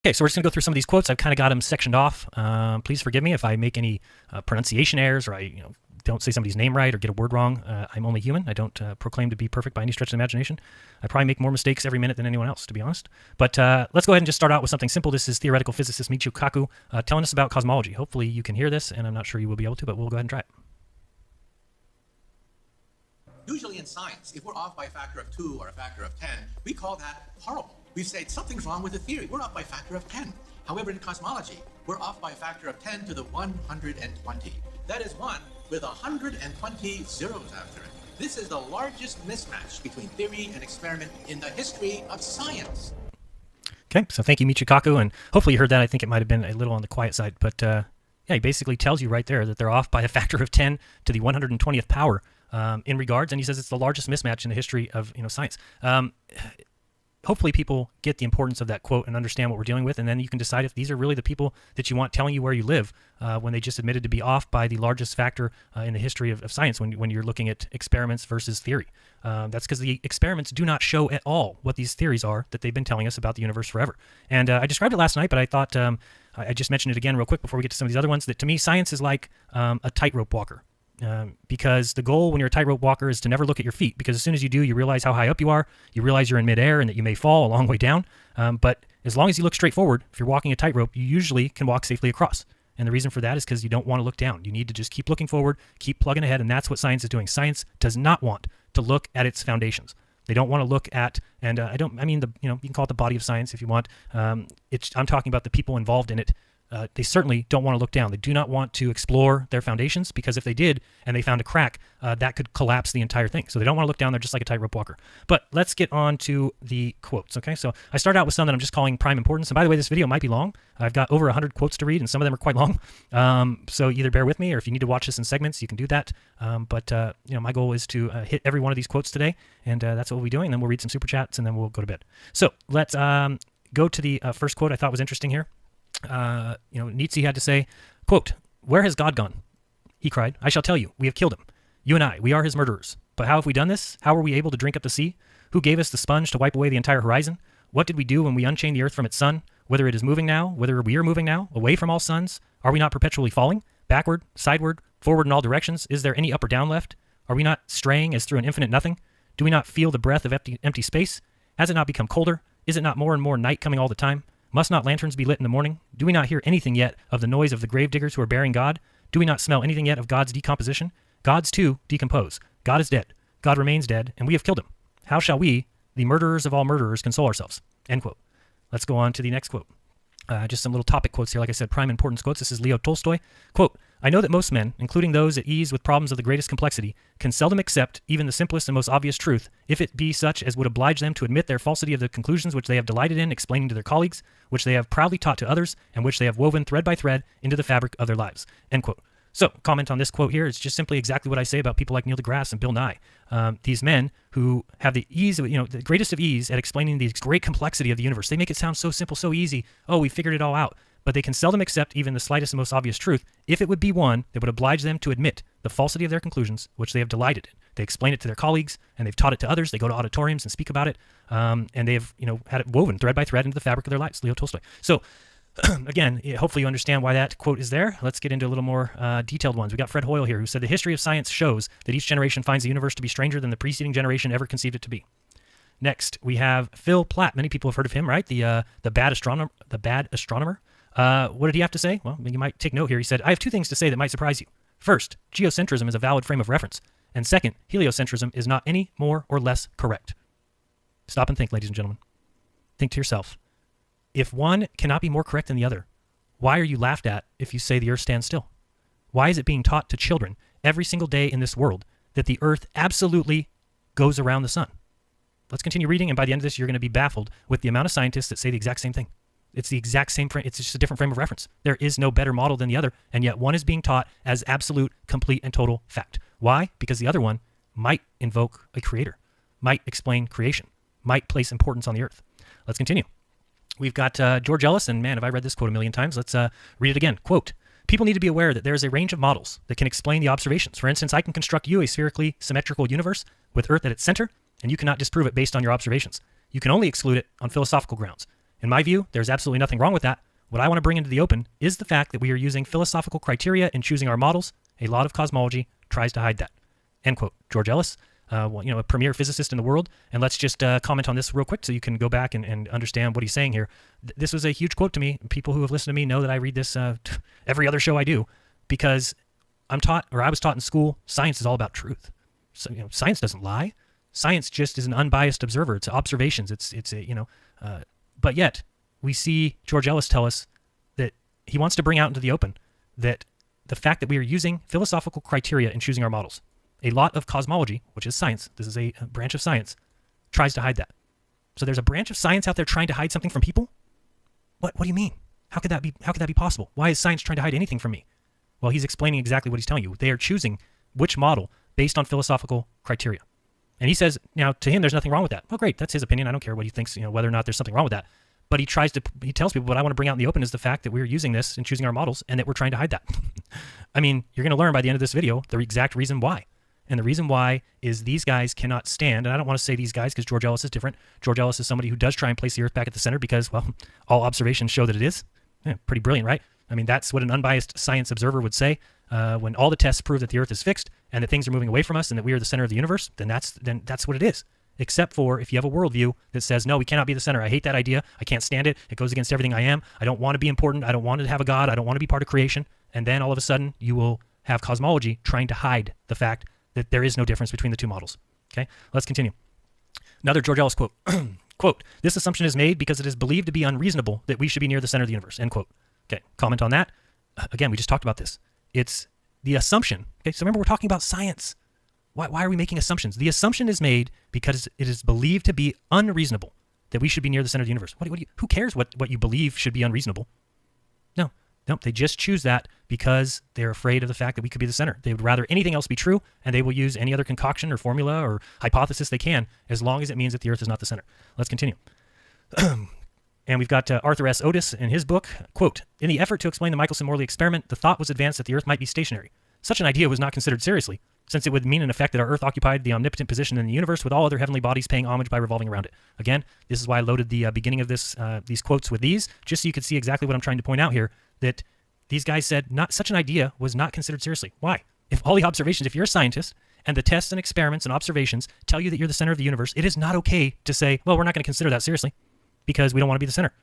Okay, so we're just going to go through some of these quotes. I've kind of got them sectioned off. Please forgive me if I make any pronunciation errors or I don't say somebody's name right or get a word wrong. I'm only human. I don't proclaim to be perfect by any stretch of the imagination. I probably make more mistakes every minute than anyone else, to be honest. But let's go ahead and just start out with something simple. This is theoretical physicist Michio Kaku telling us about cosmology. Hopefully you can hear this, and I'm not sure you will be able to, but we'll go ahead and try it. Usually in science, if we're off by a factor of 2 or a factor of 10, we call that horrible. We say something's wrong with the theory. We're off by a factor of 10. However, in cosmology, we're off by a factor of 10 to the 120. That is 1 with 120 zeros after it. This is the largest mismatch between theory and experiment in the history of science. Okay, so thank you, Michio Kaku, and hopefully you heard that. I think it might have been a little on the quiet side, but yeah, he basically tells you right there that they're off by a factor of 10 to the 120th power in regards, and he says it's the largest mismatch in the history of science. Hopefully people get the importance of that quote and understand what we're dealing with, and then you can decide if these are really the people that you want telling you where you live when they just admitted to be off by the largest factor in the history of science when you're looking at experiments versus theory. That's because the experiments do not show at all what these theories are that they've been telling us about the universe forever. And I described it last night, but I thought I just mentioned it again real quick before we get to some of these other ones, that to me science is like a tightrope walker. Because the goal when you're a tightrope walker is to never look at your feet, because as soon as you do, you realize how high up you are, you realize you're in midair and that you may fall a long way down. But as long as you look straight forward, if you're walking a tightrope, you usually can walk safely across. And the reason for that is because you don't want to look down. You need to just keep looking forward, keep plugging ahead, and that's what science is doing. Science does not want to look at its foundations. They don't want to look at, and you can call it the body of science if you want. I'm talking about the people involved in it. They certainly don't want to look down. They do not want to explore their foundations, because if they did and they found a crack, that could collapse the entire thing. So they don't want to look down. They're just like a tightrope walker. But let's get on to the quotes, okay? So I start out with some that I'm just calling prime importance. And by the way, this video might be long. I've got over 100 quotes to read, and some of them are quite long. So either bear with me, or if you need to watch this in segments, you can do that. But my goal is to hit every one of these quotes today, and that's what we'll be doing. And then we'll read some super chats, and then we'll go to bed. So let's go to the first quote I thought was interesting here. Nietzsche had to say, quote, "Where has God gone?" He cried, "I shall tell you, we have killed him. You and I, we are his murderers. But how have we done this? How were we able to drink up the sea? Who gave us the sponge to wipe away the entire horizon? What did we do when we unchained the earth from its sun? Whether it is moving now, whether we are moving now, away from all suns, are we not perpetually falling? Backward, sideward, forward in all directions? Is there any up or down left? Are we not straying as through an infinite nothing? Do we not feel the breath of empty space? Has it not become colder? Is it not more and more night coming all the time? Must not lanterns be lit in the morning? Do we not hear anything yet of the noise of the gravediggers who are burying God? Do we not smell anything yet of God's decomposition? Gods, too, decompose. God is dead. God remains dead, and we have killed him. How shall we, the murderers of all murderers, console ourselves?" End quote. Let's go on to the next quote. Just some little topic quotes here. Like I said, prime importance quotes. This is Leo Tolstoy. Quote, "I know that most men, including those at ease with problems of the greatest complexity, can seldom accept even the simplest and most obvious truth, if it be such as would oblige them to admit their falsity of the conclusions which they have delighted in explaining to their colleagues, which they have proudly taught to others, and which they have woven thread by thread into the fabric of their lives." End quote. So, comment on this quote here. It's just simply exactly what I say about people like Neil deGrasse and Bill Nye. These men who have the ease of, the greatest of ease at explaining the great complexity of the universe. They make it sound so simple, so easy. Oh, we figured it all out. But they can seldom accept even the slightest and most obvious truth, if it would be one that would oblige them to admit the falsity of their conclusions, which they have delighted in. They explain it to their colleagues, and they've taught it to others. They go to auditoriums and speak about it, and they have, had it woven thread by thread into the fabric of their lives. Leo Tolstoy. So, again, hopefully you understand why that quote is there. Let's get into a little more detailed ones. We got Fred Hoyle here, who said, "The history of science shows that each generation finds the universe to be stranger than the preceding generation ever conceived it to be." Next, we have Phil Platt. Many people have heard of him, right? The bad astronomer. What did he have to say? Well, you might take note here. He said, "I have two things to say that might surprise you. First, geocentrism is a valid frame of reference. And second, heliocentrism is not any more or less correct." Stop and think, ladies and gentlemen. Think to yourself. If one cannot be more correct than the other, why are you laughed at if you say the earth stands still? Why is it being taught to children every single day in this world that the earth absolutely goes around the sun? Let's continue reading, and by the end of this, you're going to be baffled with the amount of scientists that say the exact same thing. It's the exact same frame. It's just a different frame of reference. There is no better model than the other, and yet one is being taught as absolute, complete, and total fact. Why? Because the other one might invoke a creator, might explain creation, might place importance on the earth. Let's continue. We've got George Ellis, and man, have I read this quote a million times. Let's read it again. Quote, "People need to be aware that there is a range of models that can explain the observations. For instance, I can construct you a spherically symmetrical universe with Earth at its center, and you cannot disprove it based on your observations. You can only exclude it on philosophical grounds. In my view, there's absolutely nothing wrong with that. What I want to bring into the open is the fact that we are using philosophical criteria in choosing our models. A lot of cosmology tries to hide that. End quote. George Ellis, a premier physicist in the world. And let's just comment on this real quick so you can go back and understand what he's saying here. This was a huge quote to me. People who have listened to me know that I read this every other show I do, because I was taught in school, science is all about truth. So, science doesn't lie. Science just is an unbiased observer. It's observations. But yet we see George Ellis tell us that he wants to bring out into the open that the fact that we are using philosophical criteria in choosing our models. A lot of cosmology, which is science, this is a branch of science, tries to hide that. So there's a branch of science out there trying to hide something from people? What do you mean? How could that be possible? Why is science trying to hide anything from me? Well, he's explaining exactly what he's telling you. They are choosing which model based on philosophical criteria. And he says, now, to him, there's nothing wrong with that. Well, great, that's his opinion. I don't care what he thinks, whether or not there's something wrong with that. But he tells people, what I want to bring out in the open is the fact that we're using this in choosing our models and that we're trying to hide that. I mean, you're going to learn by the end of this video the exact reason why. And the reason why is these guys cannot stand, and I don't want to say these guys because George Ellis is different. George Ellis is somebody who does try and place the Earth back at the center because, well, all observations show that it is. Yeah, pretty brilliant, right? I mean, that's what an unbiased science observer would say. When all the tests prove that the Earth is fixed and that things are moving away from us and that we are the center of the universe, then that's what it is. Except for if you have a worldview that says, no, we cannot be the center. I hate that idea. I can't stand it. It goes against everything I am. I don't want to be important. I don't want to have a God. I don't want to be part of creation. And then all of a sudden, you will have cosmology trying to hide the fact that there is no difference between the two models. Okay, let's continue. Another George Ellis quote. Quote, this assumption is made because it is believed to be unreasonable that we should be near the center of the universe. End quote. Okay, comment on that. Again, we just talked about this. It's the assumption. Okay, so remember, we're talking about science. Why are we making assumptions? The assumption is made because it is believed to be unreasonable that we should be near the center of the universe. Who cares what you believe should be unreasonable? No, they just choose that because they're afraid of the fact that we could be the center. They would rather anything else be true, and they will use any other concoction or formula or hypothesis they can, as long as it means that the Earth is not the center. Let's continue. And we've got Arthur S. Otis in his book, quote, in the effort to explain the Michelson-Morley experiment, the thought was advanced that the Earth might be stationary. Such an idea was not considered seriously, since it would mean in effect that our Earth occupied the omnipotent position in the universe with all other heavenly bodies paying homage by revolving around it. Again, this is why I loaded the beginning of these quotes with these, just so you could see exactly what I'm trying to point out here, that these guys said such an idea was not considered seriously. Why? If all the observations, if you're a scientist, and the tests and experiments and observations tell you that you're the center of the universe, it is not okay to say, well, we're not going to consider that seriously because we don't want to be the center.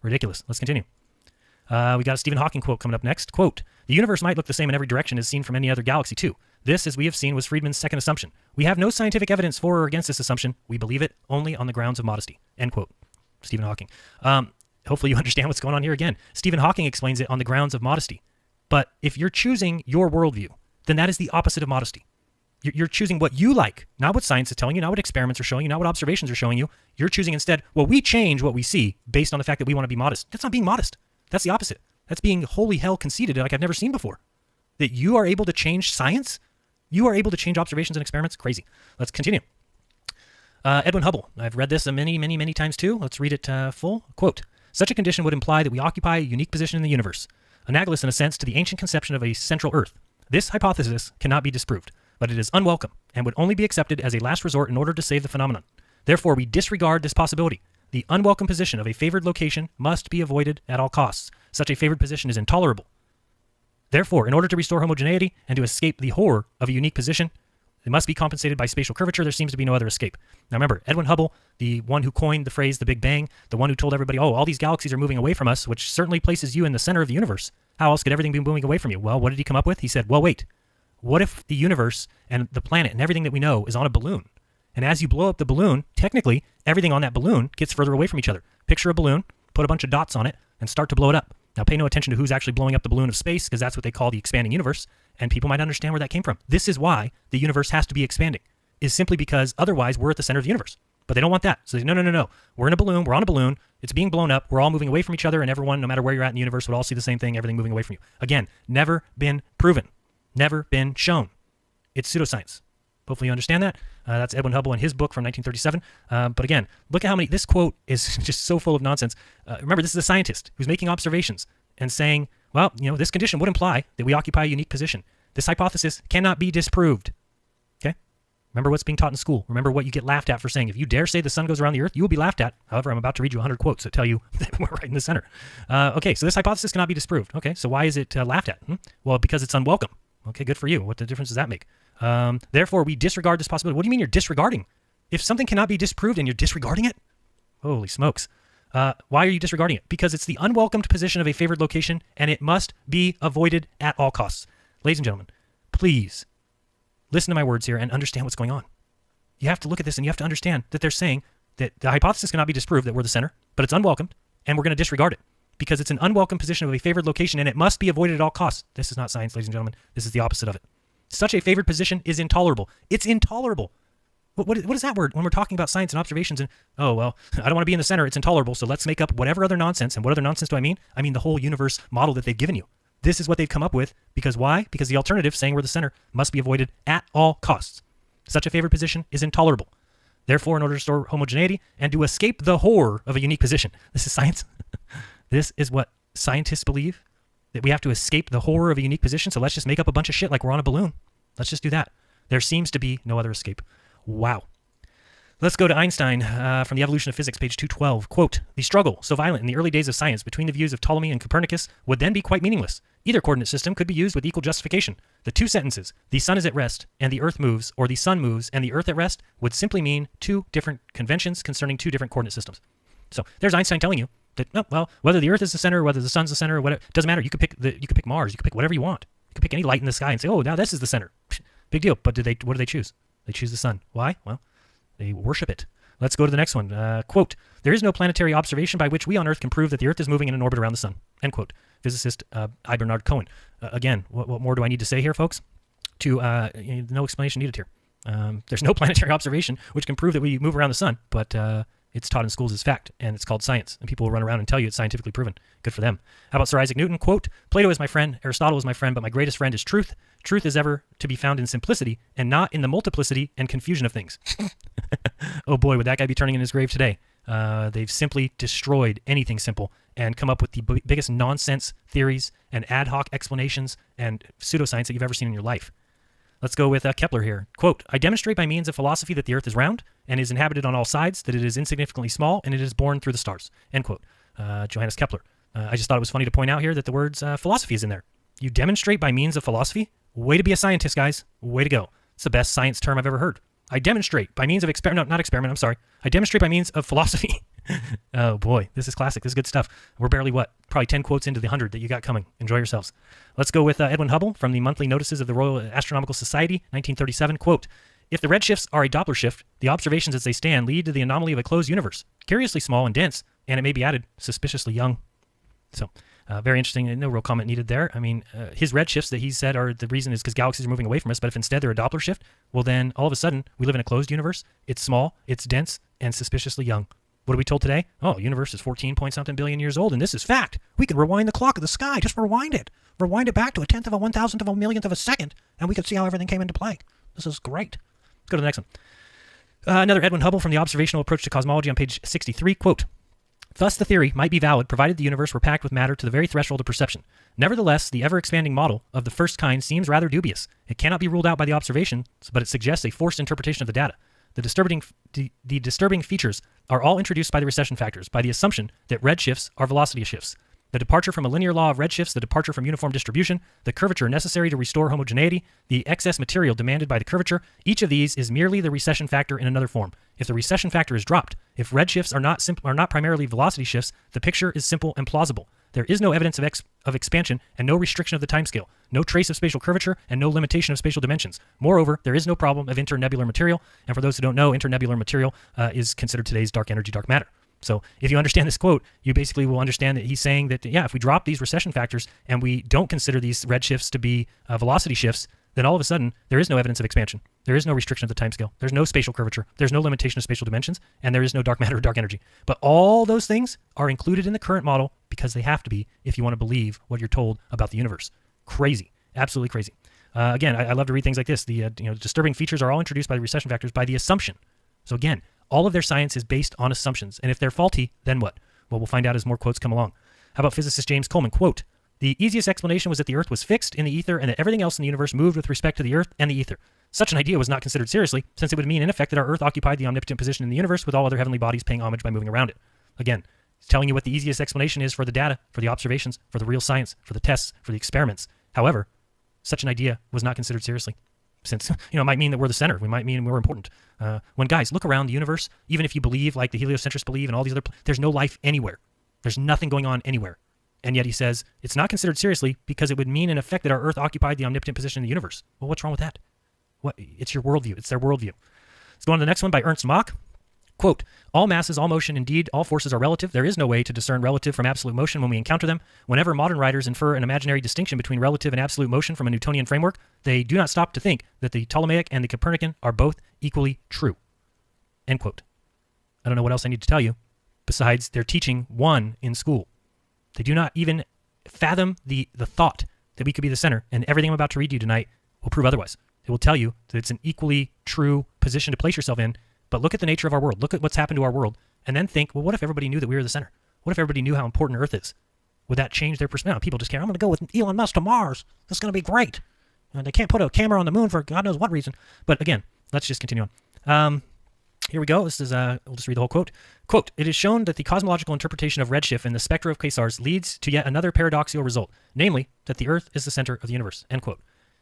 Ridiculous. Let's continue. We got a Stephen Hawking quote coming up next. Quote, the universe might look the same in every direction as seen from any other galaxy too. This, as we have seen, was Friedman's second assumption. We have no scientific evidence for or against this assumption. We believe it only on the grounds of modesty. End quote. Stephen Hawking. Hopefully you understand what's going on here again. Stephen Hawking explains it on the grounds of modesty. But if you're choosing your worldview, then that is the opposite of modesty. You're choosing what you like, not what science is telling you, not what experiments are showing you, not what observations are showing you. You're choosing instead, well, we change what we see based on the fact that we want to be modest. That's not being modest. That's the opposite. That's being holy hell conceited like I've never seen before. That you are able to change science? You are able to change observations and experiments? Crazy. Let's continue. Edwin Hubble. I've read this many times too. Let's read it full. Quote, such a condition would imply that we occupy a unique position in the universe, analogous in a sense to the ancient conception of a central Earth. This hypothesis cannot be disproved, but it is unwelcome and would only be accepted as a last resort in order to save the phenomenon. Therefore, we disregard this possibility. The unwelcome position of a favored location must be avoided at all costs. Such a favored position is intolerable. Therefore, in order to restore homogeneity and to escape the horror of a unique position, it must be compensated by spatial curvature. There seems to be no other escape. Now remember, Edwin Hubble, the one who coined the phrase the Big Bang, the one who told everybody, oh, all these galaxies are moving away from us, which certainly places you in the center of the universe. How else could everything be moving away from you? Well, what did he come up with? He said, well, wait. What if the universe and the planet and everything that we know is on a balloon? And as you blow up the balloon, technically, everything on that balloon gets further away from each other. Picture a balloon, put a bunch of dots on it, and start to blow it up. Now, pay no attention to who's actually blowing up the balloon of space, because that's what they call the expanding universe, and people might understand where that came from. This is why the universe has to be expanding, is simply because otherwise we're at the center of the universe. But they don't want that. So they say, no. We're in a balloon. We're on a balloon. It's being blown up. We're all moving away from each other, and everyone, no matter where you're at in the universe, would all see the same thing, everything moving away from you. Again, never been proven. Never been shown. It's pseudoscience. Hopefully you understand that. That's Edwin Hubble in his book from 1937. But again, look at how many, this quote is just so full of nonsense. Remember, this is a scientist who's making observations and saying, well, this condition would imply that we occupy a unique position. This hypothesis cannot be disproved. Okay? Remember what's being taught in school. Remember what you get laughed at for saying. If you dare say the sun goes around the earth, you will be laughed at. However, I'm about to read you 100 quotes that tell you that we're right in the center. Okay, so this hypothesis cannot be disproved. Okay, so why is it laughed at? Well, because it's unwelcome. Okay, good for you. What the difference does that make? Therefore, we disregard this possibility. What do you mean you're disregarding? If something cannot be disproved and you're disregarding it? Holy smokes. Why are you disregarding it? Because it's the unwelcomed position of a favored location, and it must be avoided at all costs. Ladies and gentlemen, please listen to my words here and understand what's going on. You have to look at this and you have to understand that they're saying that the hypothesis cannot be disproved that we're the center, but it's unwelcomed, and we're going to disregard it because it's an unwelcome position of a favored location, and it must be avoided at all costs. This is not science, ladies and gentlemen. This is the opposite of it. Such a favored position is intolerable. It's intolerable. What is that word when we're talking about science and observations and, oh, well, I don't want to be in the center. It's intolerable. So let's make up whatever other nonsense. And what other nonsense do I mean? I mean the whole universe model that they've given you. This is what they've come up with. Because why? Because the alternative, saying we're the center, must be avoided at all costs. Such a favored position is intolerable. Therefore, in order to restore homogeneity and to escape the horror of a unique position. This is science. This is what scientists believe, that we have to escape the horror of a unique position. So let's just make up a bunch of shit like we're on a balloon. Let's just do that. There seems to be no other escape. Wow. Let's go to Einstein from The Evolution of Physics, page 212. Quote, the struggle, so violent in the early days of science between the views of Ptolemy and Copernicus, would then be quite meaningless. Either coordinate system could be used with equal justification. The two sentences, the sun is at rest and the earth moves, or the sun moves and the earth at rest, would simply mean two different conventions concerning two different coordinate systems. So there's Einstein telling you that, oh, well, whether the earth is the center, whether the sun's the center, whatever, it doesn't matter. You could pick Mars. You could pick whatever you want. You could pick any light in the sky and say, oh, now this is the center. Big deal. But what do they choose? They choose the sun. Why? Well, they worship it. Let's go to the next one. Quote, there is no planetary observation by which we on Earth can prove that the Earth is moving in an orbit around the sun. End quote. Physicist I. Bernard Cohen. Again, what more do I need to say here, folks? No explanation needed here. There's no planetary observation which can prove that we move around the sun, but it's taught in schools as fact, and it's called science, and people will run around and tell you it's scientifically proven. Good for them. How about Sir Isaac Newton? Quote, Plato is my friend, Aristotle is my friend, but my greatest friend is truth. Truth is ever to be found in simplicity and not in the multiplicity and confusion of things. Oh boy, would that guy be turning in his grave today. They've simply destroyed anything simple and come up with the biggest nonsense theories and ad hoc explanations and pseudoscience that you've ever seen in your life. Let's go with Kepler here. Quote, I demonstrate by means of philosophy that the earth is round and is inhabited on all sides, that it is insignificantly small, and it is born through the stars. End quote. Johannes Kepler. I just thought it was funny to point out here that the words philosophy is in there. You demonstrate by means of philosophy? Way to be a scientist, guys. Way to go. It's the best science term I've ever heard. I demonstrate by means of I demonstrate by means of philosophy. Oh boy, this is classic. This is good stuff. We're barely probably 10 quotes into the 100 that you got coming. Enjoy yourselves. Let's go with Edwin Hubble from the Monthly Notices of the Royal Astronomical Society, 1937. Quote, if the redshifts are a Doppler shift, the observations as they stand lead to the anomaly of a closed universe, curiously small and dense, and it may be added, suspiciously young. So, very interesting. No real comment needed there. I mean, his redshifts that he said are the reason is because galaxies are moving away from us, but if instead they're a Doppler shift, well then all of a sudden we live in a closed universe. It's small, it's dense, and suspiciously young. What are we told today? Oh, the universe is 14-point-something billion years old, and this is fact. We can rewind the clock of the sky. Just rewind it. Rewind it back to a tenth of a 1,000th of a millionth of a second, and we could see how everything came into play. This is great. Let's go to the next one. Another Edwin Hubble from the Observational Approach to Cosmology on page 63. Quote, thus the theory might be valid provided the universe were packed with matter to the very threshold of perception. Nevertheless, the ever-expanding model of the first kind seems rather dubious. It cannot be ruled out by the observations, but it suggests a forced interpretation of the data. The disturbing features are all introduced by the recession factors, by the assumption that redshifts are velocity shifts. The departure from a linear law of redshifts, the departure from uniform distribution, the curvature necessary to restore homogeneity, the excess material demanded by the curvature, each of these is merely the recession factor in another form. If the recession factor is dropped, if redshifts are not primarily velocity shifts, the picture is simple and plausible. There is no evidence of expansion and no restriction of the timescale, no trace of spatial curvature, and no limitation of spatial dimensions. Moreover, there is no problem of internebular material, and for those who don't know, internebular material is considered today's dark energy, dark matter. So if you understand this quote, you basically will understand that he's saying that, yeah, if we drop these recession factors and we don't consider these redshifts to be velocity shifts, then all of a sudden there is no evidence of expansion. There is no restriction of the timescale. There's no spatial curvature. There's no limitation of spatial dimensions, and there is no dark matter or dark energy. But all those things are included in the current model because they have to be if you want to believe what you're told about the universe. Crazy. Absolutely crazy. Again, I love to read things like this. The disturbing features are all introduced by the recession factors by the assumption. So again, all of their science is based on assumptions. And if they're faulty, then what? Well, we'll find out as more quotes come along. How about physicist James Coleman? Quote, The easiest explanation was that the Earth was fixed in the ether and that everything else in the universe moved with respect to the Earth and the ether. Such an idea was not considered seriously, since it would mean in effect that our Earth occupied the omnipotent position in the universe with all other heavenly bodies paying homage by moving around it. Again, it's telling you what the easiest explanation is for the data, for the observations, for the real science, for the tests, for the experiments. However, such an idea was not considered seriously, since it might mean that we're the center. We might mean we're important. When guys look around the universe, even if you believe like the heliocentrists believe and all these other, there's no life anywhere. There's nothing going on anywhere. And yet he says it's not considered seriously because it would mean in effect that our Earth occupied the omnipotent position in the universe. Well, what's wrong with that? It's your worldview. It's their worldview. Let's go on to the next one by Ernst Mach. Quote, all masses, all motion, indeed, all forces are relative. There is no way to discern relative from absolute motion when we encounter them. Whenever modern writers infer an imaginary distinction between relative and absolute motion from a Newtonian framework, they do not stop to think that the Ptolemaic and the Copernican are both equally true. End quote. I don't know what else I need to tell you besides they're teaching one in school. They do not even fathom the thought that we could be the center, and everything I'm about to read to you tonight will prove otherwise. It will tell you that it's an equally true position to place yourself in, but look at the nature of our world. Look at what's happened to our world, and then think, well, what if everybody knew that we were the center? What if everybody knew how important Earth is? Would that change their perspective? No, people just care. I'm going to go with Elon Musk to Mars. That's going to be great. And they can't put a camera on the moon for God knows what reason. But again, let's just continue on. Here we go. This is, we'll just read the whole quote. Quote, it is shown that the cosmological interpretation of redshift in the spectra of quasars leads to yet another paradoxical result, namely that the Earth is the center of the universe. End quote.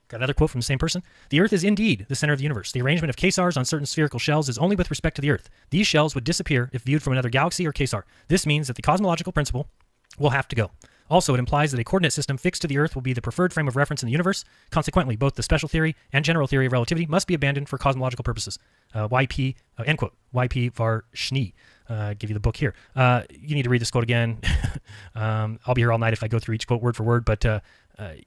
Got another quote from the same person. The Earth is indeed the center of the universe. The arrangement of quasars on certain spherical shells is only with respect to the Earth. These shells would disappear if viewed from another galaxy or quasar. This means that the cosmological principle will have to go. Also, it implies that a coordinate system fixed to the Earth will be the preferred frame of reference in the universe. Consequently, both the special theory and general theory of relativity must be abandoned for cosmological purposes. YP, end quote. YP var Schnee. Give you the book here. You need to read this quote again. I'll be here all night if I go through each quote word for word, but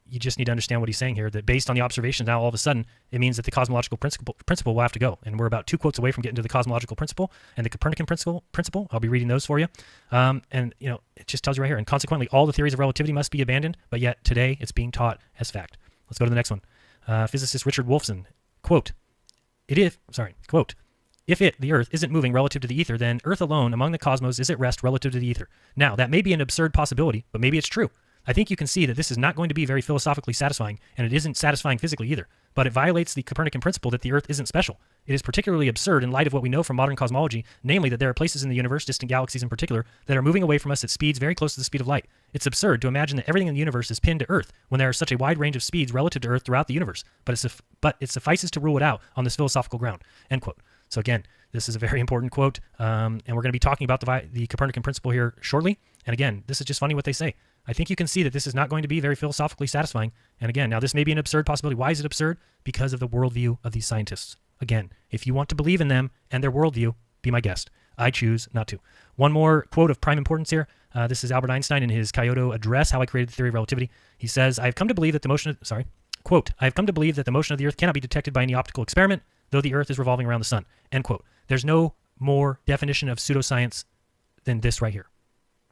you just need to understand what he's saying here, that based on the observations, now all of a sudden, it means that the cosmological principle will have to go. And we're about 2 quotes away from getting to the cosmological principle and the Copernican principle. I'll be reading those for you. And, it just tells you right here. And consequently, all the theories of relativity must be abandoned, but yet today it's being taught as fact. Let's go to the next one. Physicist Richard Wolfson, quote, if it, the Earth, isn't moving relative to the ether, then Earth alone among the cosmos is at rest relative to the ether. Now, that may be an absurd possibility, but maybe it's true. I think you can see that this is not going to be very philosophically satisfying, and it isn't satisfying physically either, but it violates the Copernican principle that the Earth isn't special. It is particularly absurd in light of what we know from modern cosmology, namely that there are places in the universe, distant galaxies in particular, that are moving away from us at speeds very close to the speed of light. It's absurd to imagine that everything in the universe is pinned to Earth when there are such a wide range of speeds relative to Earth throughout the universe, but it suffices to rule it out on this philosophical ground. End quote. So again, this is a very important quote, and we're going to be talking about the Copernican principle here shortly. And again, this is just funny what they say. I think you can see that this is not going to be very philosophically satisfying. And again, now this may be an absurd possibility. Why is it absurd? Because of the worldview of these scientists. Again, if you want to believe in them and their worldview, be my guest. I choose not to. One more quote of prime importance here. This is Albert Einstein in his Kyoto Address, How I Created the Theory of Relativity. He says, I have come to believe that the motion of the Earth cannot be detected by any optical experiment, though the Earth is revolving around the sun. End quote. There's no more definition of pseudoscience than this right here.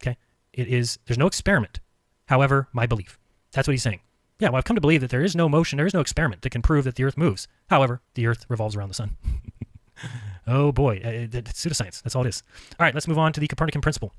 Okay? There's no experiment. However, my belief. That's what he's saying. Yeah, well, I've come to believe that there is no motion, there is no experiment that can prove that the Earth moves. However, the Earth revolves around the sun. Oh boy, it's pseudoscience. That's all it is. All right, let's move on to the Copernican principle.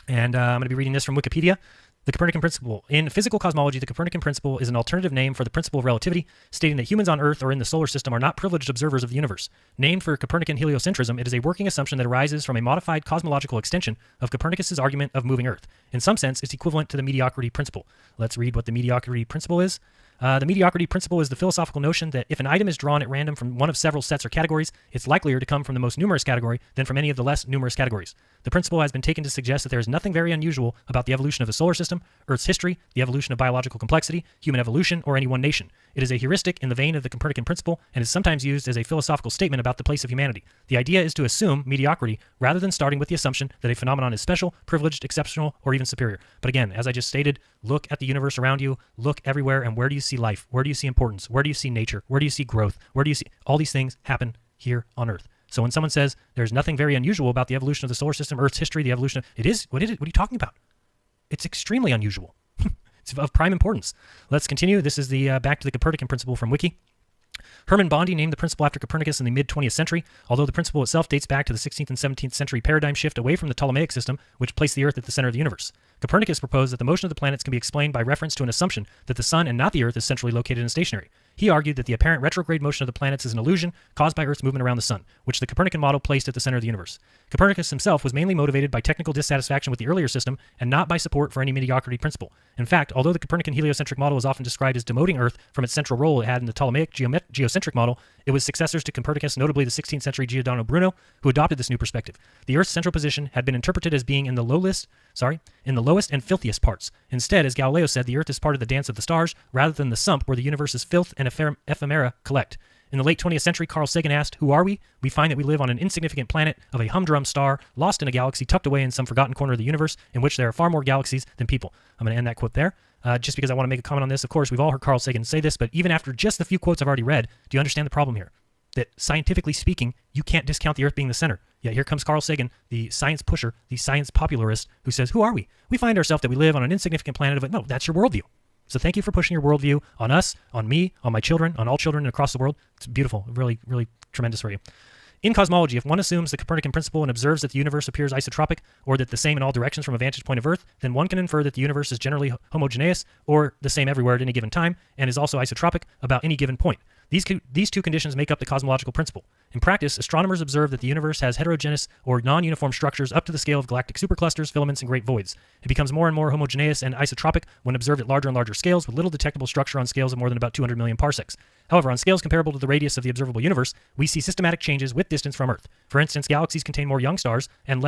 And I'm going to be reading this from Wikipedia. The Copernican principle. In physical cosmology, the Copernican principle is an alternative name for the principle of relativity, stating that humans on Earth or in the solar system are not privileged observers of the universe. Named for Copernican heliocentrism, it is a working assumption that arises from a modified cosmological extension of Copernicus's argument of moving Earth. In some sense, it's equivalent to the mediocrity principle. Let's read what the mediocrity principle is. The mediocrity principle is the philosophical notion that if an item is drawn at random from one of several sets or categories, it's likelier to come from the most numerous category than from any of the less numerous categories. The principle has been taken to suggest that there is nothing very unusual about the evolution of the solar system, Earth's history, the evolution of biological complexity, human evolution, or any one nation. It is a heuristic in the vein of the Copernican principle and is sometimes used as a philosophical statement about the place of humanity. The idea is to assume mediocrity rather than starting with the assumption that a phenomenon is special, privileged, exceptional, or even superior. But again, as I just stated, look at the universe around you, look everywhere, and where do you see life? Where do you see importance? Where do you see nature? Where do you see growth? Where do you see all these things happen here on Earth? So when someone says there's nothing very unusual about the evolution of the solar system, Earth's history, the evolution of it is, what are you talking about? It's extremely unusual. It's of prime importance. Let's continue. This is the back to the Copernican principle from Wiki. Hermann Bondi named the principle after Copernicus in the mid-20th century, although the principle itself dates back to the 16th and 17th century paradigm shift away from the Ptolemaic system, which placed the Earth at the center of the universe. Copernicus proposed that the motion of the planets can be explained by reference to an assumption that the Sun and not the Earth is centrally located and stationary. He argued that the apparent retrograde motion of the planets is an illusion caused by Earth's movement around the Sun, which the Copernican model placed at the center of the universe. Copernicus himself was mainly motivated by technical dissatisfaction with the earlier system and not by support for any mediocrity principle. In fact, although the Copernican heliocentric model is often described as demoting Earth from its central role it had in the Ptolemaic geocentric model, it was successors to Copernicus, notably the 16th century Giordano Bruno, who adopted this new perspective. The Earth's central position had been interpreted as being in the lowest and filthiest parts. Instead, as Galileo said, the Earth is part of the dance of the stars, rather than the sump where the universe's filth and ephemera collect. In the late 20th century, Carl Sagan asked, "Who are we?" We find that we live on an insignificant planet of a humdrum star, lost in a galaxy tucked away in some forgotten corner of the universe, in which there are far more galaxies than people. I'm going to end that quote there, just because I want to make a comment on this. Of course, we've all heard Carl Sagan say this, but even after just the few quotes I've already read, do you understand the problem here? That scientifically speaking, you can't discount the Earth being the center. Yet here comes Carl Sagan, the science pusher, the science popularist, who says, "Who are we? We find ourselves that we live on an insignificant planet of it." No, that's your worldview. So thank you for pushing your worldview on us, on me, on my children, on all children across the world. It's beautiful, really, really tremendous for you. In cosmology, if one assumes the Copernican principle and observes that the universe appears isotropic, or that the same in all directions from a vantage point of Earth, then one can infer that the universe is generally homogeneous, or the same everywhere at any given time, and is also isotropic about any given point. These two conditions make up the cosmological principle. In practice, astronomers observe that the universe has heterogeneous or non-uniform structures up to the scale of galactic superclusters, filaments, and great voids. It becomes more and more homogeneous and isotropic when observed at larger and larger scales, with little detectable structure on scales of more than about 200 million parsecs. However, on scales comparable to the radius of the observable universe, we see systematic changes with distance from Earth. For instance, galaxies contain more young stars and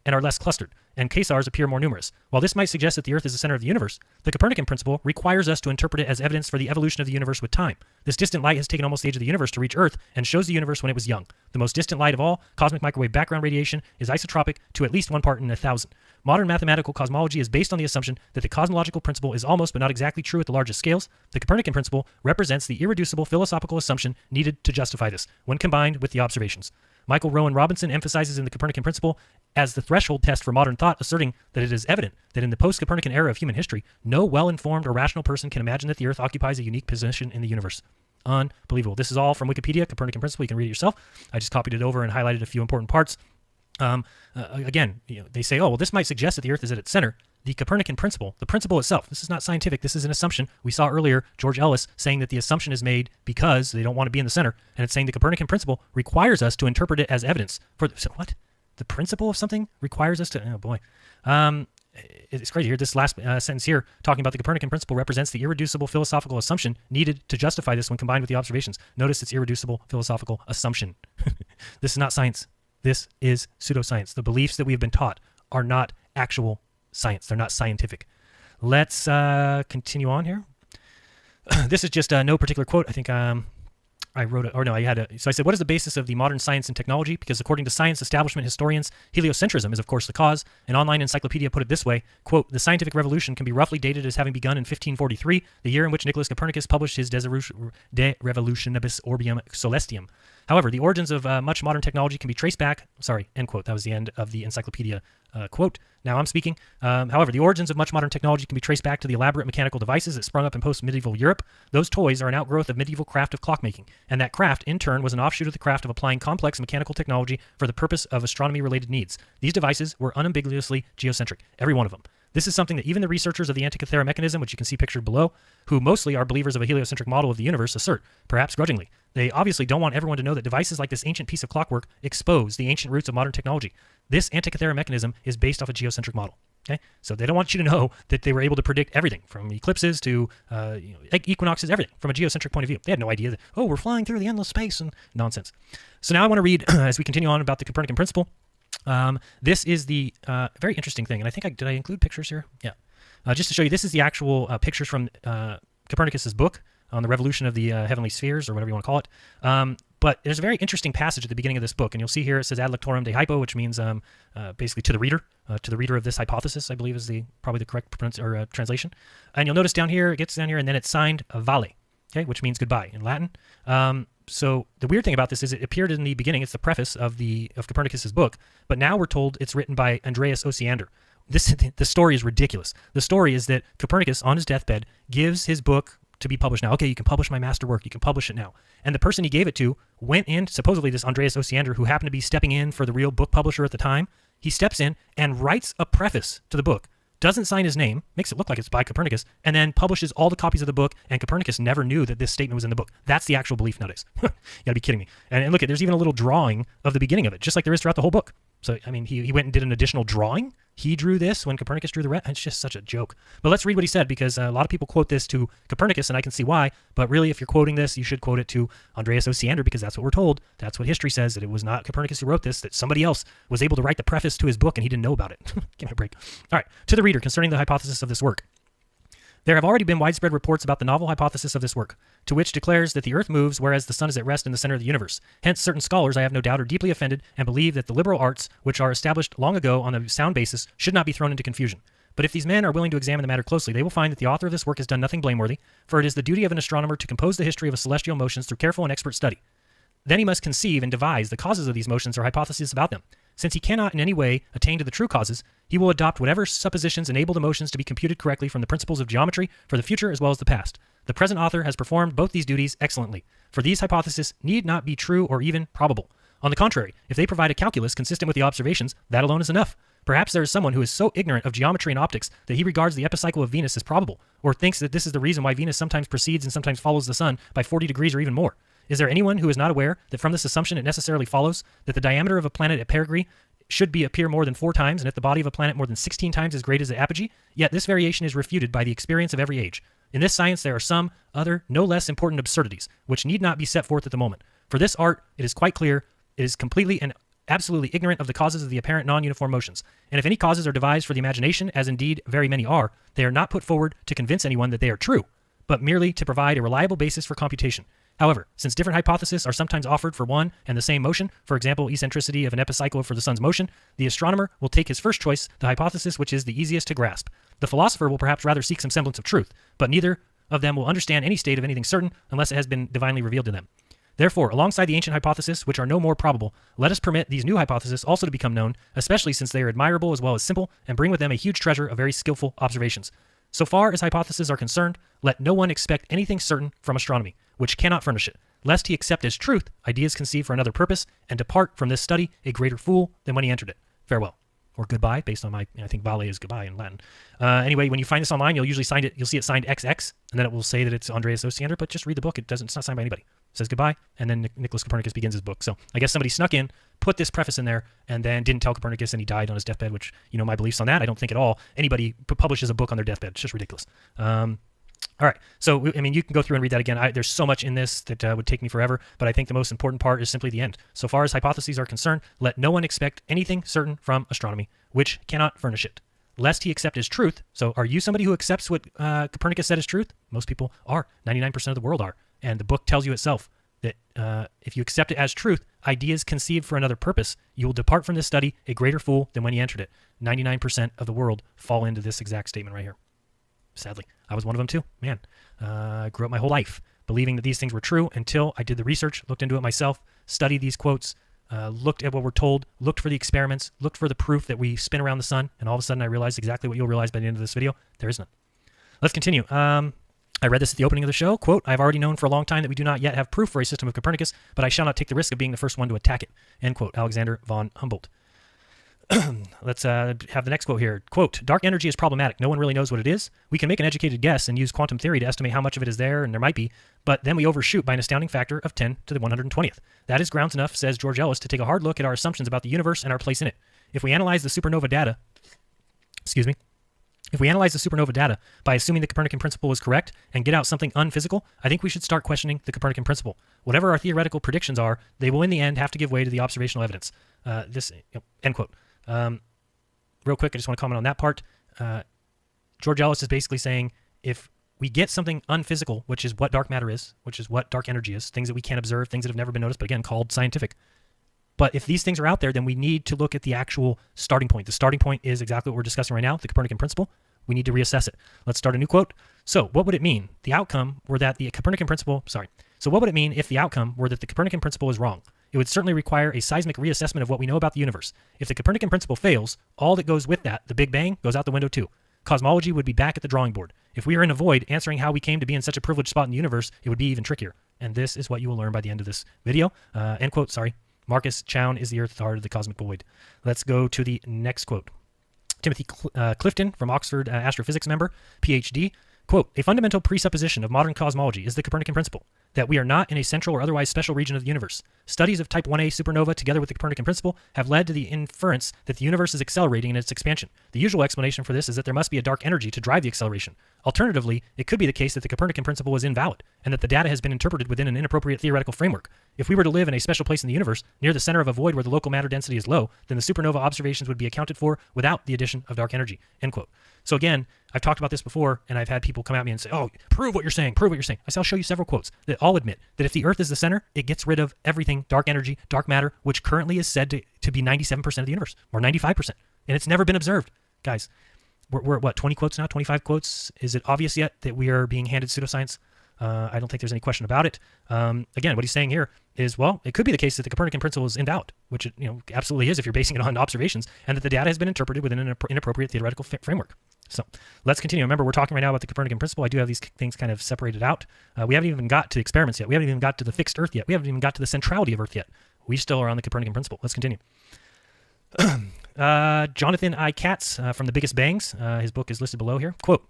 are less clustered, and quasars appear more numerous. While this might suggest that the Earth is the center of the universe, the Copernican principle requires us to interpret it as evidence for the evolution of the universe with time. This distant light has taken almost the age of the universe to reach Earth and shows the universe when it was young. The most distant light of all, cosmic microwave background radiation, is isotropic to at least 1 part in 1,000. Modern mathematical cosmology is based on the assumption that the cosmological principle is almost but not exactly true at the largest scales. The Copernican principle represents the irreducible philosophical assumption needed to justify this, when combined with the observations. Michael Rowan Robinson emphasizes in the Copernican principle as the threshold test for modern thought, asserting that it is evident that in the post-Copernican era of human history, no well-informed or rational person can imagine that the Earth occupies a unique position in the universe. Unbelievable. This is all from Wikipedia, Copernican principle. You can read it yourself. I just copied it over and highlighted a few important parts. Again, they say, oh, well, this might suggest that the Earth is at its center. The Copernican principle, the principle itself, this is not scientific, this is an assumption. We saw earlier George Ellis saying that the assumption is made because they don't want to be in the center, and it's saying the Copernican principle requires us to interpret it as evidence. So what? The principle of something requires us to, oh boy. It's crazy here. This last sentence here, talking about the Copernican principle, represents the irreducible philosophical assumption needed to justify this when combined with the observations. Notice it's irreducible philosophical assumption. This is not science. This is pseudoscience. The beliefs that we have been taught are not actual science. They're not scientific. Let's continue on here. This is just no particular quote. I think I wrote it, or no, I had it. So I said, what is the basis of the modern science and technology? Because according to science establishment historians, heliocentrism is of course the cause. An online encyclopedia put it this way, quote, the scientific revolution can be roughly dated as having begun in 1543, the year in which Nicholas Copernicus published his De Revolutionibus Orbium Celestium. However, the origins of much modern technology can be traced back, end quote, that was the end of the encyclopedia quote. Now I'm speaking. However, the origins of much modern technology can be traced back to the elaborate mechanical devices that sprung up in post-medieval Europe. Those toys are an outgrowth of medieval craft of clockmaking, and that craft, in turn, was an offshoot of the craft of applying complex mechanical technology for the purpose of astronomy-related needs. These devices were unambiguously geocentric, every one of them. This is something that even the researchers of the Antikythera mechanism, which you can see pictured below, who mostly are believers of a heliocentric model of the universe, assert, perhaps grudgingly. They obviously don't want everyone to know that devices like this ancient piece of clockwork expose the ancient roots of modern technology. This Antikythera mechanism is based off a geocentric model. Okay, so they don't want you to know that they were able to predict everything from eclipses to equinoxes, everything from a geocentric point of view. They had no idea that, oh, we're flying through the endless space and nonsense. So now I want to read, as we continue on about the Copernican principle. This is the very interesting thing, and I think did I include pictures here? Yeah. Just to show you, this is the actual pictures from Copernicus's book on the revolution of the heavenly spheres, or whatever you want to call it. But there's a very interesting passage at the beginning of this book, and you'll see here it says ad lectorum de hypo, which means basically to the reader of this hypothesis, I believe is probably the correct translation. And you'll notice down here, it gets down here, and then it's signed vale, okay, which means goodbye in Latin. So the weird thing about this is it appeared in the beginning. It's the preface of Copernicus's book, but now we're told it's written by Andreas Osiander. The story is ridiculous. The story is that Copernicus, on his deathbed, gives his book to be published now. Okay, you can publish my masterwork. You can publish it now. And the person he gave it to went in, supposedly this Andreas Osiander, who happened to be stepping in for the real book publisher at the time. He steps in and writes a preface to the book, doesn't sign his name, makes it look like it's by Copernicus, and then publishes all the copies of the book, and Copernicus never knew that this statement was in the book. That's the actual belief nowadays. You gotta be kidding me. And look, there's even a little drawing of the beginning of it, just like there is throughout the whole book. So, I mean, he went and did an additional drawing. He drew this when Copernicus drew the rest. It's just such a joke. But let's read what he said, because a lot of people quote this to Copernicus, and I can see why. But really, if you're quoting this, you should quote it to Andreas Osiander, because that's what we're told. That's what history says, that it was not Copernicus who wrote this, that somebody else was able to write the preface to his book, and he didn't know about it. Give me a break. All right, to the reader concerning the hypothesis of this work. There have already been widespread reports about the novel hypothesis of this work, to which declares that the Earth moves whereas the sun is at rest in the center of the universe. Hence, certain scholars, I have no doubt, are deeply offended and believe that the liberal arts, which are established long ago on a sound basis, should not be thrown into confusion. But if these men are willing to examine the matter closely, they will find that the author of this work has done nothing blameworthy, for it is the duty of an astronomer to compose the history of a celestial motions through careful and expert study. Then he must conceive and devise the causes of these motions or hypotheses about them. Since he cannot in any way attain to the true causes, he will adopt whatever suppositions enable the motions to be computed correctly from the principles of geometry for the future as well as the past. The present author has performed both these duties excellently, for these hypotheses need not be true or even probable. On the contrary, if they provide a calculus consistent with the observations, that alone is enough. Perhaps there is someone who is so ignorant of geometry and optics that he regards the epicycle of Venus as probable, or thinks that this is the reason why Venus sometimes precedes and sometimes follows the sun by 40 degrees or even more. Is there anyone who is not aware that from this assumption it necessarily follows that the diameter of a planet at perigee should appear more than 4 times, and if the body of a planet more than 16 times as great as the apogee? Yet this variation is refuted by the experience of every age. In this science there are some other, no less important absurdities, which need not be set forth at the moment. For this art, it is quite clear, it is completely and absolutely ignorant of the causes of the apparent non-uniform motions. And if any causes are devised for the imagination, as indeed very many are, they are not put forward to convince anyone that they are true, but merely to provide a reliable basis for computation. However, since different hypotheses are sometimes offered for one and the same motion, for example, eccentricity of an epicycle for the sun's motion, the astronomer will take his first choice, the hypothesis which is the easiest to grasp. The philosopher will perhaps rather seek some semblance of truth, but neither of them will understand any state of anything certain unless it has been divinely revealed to them. Therefore, alongside the ancient hypotheses, which are no more probable, let us permit these new hypotheses also to become known, especially since they are admirable as well as simple, and bring with them a huge treasure of very skillful observations. So far as hypotheses are concerned, let no one expect anything certain from astronomy, which cannot furnish it, lest he accept as truth ideas conceived for another purpose, and depart from this study a greater fool than when he entered it. Farewell. Or goodbye, based on my, I think vale is goodbye in Latin. Anyway, when you find this online, you'll usually you'll see it signed XX, and then it will say that it's Andreas Osiander, but just read the book. It's not signed by anybody. It says goodbye, and then Nicholas Copernicus begins his book. So I guess somebody snuck in, put this preface in there, and then didn't tell Copernicus, and he died on his deathbed, which, you know, my beliefs on that, I don't think at all anybody publishes a book on their deathbed. It's just ridiculous. All right, so, I mean, you can go through and read that again. There's so much in this that would take me forever, but I think the most important part is simply the end. So far as hypotheses are concerned, let no one expect anything certain from astronomy, which cannot furnish it, lest he accept as truth. So are you somebody who accepts what Copernicus said as truth? Most people are. 99% of the world are. And the book tells you itself that if you accept it as truth, ideas conceived for another purpose, you will depart from this study a greater fool than when you entered it. 99% of the world fall into this exact statement right here. Sadly, I was one of them too. Man, I grew up my whole life believing that these things were true until I did the research, looked into it myself, studied these quotes, looked at what we're told, looked for the experiments, looked for the proof that we spin around the sun, and all of a sudden I realized exactly what you'll realize by the end of this video. There is none. Let's continue. I read this at the opening of the show. Quote, I have already known for a long time that we do not yet have proof for a system of Copernicus, but I shall not take the risk of being the first one to attack it. End quote. Alexander von Humboldt. Let's have the next quote here. Quote, dark energy is problematic. No one really knows what it is. We can make an educated guess and use quantum theory to estimate how much of it is there, and there might be, but then we overshoot by an astounding factor of 10 to the 120th. That is grounds enough, says George Ellis, to take a hard look at our assumptions about the universe and our place in it. If we analyze the supernova data by assuming the Copernican principle is correct and get out something unphysical, I think we should start questioning the Copernican principle. Whatever our theoretical predictions are, they will in the end have to give way to the observational evidence. End quote. Real quick, I just want to comment on that part. George Ellis is basically saying if we get something unphysical, which is what dark matter is, which is what dark energy is, things that we can't observe, things that have never been noticed, but again, called scientific. But if these things are out there, then we need to look at the actual starting point. The starting point is exactly what we're discussing right now, the Copernican principle. We need to reassess it. Let's start a new quote. So what would it mean? The outcome were that the Copernican principle, So what would it mean if the outcome were that the Copernican principle is wrong? It would certainly require a seismic reassessment of what we know about the universe. If the Copernican principle fails, all that goes with that, the Big Bang, goes out the window too. cosmology would be back at the drawing board. If we are in a void, answering how we came to be in such a privileged spot in the universe, it would be even trickier. And this is what you will learn by the end of this video. End quote, sorry. Marcus Chown is the Earth at the heart of the cosmic void. Let's go to the next quote. Timothy Clifton from Oxford astrophysics member, PhD, quote, a fundamental presupposition of modern cosmology is the Copernican principle, that we are not in a central or otherwise special region of the universe. Studies of type 1a supernova together with the Copernican principle have led to the inference that the universe is accelerating in its expansion. The usual explanation for this is that there must be a dark energy to drive the acceleration. Alternatively, it could be the case that the Copernican principle is invalid, and that the data has been interpreted within an inappropriate theoretical framework. If we were to live in a special place in the universe, near the center of a void where the local matter density is low, then the supernova observations would be accounted for without the addition of dark energy, end quote. So again, I've talked about this before, and I've had people come at me and say, oh, prove what you're saying, prove what you're saying. I say, I'll show you several quotes that all admit that if the Earth is the center, it gets rid of everything, dark energy, dark matter, which currently is said to be 97% of the universe, or 95%. And it's never been observed. Guys, we're at what, 20 quotes now, 25 quotes? Is it obvious yet that we are being handed pseudoscience? I don't think there's any question about it. Again, what he's saying here is, well, it could be the case that the Copernican principle is invalid, which it absolutely is if you're basing it on observations, and that the data has been interpreted within an inappropriate theoretical framework. So let's continue. Remember, we're talking right now about the Copernican principle. I do have these things kind of separated out. We haven't even got to experiments yet. We haven't even got to the fixed Earth yet. We haven't even got to the centrality of Earth yet. We still are on the Copernican principle. Let's continue. Jonathan I. Katz from The Biggest Bangs. His book is listed below here. Quote,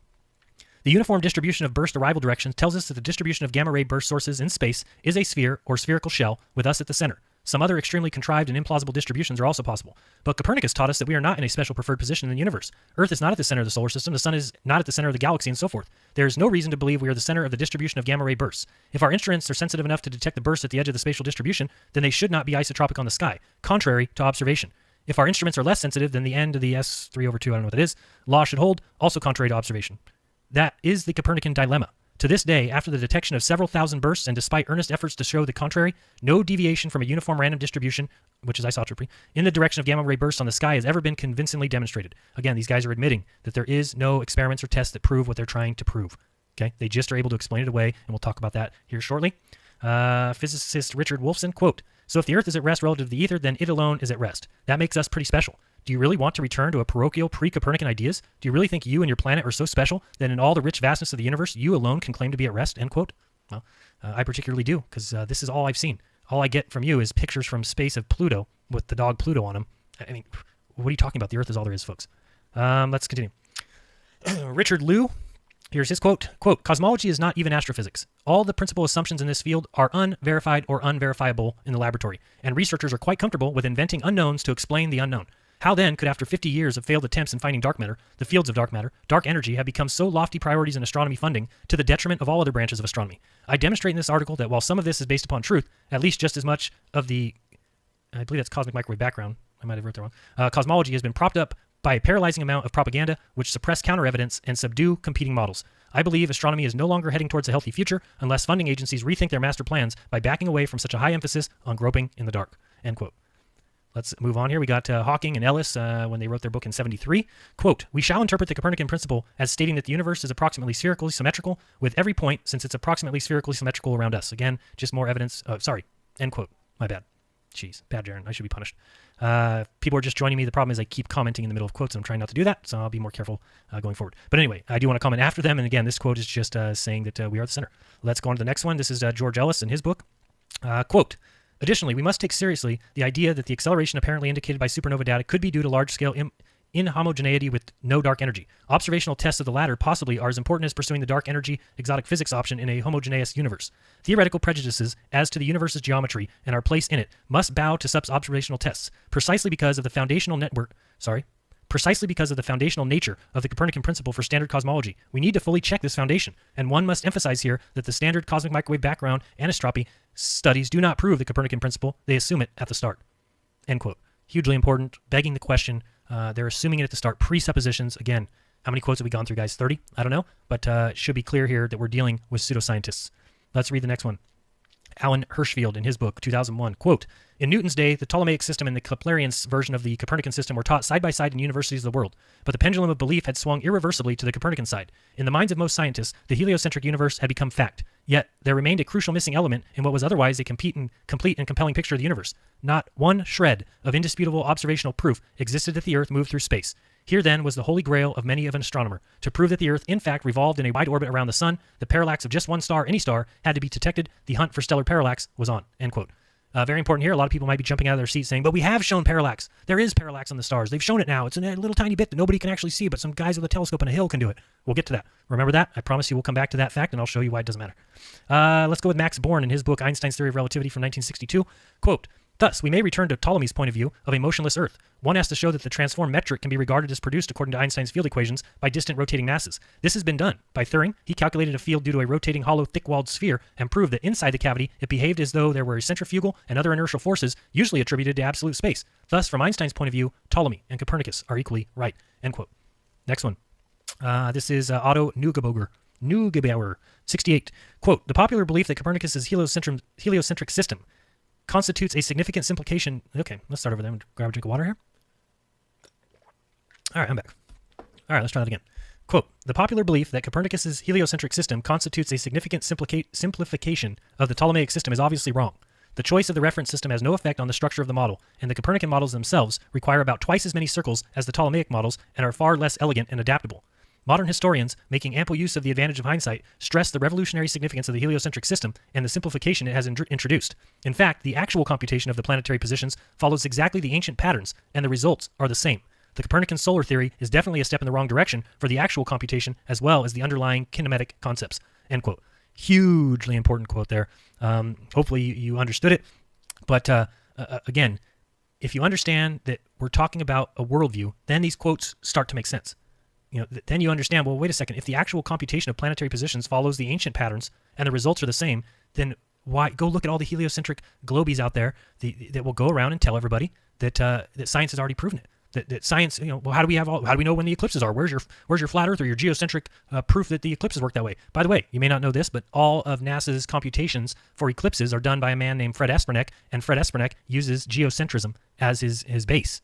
the uniform distribution of burst arrival directions tells us that the distribution of gamma ray burst sources in space is a sphere or spherical shell with us at the center. Some other extremely contrived and implausible distributions are also possible. But Copernicus taught us that we are not in a special preferred position in the universe. Earth is not at the center of the solar system, the sun is not at the center of the galaxy, and so forth. There is no reason to believe we are the center of the distribution of gamma ray bursts. If our instruments are sensitive enough to detect the bursts at the edge of the spatial distribution, then they should not be isotropic on the sky, contrary to observation. If our instruments are less sensitive, then the end of the S3/2, I don't know what that is, law should hold, also contrary to observation. That is the Copernican dilemma. To this day, after the detection of several thousand bursts and despite earnest efforts to show the contrary, no deviation from a uniform random distribution, which is isotropy, in the direction of gamma ray bursts on the sky has ever been convincingly demonstrated. Again, these guys are admitting that there is no experiments or tests that prove what they're trying to prove. Okay, they just are able to explain it away, and we'll talk about that here shortly. Physicist Richard Wolfson, quote, so if the Earth is at rest relative to the ether, then it alone is at rest. That makes us pretty special. Do you really want to return to a parochial pre-Copernican ideas? Do you really think you and your planet are so special that in all the rich vastness of the universe, you alone can claim to be at rest, end quote? Well, I particularly do, because this is all I've seen. All I get from you is pictures from space of Pluto with the dog Pluto on him. I mean, what are you talking about? The Earth is all there is, folks. Let's continue. Richard Liu, here's his quote. Quote, cosmology is not even astrophysics. All the principal assumptions in this field are unverified or unverifiable in the laboratory, and researchers are quite comfortable with inventing unknowns to explain the unknown. How then could, after 50 years of failed attempts in finding dark matter, the fields of dark matter, dark energy have become so lofty priorities in astronomy funding to the detriment of all other branches of astronomy? I demonstrate in this article that while some of this is based upon truth, at least just as much of the, I believe that's cosmic microwave background, I might have wrote that wrong, cosmology has been propped up by a paralyzing amount of propaganda which suppress counter-evidence and subdue competing models. I believe astronomy is no longer heading towards a healthy future unless funding agencies rethink their master plans by backing away from such a high emphasis on groping in the dark, end quote. Let's move on here. We got Hawking and Ellis when they wrote their book in 73. Quote, we shall interpret the Copernican principle as stating that the universe is approximately spherically symmetrical with every point since it's approximately spherically symmetrical around us. Again, just more evidence. Sorry, end quote. My bad. Jeez, bad Jaren. I should be punished. People are just joining me. The problem is I keep commenting in the middle of quotes, and I'm trying not to do that, so I'll be more careful going forward. But anyway, I do want to comment after them, and again, this quote is just saying that we are the center. Let's go on to the next one. This is George Ellis in his book. Quote, additionally, we must take seriously the idea that the acceleration apparently indicated by supernova data could be due to large-scale inhomogeneity with no dark energy. Observational tests of the latter possibly are as important as pursuing the dark energy exotic physics option in a homogeneous universe. Theoretical prejudices as to the universe's geometry and our place in it must bow to such observational tests, precisely because of the foundational nature of the Copernican principle for standard cosmology. We need to fully check this foundation, and one must emphasize here that the standard cosmic microwave background anisotropy studies do not prove the Copernican principle. They assume it at the start. End quote. Hugely important, begging the question. They're assuming it at the start. Presuppositions, again, how many quotes have we gone through, guys? 30? I don't know, but it should be clear here that we're dealing with pseudoscientists. Let's read the next one. Alan Hirschfield in his book, 2001, quote, in Newton's day, the Ptolemaic system and the Keplerian version of the Copernican system were taught side by side in universities of the world, but the pendulum of belief had swung irreversibly to the Copernican side. In the minds of most scientists, the heliocentric universe had become fact, yet there remained a crucial missing element in what was otherwise a complete and compelling picture of the universe. Not one shred of indisputable observational proof existed that the Earth moved through space. Here then was the holy grail of many of an astronomer, to prove that the Earth in fact revolved in a wide orbit around the sun. The parallax of just one star, any star, had to be detected. The hunt for stellar parallax was on, end quote. Very important here. A lot of people might be jumping out of their seats saying, but we have shown parallax. There is parallax on the stars. They've shown it now. It's a little tiny bit that nobody can actually see, but some guys with a telescope on a hill can do it. We'll get to that. Remember that? I promise you we'll come back to that fact, and I'll show you why it doesn't matter. Let's go with Max Born in his book Einstein's Theory of Relativity from 1962. Quote, thus, we may return to Ptolemy's point of view of a motionless Earth. One has to show that the transformed metric can be regarded as produced according to Einstein's field equations by distant rotating masses. This has been done. By Thuring, he calculated a field due to a rotating hollow thick-walled sphere and proved that inside the cavity it behaved as though there were centrifugal and other inertial forces usually attributed to absolute space. Thus, from Einstein's point of view, Ptolemy and Copernicus are equally right. End quote. Next one. This is Otto Neugebauer, 68. Quote, the popular belief that Copernicus's heliocentric system constitutes a significant simplification. Okay, let's start over there. I'm going to grab a drink of water here. All right, I'm back. All right, let's try that again. Quote, the popular belief that Copernicus's heliocentric system constitutes a significant simplification of the Ptolemaic system is obviously wrong. The choice of the reference system has no effect on the structure of the model, and the Copernican models themselves require about twice as many circles as the Ptolemaic models and are far less elegant and adaptable. Modern historians, making ample use of the advantage of hindsight, stress the revolutionary significance of the heliocentric system and the simplification it has introduced. In fact, the actual computation of the planetary positions follows exactly the ancient patterns, and the results are the same. The Copernican solar theory is definitely a step in the wrong direction for the actual computation as well as the underlying kinematic concepts. End quote. Hugely important quote there. Hopefully you understood it. But again, if you understand that we're talking about a worldview, then these quotes start to make sense. Then you understand, well, wait a second, if the actual computation of planetary positions follows the ancient patterns and the results are the same, then why go look at all the heliocentric globies out there that will go around and tell everybody that science has already proven it. That science, well, how do we know when the eclipses are? Where's your flat Earth or your geocentric proof that the eclipses work that way? By the way, you may not know this, but all of NASA's computations for eclipses are done by a man named Fred Esperneck, and Fred Esperneck uses geocentrism as his base.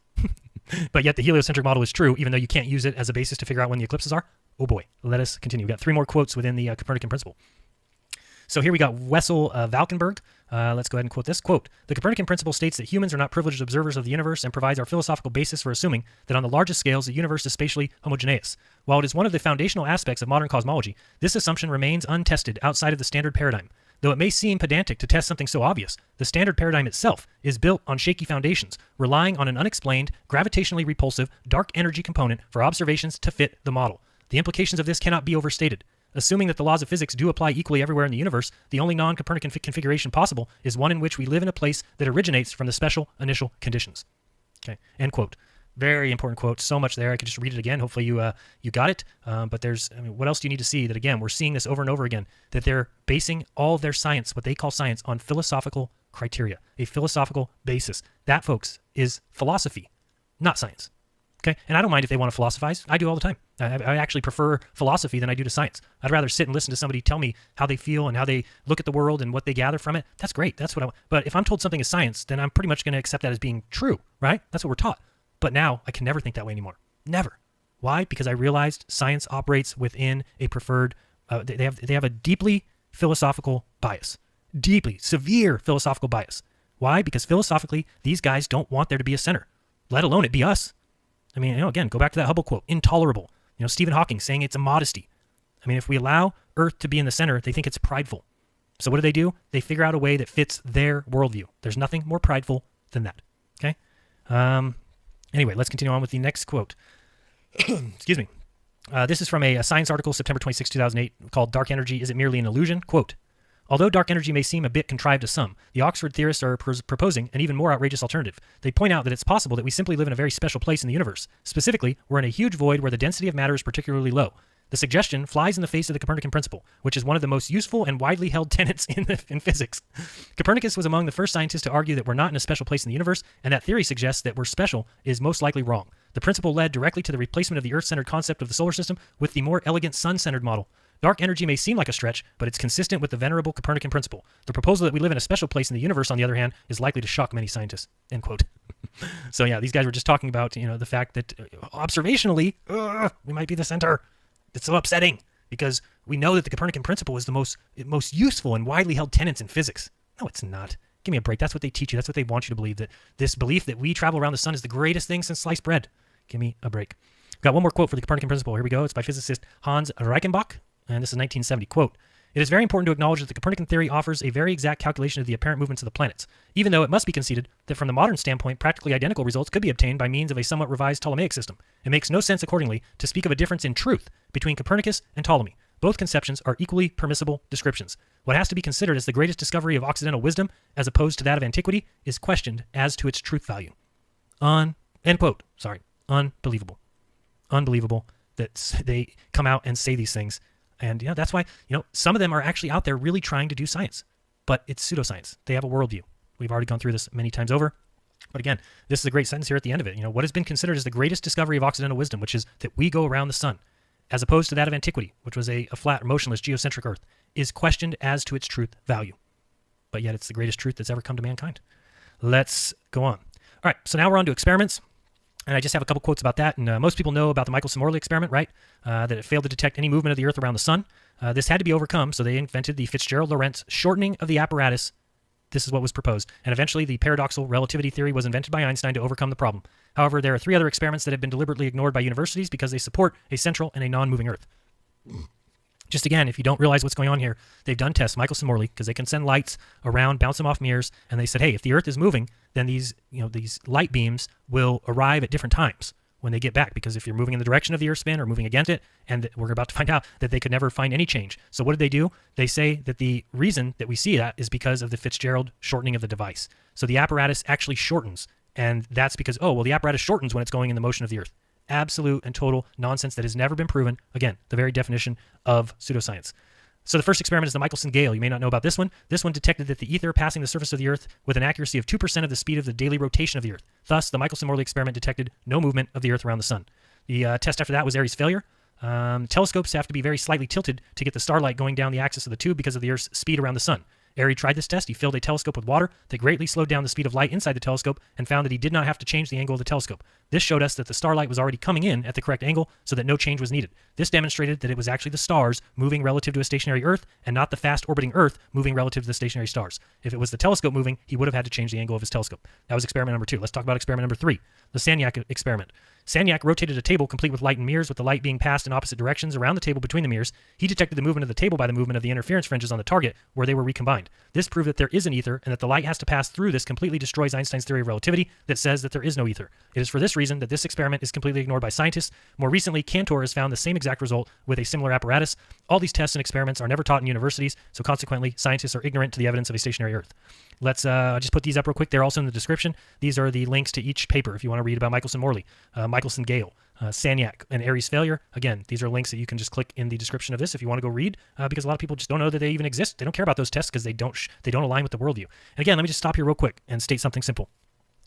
But yet the heliocentric model is true, even though you can't use it as a basis to figure out when the eclipses are. Oh boy, let us continue. We've got 3 more quotes within the Copernican principle. So here we got Wessel Valkenburg. Let's go ahead and quote this. Quote, the Copernican principle states that humans are not privileged observers of the universe and provides our philosophical basis for assuming that on the largest scales the universe is spatially homogeneous. While it is one of the foundational aspects of modern cosmology, this assumption remains untested outside of the standard paradigm. Though it may seem pedantic to test something so obvious, the standard paradigm itself is built on shaky foundations, relying on an unexplained, gravitationally repulsive, dark energy component for observations to fit the model. The implications of this cannot be overstated. Assuming that the laws of physics do apply equally everywhere in the universe, the only non-Copernican configuration possible is one in which we live in a place that originates from the special initial conditions. Okay, end quote. Very important quote. So much there. I could just read it again. Hopefully you got it. But what else do you need to see? That again, we're seeing this over and over again. That they're basing all of their science, what they call science, on philosophical criteria, a philosophical basis. That, folks, is philosophy, not science. Okay, and I don't mind if they want to philosophize. I do all the time. I actually prefer philosophy than I do to science. I'd rather sit and listen to somebody tell me how they feel and how they look at the world and what they gather from it. That's great. That's what I want. But if I'm told something is science, then I'm pretty much going to accept that as being true, right? That's what we're taught. But now I can never think that way anymore. Never. Why? Because I realized science operates within a preferred. They have a deeply philosophical bias, deeply severe philosophical bias. Why? Because philosophically, these guys don't want there to be a center, let alone it be us. I mean, again, go back to that Hubble quote, intolerable. Stephen Hawking saying it's a modesty. I mean, if we allow Earth to be in the center, they think it's prideful. So what do? They figure out a way that fits their worldview. There's nothing more prideful than that. Okay? Anyway, let's continue on with the next quote. Excuse me. This is from a Science article, September 26, 2008, called Dark Energy, Is It Merely an Illusion? Quote, although dark energy may seem a bit contrived to some, the Oxford theorists are proposing an even more outrageous alternative. They point out that it's possible that we simply live in a very special place in the universe. Specifically, we're in a huge void where the density of matter is particularly low. The suggestion flies in the face of the Copernican principle, which is one of the most useful and widely held tenets in physics. Copernicus was among the first scientists to argue that we're not in a special place in the universe, and that theory suggests that we're special is most likely wrong. The principle led directly to the replacement of the Earth-centered concept of the solar system with the more elegant sun-centered model. Dark energy may seem like a stretch, but it's consistent with the venerable Copernican principle. The proposal that we live in a special place in the universe, on the other hand, is likely to shock many scientists. End quote. So yeah, these guys were just talking about the fact that observationally, we might be the center. It's so upsetting because we know that the Copernican principle is the most useful and widely held tenets in physics. No, it's not. Give me a break. That's what they teach you. That's what they want you to believe. That this belief that we travel around the sun is the greatest thing since sliced bread. Give me a break. Got one more quote for the Copernican principle. Here we go. It's by physicist Hans Reichenbach, and this is 1970. Quote, "It is very important to acknowledge that the Copernican theory offers a very exact calculation of the apparent movements of the planets, even though it must be conceded that from the modern standpoint, practically identical results could be obtained by means of a somewhat revised Ptolemaic system. It makes no sense, accordingly, to speak of a difference in truth between Copernicus and Ptolemy. Both conceptions are equally permissible descriptions. What has to be considered as the greatest discovery of Occidental wisdom, as opposed to that of antiquity, is questioned as to its truth value." End quote. Sorry. Unbelievable. Unbelievable that they come out and say these things. And that's why, some of them are actually out there really trying to do science, but it's pseudoscience. They have a worldview. We've already gone through this many times over. But again, this is a great sentence here at the end of it. What has been considered as the greatest discovery of Occidental wisdom, which is that we go around the sun, as opposed to that of antiquity, which was a flat, motionless, geocentric Earth, is questioned as to its truth value. But yet it's the greatest truth that's ever come to mankind. Let's go on. All right, so now we're on to experiments. And I just have a couple quotes about that. And most people know about the Michelson-Morley experiment, right? That it failed to detect any movement of the Earth around the sun. This had to be overcome, so they invented the Fitzgerald-Lorentz shortening of the apparatus. This is what was proposed. And eventually, the paradoxical relativity theory was invented by Einstein to overcome the problem. However, there are 3 other experiments that have been deliberately ignored by universities because they support a central and a non-moving Earth. Just again, if you don't realize what's going on here, they've done tests, Michelson-Morley, because they can send lights around, bounce them off mirrors, and they said, hey, if the Earth is moving, then these light beams will arrive at different times when they get back, because if you're moving in the direction of the Earth's spin or moving against it, and we're about to find out that they could never find any change. So what did they do? They say that the reason that we see that is because of the Fitzgerald shortening of the device. So the apparatus actually shortens, and that's because, the apparatus shortens when it's going in the motion of the Earth. Absolute and total nonsense that has never been proven. Again, the very definition of pseudoscience. So the first experiment is the Michelson gale. You may not know about this one. This one detected that the ether passing the surface of the Earth with an accuracy of 2% of the speed of the daily rotation of the Earth. Thus, the Michelson-Morley experiment detected no movement of the Earth around the sun. The test after that was Airy's failure. Telescopes have to be very slightly tilted to get the starlight going down the axis of the tube because of the Earth's speed around the sun. Airy tried this test. He filled a telescope with water that greatly slowed down the speed of light inside the telescope and found that he did not have to change the angle of the telescope. This showed us that the starlight was already coming in at the correct angle so that no change was needed. This demonstrated that it was actually the stars moving relative to a stationary Earth and not the fast orbiting Earth moving relative to the stationary stars. If it was the telescope moving, he would have had to change the angle of his telescope. That was experiment number 2. Let's talk about experiment number 3, the Sagnac experiment. Sagnac rotated a table complete with light and mirrors, with the light being passed in opposite directions around the table between the mirrors. He detected the movement of the table by the movement of the interference fringes on the target, where they were recombined. This proved that there is an ether, and that the light has to pass through this completely destroys Einstein's theory of relativity that says that there is no ether. It is for this reason that this experiment is completely ignored by scientists. More recently, Cantor has found the same exact result with a similar apparatus. All these tests and experiments are never taught in universities, so consequently, scientists are ignorant to the evidence of a stationary Earth. Let's just put these up real quick. They're also in the description. These are the links to each paper if you want to read about Michelson-Morley, Michelson-Gale, Sagnac, and Airy's failure. Again, these are links that you can just click in the description of this if you want to go read, because a lot of people just don't know that they even exist. They don't care about those tests because they don't align with the worldview. And again, let me just stop here real quick and state something simple.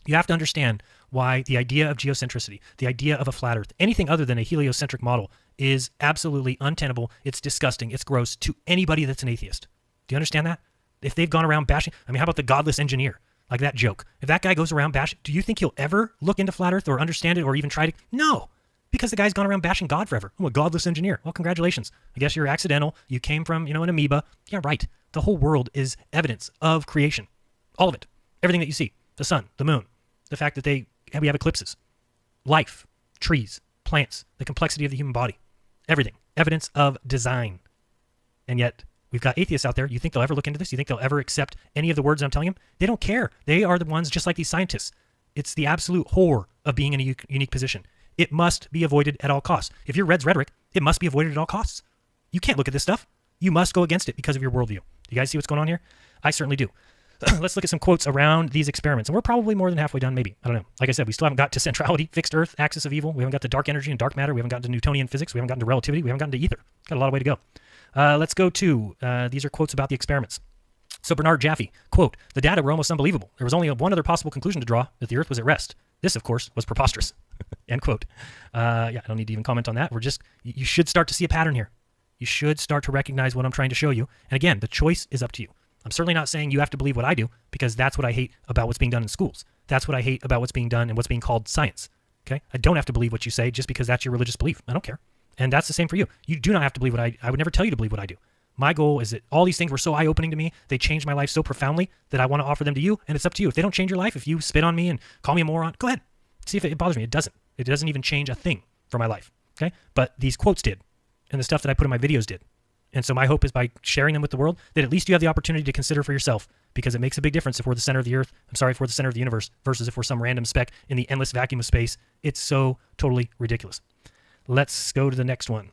You have to understand why the idea of geocentricity, the idea of a flat Earth, anything other than a heliocentric model is absolutely untenable. It's disgusting. It's gross to anybody that's an atheist. Do you understand that? If they've gone around bashing, how about the godless engineer? Like that joke. If that guy goes around bashing, do you think he'll ever look into flat Earth or understand it or even try to? No, because the guy's gone around bashing God forever. I'm a godless engineer. Well, congratulations. I guess you're accidental. You came from, an amoeba. Yeah, right. The whole world is evidence of creation. All of it. Everything that you see. The sun, the moon, the fact that we have eclipses, life, trees, plants, the complexity of the human body, everything. Evidence of design. And yet, we've got atheists out there. You think they'll ever look into this? You think they'll ever accept any of the words I'm telling them? They don't care. They are the ones just like these scientists. It's the absolute horror of being in a unique position. It must be avoided at all costs. If you're Red's rhetoric, it must be avoided at all costs. You can't look at this stuff. You must go against it because of your worldview. You guys see what's going on here? I certainly do. Let's look at some quotes around these experiments. And we're probably more than halfway done, maybe. I don't know. Like I said, we still haven't got to centrality, fixed Earth, axis of evil. We haven't got to dark energy and dark matter. We haven't gotten to Newtonian physics. We haven't gotten to relativity. We haven't gotten to ether. Got a lot of way to go. Let's go to, these are quotes about the experiments. So Bernard Jaffe, quote, "The data were almost unbelievable. There was only one other possible conclusion to draw, that the Earth was at rest. This, of course, was preposterous." End quote. I don't need to even comment on that. You should start to see a pattern here. You should start to recognize what I'm trying to show you. And again, the choice is up to you. I'm certainly not saying you have to believe what I do, because that's what I hate about what's being done in schools. That's what I hate about what's being done and what's being called science. Okay? I don't have to believe what you say just because that's your religious belief. I don't care. And that's the same for you. You do not have to believe what I would never tell you to believe what I do. My goal is that all these things were so eye-opening to me, they changed my life so profoundly that I want to offer them to you, and it's up to you. If they don't change your life, if you spit on me and call me a moron, go ahead. See if it bothers me. It doesn't. It doesn't even change a thing. for my life. Okay, but these quotes did, and the stuff that I put in my videos did. And so my hope is by sharing them with the world that at least you have the opportunity to consider for yourself, because it makes a big difference if we're the center of the earth. If we're the center of the universe versus if we're some random speck in the endless vacuum of space. It's so totally ridiculous. Let's go to the next one.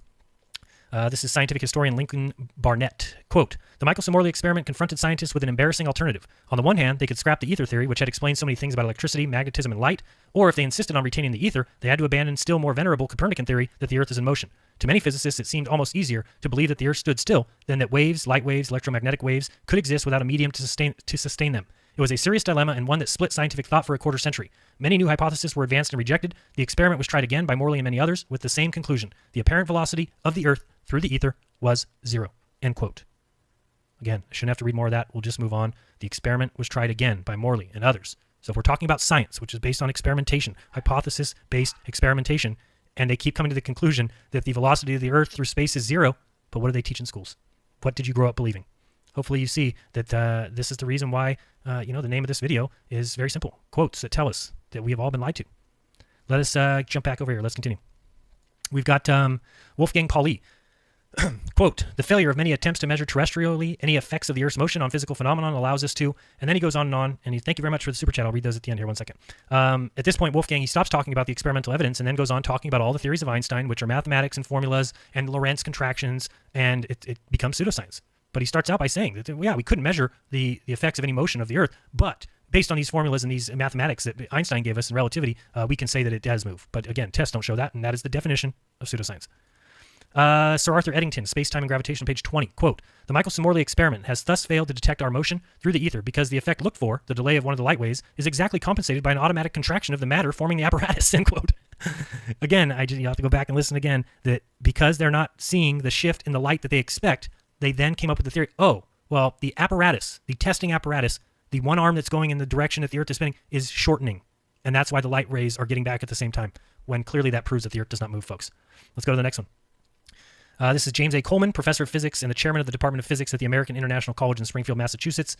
This is scientific historian Lincoln Barnett. Quote, the Michelson-Morley experiment confronted scientists with an embarrassing alternative. On the one hand, they could scrap the ether theory, which had explained so many things about electricity, magnetism, and light, or if they insisted on retaining the ether, they had to abandon still more venerable Copernican theory that the earth is in motion. To many physicists, it seemed almost easier to believe that the earth stood still than that waves, light waves, electromagnetic waves could exist without a medium to sustain them. It was a serious dilemma and one that split scientific thought for a quarter century. Many new hypotheses were advanced and rejected. The experiment was tried again by Morley and many others with the same conclusion. The apparent velocity of the earth through the ether was zero. End quote. Again, I shouldn't have to read more of that. We'll just move on. The experiment was tried again by Morley and others. So if we're talking about science, which is based on experimentation, hypothesis-based experimentation, and they keep coming to the conclusion that the velocity of the earth through space is zero, but what do they teach in schools? What did you grow up believing? Hopefully you see that this is the reason why, the name of this video is very simple. Quotes that tell us that we have all been lied to. Let us jump back over here. Let's continue. We've got Wolfgang Pauli. Quote, the failure of many attempts to measure terrestrially any effects of the Earth's motion on physical phenomenon allows us to, and then he goes on, and thank you very much for the super chat. I'll read those at the end here, 1 second. At this point, Wolfgang, he stops talking about the experimental evidence and then goes on talking about all the theories of Einstein, which are mathematics and formulas and Lorentz contractions, and it becomes pseudoscience. But he starts out by saying that, we couldn't measure the effects of any motion of the Earth, but based on these formulas and these mathematics that Einstein gave us in relativity, we can say that it does move. But again, tests don't show that, and that is the definition of pseudoscience. Sir Arthur Eddington, Space-Time and Gravitation, page 20, quote, the Michelson-Morley experiment has thus failed to detect our motion through the ether because the effect looked for, the delay of one of the light waves, is exactly compensated by an automatic contraction of the matter forming the apparatus, end quote. Again, you have to go back and listen again, that because they're not seeing the shift in the light that they expect, they then came up with the theory, the apparatus, the testing apparatus, the one arm that's going in the direction that the Earth is spinning is shortening. And that's why the light rays are getting back at the same time, when clearly that proves that the Earth does not move, folks. Let's go to the next one. This is James A. Coleman, professor of physics and the chairman of the Department of Physics at the American International College in Springfield, Massachusetts.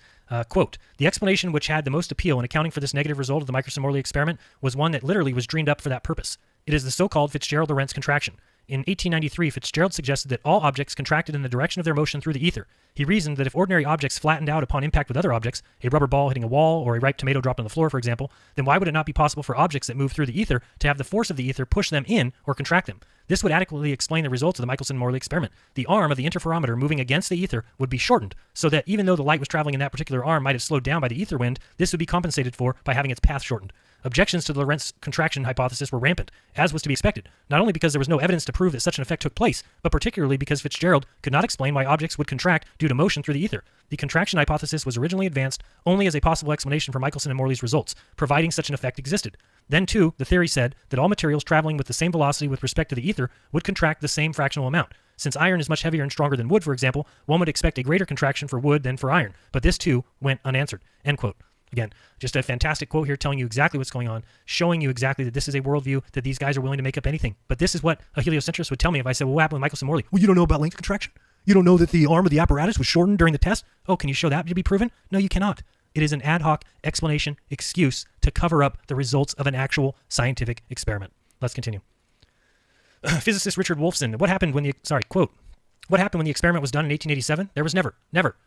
Quote, the explanation which had the most appeal in accounting for this negative result of the Michelson-Morley experiment was one that literally was dreamed up for that purpose. It is the so-called Fitzgerald-Lorentz contraction. In 1893, Fitzgerald suggested that all objects contracted in the direction of their motion through the ether. He reasoned that if ordinary objects flattened out upon impact with other objects, a rubber ball hitting a wall or a ripe tomato dropped on the floor, for example, then why would it not be possible for objects that move through the ether to have the force of the ether push them in or contract them? This would adequately explain the results of the Michelson-Morley experiment. The arm of the interferometer moving against the ether would be shortened, so that even though the light was traveling in that particular arm might have slowed down by the ether wind, this would be compensated for by having its path shortened. Objections to the Lorentz contraction hypothesis were rampant, as was to be expected, not only because there was no evidence to prove that such an effect took place, but particularly because Fitzgerald could not explain why objects would contract due to motion through the ether. The contraction hypothesis was originally advanced only as a possible explanation for Michelson and Morley's results, providing such an effect existed. Then, too, the theory said that all materials traveling with the same velocity with respect to the ether would contract the same fractional amount. Since iron is much heavier and stronger than wood, for example, one would expect a greater contraction for wood than for iron, but this, too, went unanswered. End quote. Again, just a fantastic quote here telling you exactly what's going on, showing you exactly that this is a worldview, that these guys are willing to make up anything. But this is what a heliocentrist would tell me if I said, well, what happened with Michelson-Morley? Well, you don't know about length contraction? You don't know that the arm of the apparatus was shortened during the test? Oh, can you show that to be proven? No, you cannot. It is an ad hoc explanation, excuse to cover up the results of an actual scientific experiment. Let's continue. Physicist Richard Wolfson, what happened when the experiment was done in 1887? There was never,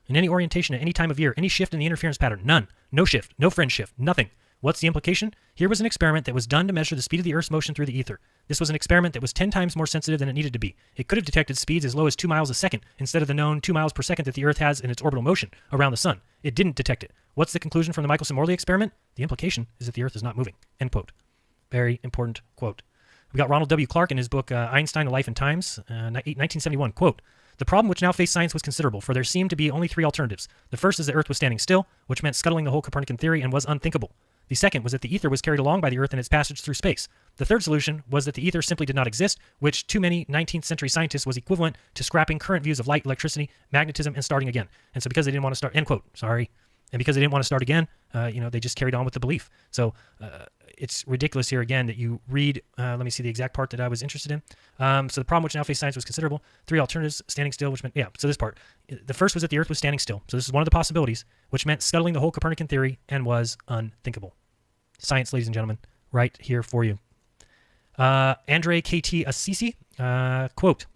in any orientation at any time of year, any shift in the interference pattern. None. No shift. No fringe shift. Nothing. What's the implication? Here was an experiment that was done to measure the speed of the Earth's motion through the ether. This was an experiment that was 10 times more sensitive than it needed to be. It could have detected speeds as low as 2 miles a second instead of the known 2 miles per second that the Earth has in its orbital motion around the sun. It didn't detect it. What's the conclusion from the Michelson-Morley experiment? The implication is that the Earth is not moving. End quote. Very important quote. We got Ronald W. Clark in his book Einstein, A Life and Times, 1971, quote, the problem which now faced science was considerable, for there seemed to be only 3 alternatives. The first is that Earth was standing still, which meant scuttling the whole Copernican theory and was unthinkable. The second was that the ether was carried along by the Earth in its passage through space. The third solution was that the ether simply did not exist, which to many 19th century scientists was equivalent to scrapping current views of light, electricity, magnetism, and starting again. And so because they didn't want to start, end quote, sorry, and because they didn't want to start again, they just carried on with the belief. So it's ridiculous here again that you read, let me see the exact part that I was interested in. So the problem which now faced science was considerable. 3 alternatives, standing still, which meant, so this part. The first was that the Earth was standing still. So this is one of the possibilities, which meant scuttling the whole Copernican theory and was unthinkable. Science, ladies and gentlemen, right here for you. Andre KT Assisi, quote,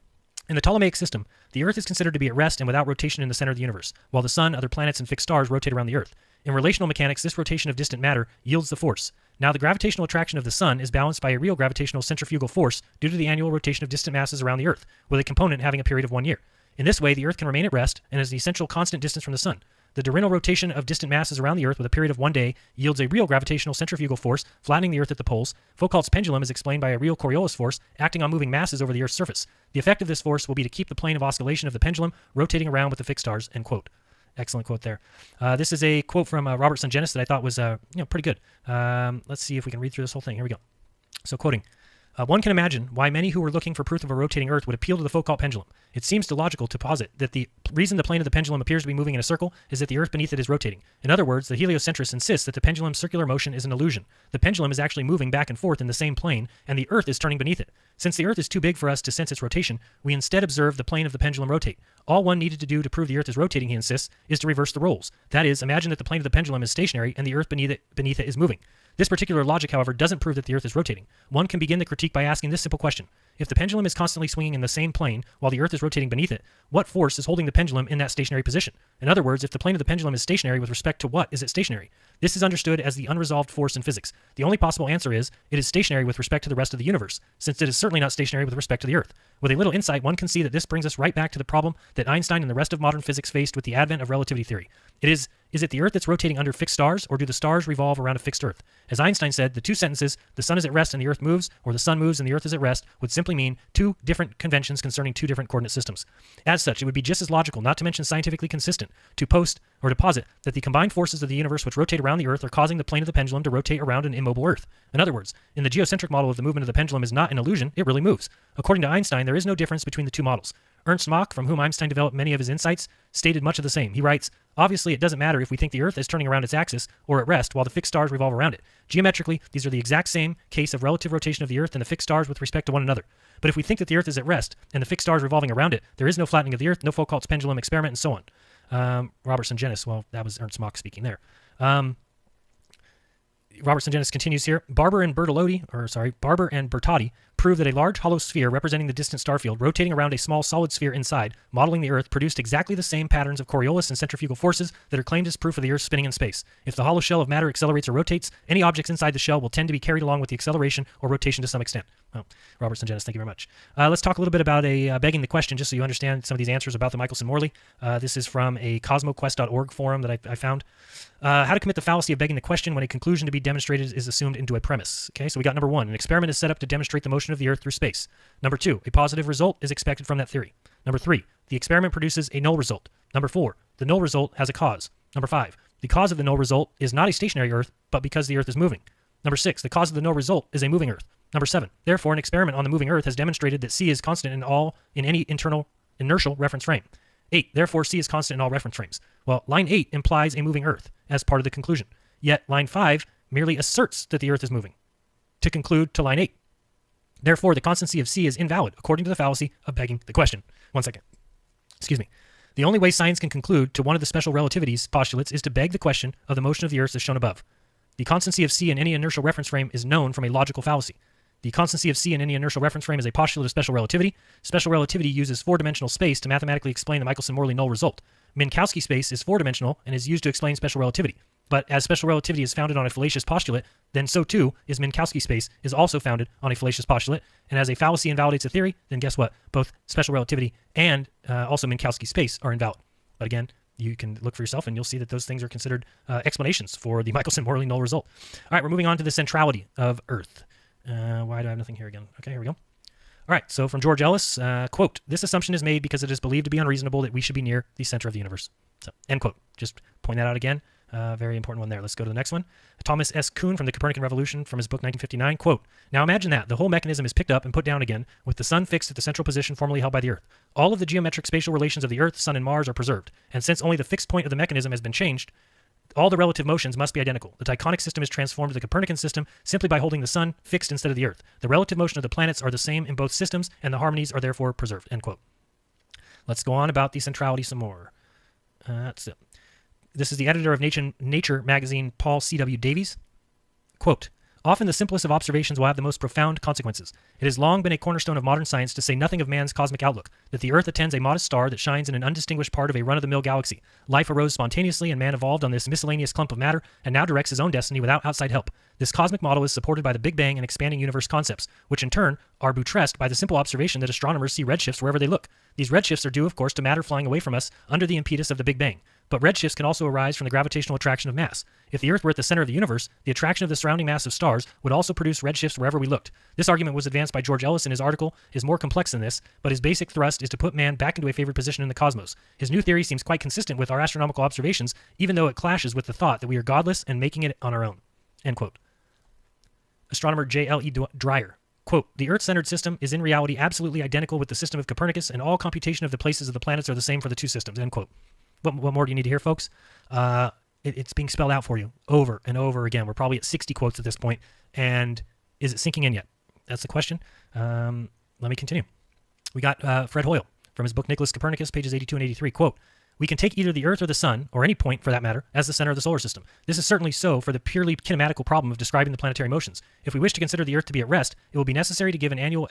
in the Ptolemaic system, the Earth is considered to be at rest and without rotation in the center of the universe, while the Sun, other planets, and fixed stars rotate around the Earth. In relational mechanics, this rotation of distant matter yields the force. Now, the gravitational attraction of the Sun is balanced by a real gravitational centrifugal force due to the annual rotation of distant masses around the Earth, with a component having a period of 1 year. In this way, the Earth can remain at rest and is the essential constant distance from the Sun. The diurnal rotation of distant masses around the Earth with a period of 1 day yields a real gravitational centrifugal force flattening the Earth at the poles. Foucault's pendulum is explained by a real Coriolis force acting on moving masses over the Earth's surface. The effect of this force will be to keep the plane of oscillation of the pendulum rotating around with the fixed stars, end quote. Excellent quote there. This is a quote from Robert Sungenis that I thought was pretty good. Let's see if we can read through this whole thing. Here we go. So quoting, one can imagine why many who were looking for proof of a rotating Earth would appeal to the Foucault pendulum. It seems logical to posit that the reason the plane of the pendulum appears to be moving in a circle is that the Earth beneath it is rotating. In other words, the heliocentrist insists that the pendulum's circular motion is an illusion. The pendulum is actually moving back and forth in the same plane, and the Earth is turning beneath it. Since the Earth is too big for us to sense its rotation, we instead observe the plane of the pendulum rotate. All one needed to do to prove the Earth is rotating, he insists, is to reverse the roles. That is, imagine that the plane of the pendulum is stationary and the Earth beneath it is moving. This particular logic, however, doesn't prove that the Earth is rotating. One can begin the critique by asking this simple question. If the pendulum is constantly swinging in the same plane while the Earth is rotating beneath it, what force is holding the pendulum in that stationary position? In other words, if the plane of the pendulum is stationary with respect to what is it stationary? This is understood as the unresolved force in physics. The only possible answer is it is stationary with respect to the rest of the universe, since it is certainly not stationary with respect to the Earth. With a little insight, one can see that this brings us right back to the problem that Einstein and the rest of modern physics faced with the advent of relativity theory. Is it the Earth that's rotating under fixed stars, or do the stars revolve around a fixed Earth? As Einstein said, the two sentences, the Sun is at rest and the Earth moves, or the Sun moves and the Earth is at rest, would simply mean two different conventions concerning two different coordinate systems. As such, it would be just as logical, not to mention scientifically consistent, to posit that the combined forces of the universe which rotate around the Earth are causing the plane of the pendulum to rotate around an immobile Earth. In other words, in the geocentric model of the movement of the pendulum is not an illusion, it really moves. According to Einstein, there is no difference between the two models. Ernst Mach, from whom Einstein developed many of his insights, stated much of the same. He writes, obviously, it doesn't matter if we think the Earth is turning around its axis or at rest while the fixed stars revolve around it. Geometrically, these are the exact same case of relative rotation of the Earth and the fixed stars with respect to one another. But if we think that the Earth is at rest and the fixed stars revolving around it, there is no flattening of the Earth, no Foucault's pendulum experiment, and so on. Robert Sungenis, well, that was Ernst Mach speaking there. Robert Sungenis continues here. Barber and Bertolotti proved that a large hollow sphere representing the distant star field rotating around a small solid sphere inside, modeling the Earth, produced exactly the same patterns of Coriolis and centrifugal forces that are claimed as proof of the Earth spinning in space. If the hollow shell of matter accelerates or rotates, any objects inside the shell will tend to be carried along with the acceleration or rotation to some extent. Oh, Robert Sungenis, thank you very much. Let's talk a little bit about begging the question, just so you understand some of these answers about the Michelson-Morley. This is from a cosmoquest.org forum that I found. How to commit the fallacy of begging the question when a conclusion to be demonstrated is assumed into a premise. Okay, so we got number one, an experiment is set up to demonstrate the motion of the Earth through space. Number two, a positive result is expected from that theory. Number three, the experiment produces a null result. Number four, the null result has a cause. Number five, the cause of the null result is not a stationary Earth, but because the Earth is moving. Number six, the cause of the null result is a moving Earth. Number seven, therefore, an experiment on the moving Earth has demonstrated that C is constant in any internal inertial reference frame. 8. Therefore, C is constant in all reference frames. Well, line 8 implies a moving Earth as part of the conclusion. Yet, line 5 merely asserts that the Earth is moving to conclude to line 8. Therefore, the constancy of C is invalid, according to the fallacy of begging the question. 1 second. Excuse me. The only way science can conclude to one of the special relativity's postulates is to beg the question of the motion of the Earth as shown above. The constancy of C in any inertial reference frame is known from a logical fallacy. The constancy of C in any inertial reference frame is a postulate of special relativity. Special relativity uses four-dimensional space to mathematically explain the Michelson-Morley null result. Minkowski space is four-dimensional and is used to explain special relativity. But as special relativity is founded on a fallacious postulate, then so too is Minkowski space is also founded on a fallacious postulate. And as a fallacy invalidates a theory, then guess what? Both special relativity and also Minkowski space are invalid. But again, you can look for yourself and you'll see that those things are considered explanations for the Michelson-Morley null result. All right, we're moving on to the centrality of Earth. Why do I have nothing here again? Okay, here we go. All right, so from George Ellis, quote, this assumption is made because it is believed to be unreasonable that we should be near the center of the universe. So, end quote. Just point that out again. Very important one there. Let's go to the next one. Thomas S. Kuhn from the Copernican Revolution from his book 1959, quote, now imagine that the whole mechanism is picked up and put down again with the sun fixed at the central position formerly held by the Earth. All of the geometric spatial relations of the Earth, Sun, and Mars are preserved. And since only the fixed point of the mechanism has been changed, all the relative motions must be identical. The Tychonic system is transformed to the Copernican system simply by holding the sun fixed instead of the Earth. The relative motion of the planets are the same in both systems, and the harmonies are therefore preserved. End quote. Let's go on about the centrality some more. That's it. This is the editor of Nature magazine, Paul C.W. Davies. Quote, Often the simplest of observations will have the most profound consequences. It has long been a cornerstone of modern science, to say nothing of man's cosmic outlook, that the Earth attends a modest star that shines in an undistinguished part of a run-of-the-mill galaxy. Life arose spontaneously, and man evolved on this miscellaneous clump of matter, and now directs his own destiny without outside help. This cosmic model is supported by the Big Bang and expanding universe concepts, which in turn are buttressed by the simple observation that astronomers see redshifts wherever they look. These redshifts are due, of course, to matter flying away from us under the impetus of the Big Bang. But redshifts can also arise from the gravitational attraction of mass. If the Earth were at the center of the universe, the attraction of the surrounding mass of stars would also produce redshifts wherever we looked. This argument was advanced by George Ellis in his article, is more complex than this, but his basic thrust is to put man back into a favored position in the cosmos. His new theory seems quite consistent with our astronomical observations, even though it clashes with the thought that we are godless and making it on our own. End quote. Astronomer J.L.E. Dreyer. Quote, the Earth-centered system is in reality absolutely identical with the system of Copernicus, and all computation of the places of the planets are the same for the two systems. End quote. What more do you need to hear, folks? It's being spelled out for you over and over again. We're probably at 60 quotes at this point, and is it sinking in yet? That's the question. Let me continue. We got Fred Hoyle from his book Nicholas Copernicus, pages 82 and 83. Quote, we can take either the Earth or the Sun, or any point for that matter, as the center of the solar system. This is certainly so for the purely kinematical problem of describing the planetary motions. If we wish to consider the Earth to be at rest, it will be necessary to give an annual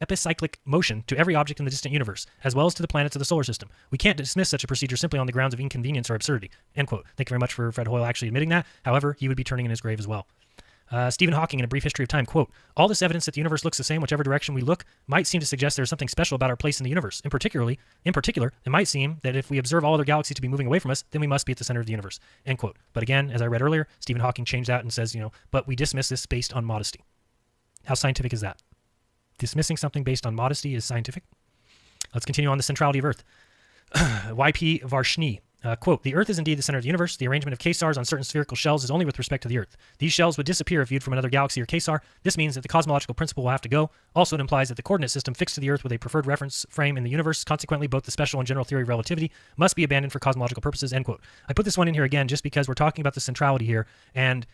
epicyclic motion to every object in the distant universe, as well as to the planets of the solar system. We can't dismiss such a procedure simply on the grounds of inconvenience or absurdity. End quote. Thank you very much for Fred Hoyle actually admitting that. However, he would be turning in his grave as well. Stephen Hawking, in A Brief History of Time, quote, all this evidence that the universe looks the same whichever direction we look might seem to suggest there's something special about our place in the universe. In particular, it might seem that if we observe all other galaxies to be moving away from us, then we must be at the center of the universe. End quote. But again, as I read earlier, Stephen Hawking changed that and says, but we dismiss this based on modesty. How scientific is that? Dismissing something based on modesty is scientific? Let's continue on the centrality of Earth. Y.P. Varshni. Quote, the Earth is indeed the center of the universe. The arrangement of quasars on certain spherical shells is only with respect to the Earth. These shells would disappear if viewed from another galaxy or quasar. This means that the cosmological principle will have to go. Also, it implies that the coordinate system fixed to the Earth with a preferred reference frame in the universe, consequently, both the special and general theory of relativity must be abandoned for cosmological purposes, end quote. I put this one in here again just because we're talking about the centrality here, and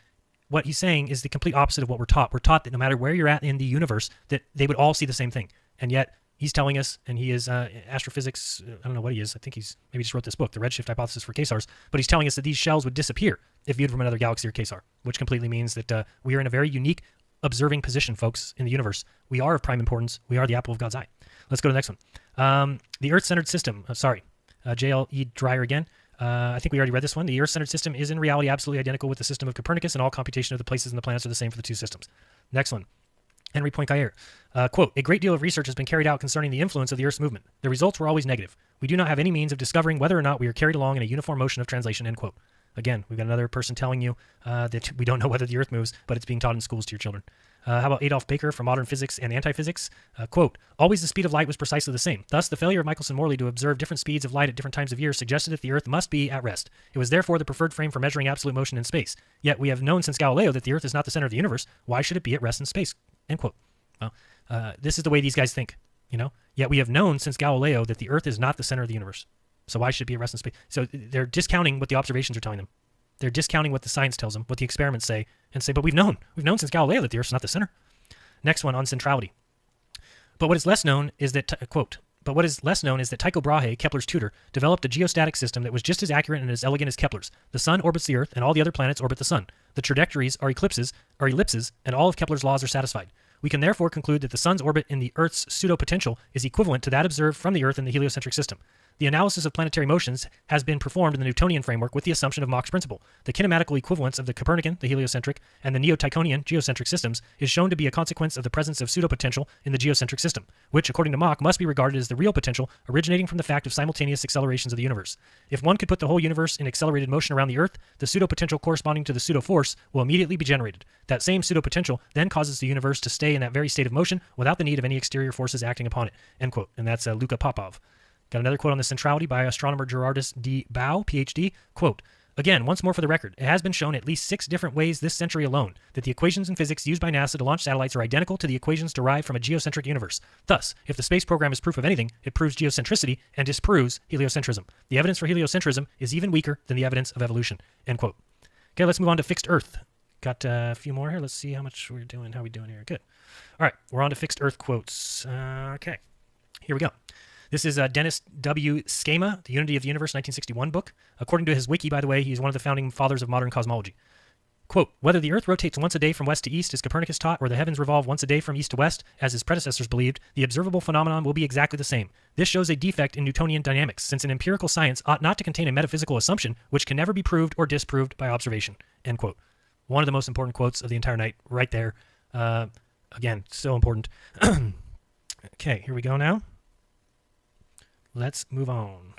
what he's saying is the complete opposite of what we're taught. We're taught that no matter where you're at in the universe, that they would all see the same thing. And yet, he's telling us, and he is astrophysics, I don't know what he is. I think he's maybe just wrote this book, The Redshift Hypothesis for Quasars. But he's telling us that these shells would disappear if viewed from another galaxy or quasar, which completely means that we are in a very unique observing position, folks, in the universe. We are of prime importance. We are the apple of God's eye. Let's go to the next one. The Earth-centered system. J.L.E. Dreyer again. I think we already read this one. The Earth-centered system is in reality absolutely identical with the system of Copernicus, and all computation of the places in the planets are the same for the two systems. Next one. Henry Poincaré, quote, a great deal of research has been carried out concerning the influence of the Earth's movement. The results were always negative. We do not have any means of discovering whether or not we are carried along in a uniform motion of translation, end quote. Again, we've got another person telling you that we don't know whether the Earth moves, but it's being taught in schools to your children. How about Adolf Baker from Modern Physics and Antiphysics? Quote, always the speed of light was precisely the same. Thus, the failure of Michelson-Morley to observe different speeds of light at different times of year suggested that the Earth must be at rest. It was therefore the preferred frame for measuring absolute motion in space. Yet we have known since Galileo that the Earth is not the center of the universe. Why should it be at rest in space? End quote. Well, this is the way these guys think, Yet we have known since Galileo that the Earth is not the center of the universe. So why should it be at rest in space? So they're discounting what the observations are telling them. They're discounting what the science tells them, what the experiments say, and say, but we've known since Galileo that the Earth is not the center. Next one on centrality. But what is less known is that, quote, Tycho Brahe, Kepler's tutor, developed a geostatic system that was just as accurate and as elegant as Kepler's. The Sun orbits the Earth, and all the other planets orbit the Sun. The trajectories are ellipses, and all of Kepler's laws are satisfied. We can therefore conclude that the Sun's orbit in the Earth's pseudo-potential is equivalent to that observed from the Earth in the heliocentric system. The analysis of planetary motions has been performed in the Newtonian framework with the assumption of Mach's principle. The kinematical equivalence of the Copernican, the heliocentric, and the neo-Tychonian, geocentric systems is shown to be a consequence of the presence of pseudo-potential in the geocentric system, which, according to Mach, must be regarded as the real potential originating from the fact of simultaneous accelerations of the universe. If one could put the whole universe in accelerated motion around the Earth, the pseudo-potential corresponding to the pseudo-force will immediately be generated. That same pseudo-potential then causes the universe to stay in that very state of motion without the need of any exterior forces acting upon it. End quote. And that's Luka Popov. Got another quote on the centrality by astronomer Gerardus D. Bow, Ph.D. Quote, again, once more for the record, it has been shown at least 6 different ways this century alone that the equations in physics used by NASA to launch satellites are identical to the equations derived from a geocentric universe. Thus, if the space program is proof of anything, it proves geocentricity and disproves heliocentrism. The evidence for heliocentrism is even weaker than the evidence of evolution. End quote. Okay, let's move on to fixed Earth. Got a few more here. Let's see how much we're doing, how we doing here. Good. All right, we're on to fixed Earth quotes. Okay, here we go. This is Dennis W. Schema, The Unity of the Universe, 1961 book. According to his wiki, by the way, he's one of the founding fathers of modern cosmology. Quote, whether the Earth rotates once a day from west to east, as Copernicus taught, or the heavens revolve once a day from east to west, as his predecessors believed, the observable phenomenon will be exactly the same. This shows a defect in Newtonian dynamics, since an empirical science ought not to contain a metaphysical assumption which can never be proved or disproved by observation. End quote. One of the most important quotes of the entire night, right there. Again, so important. Okay, here we go now. Let's move on.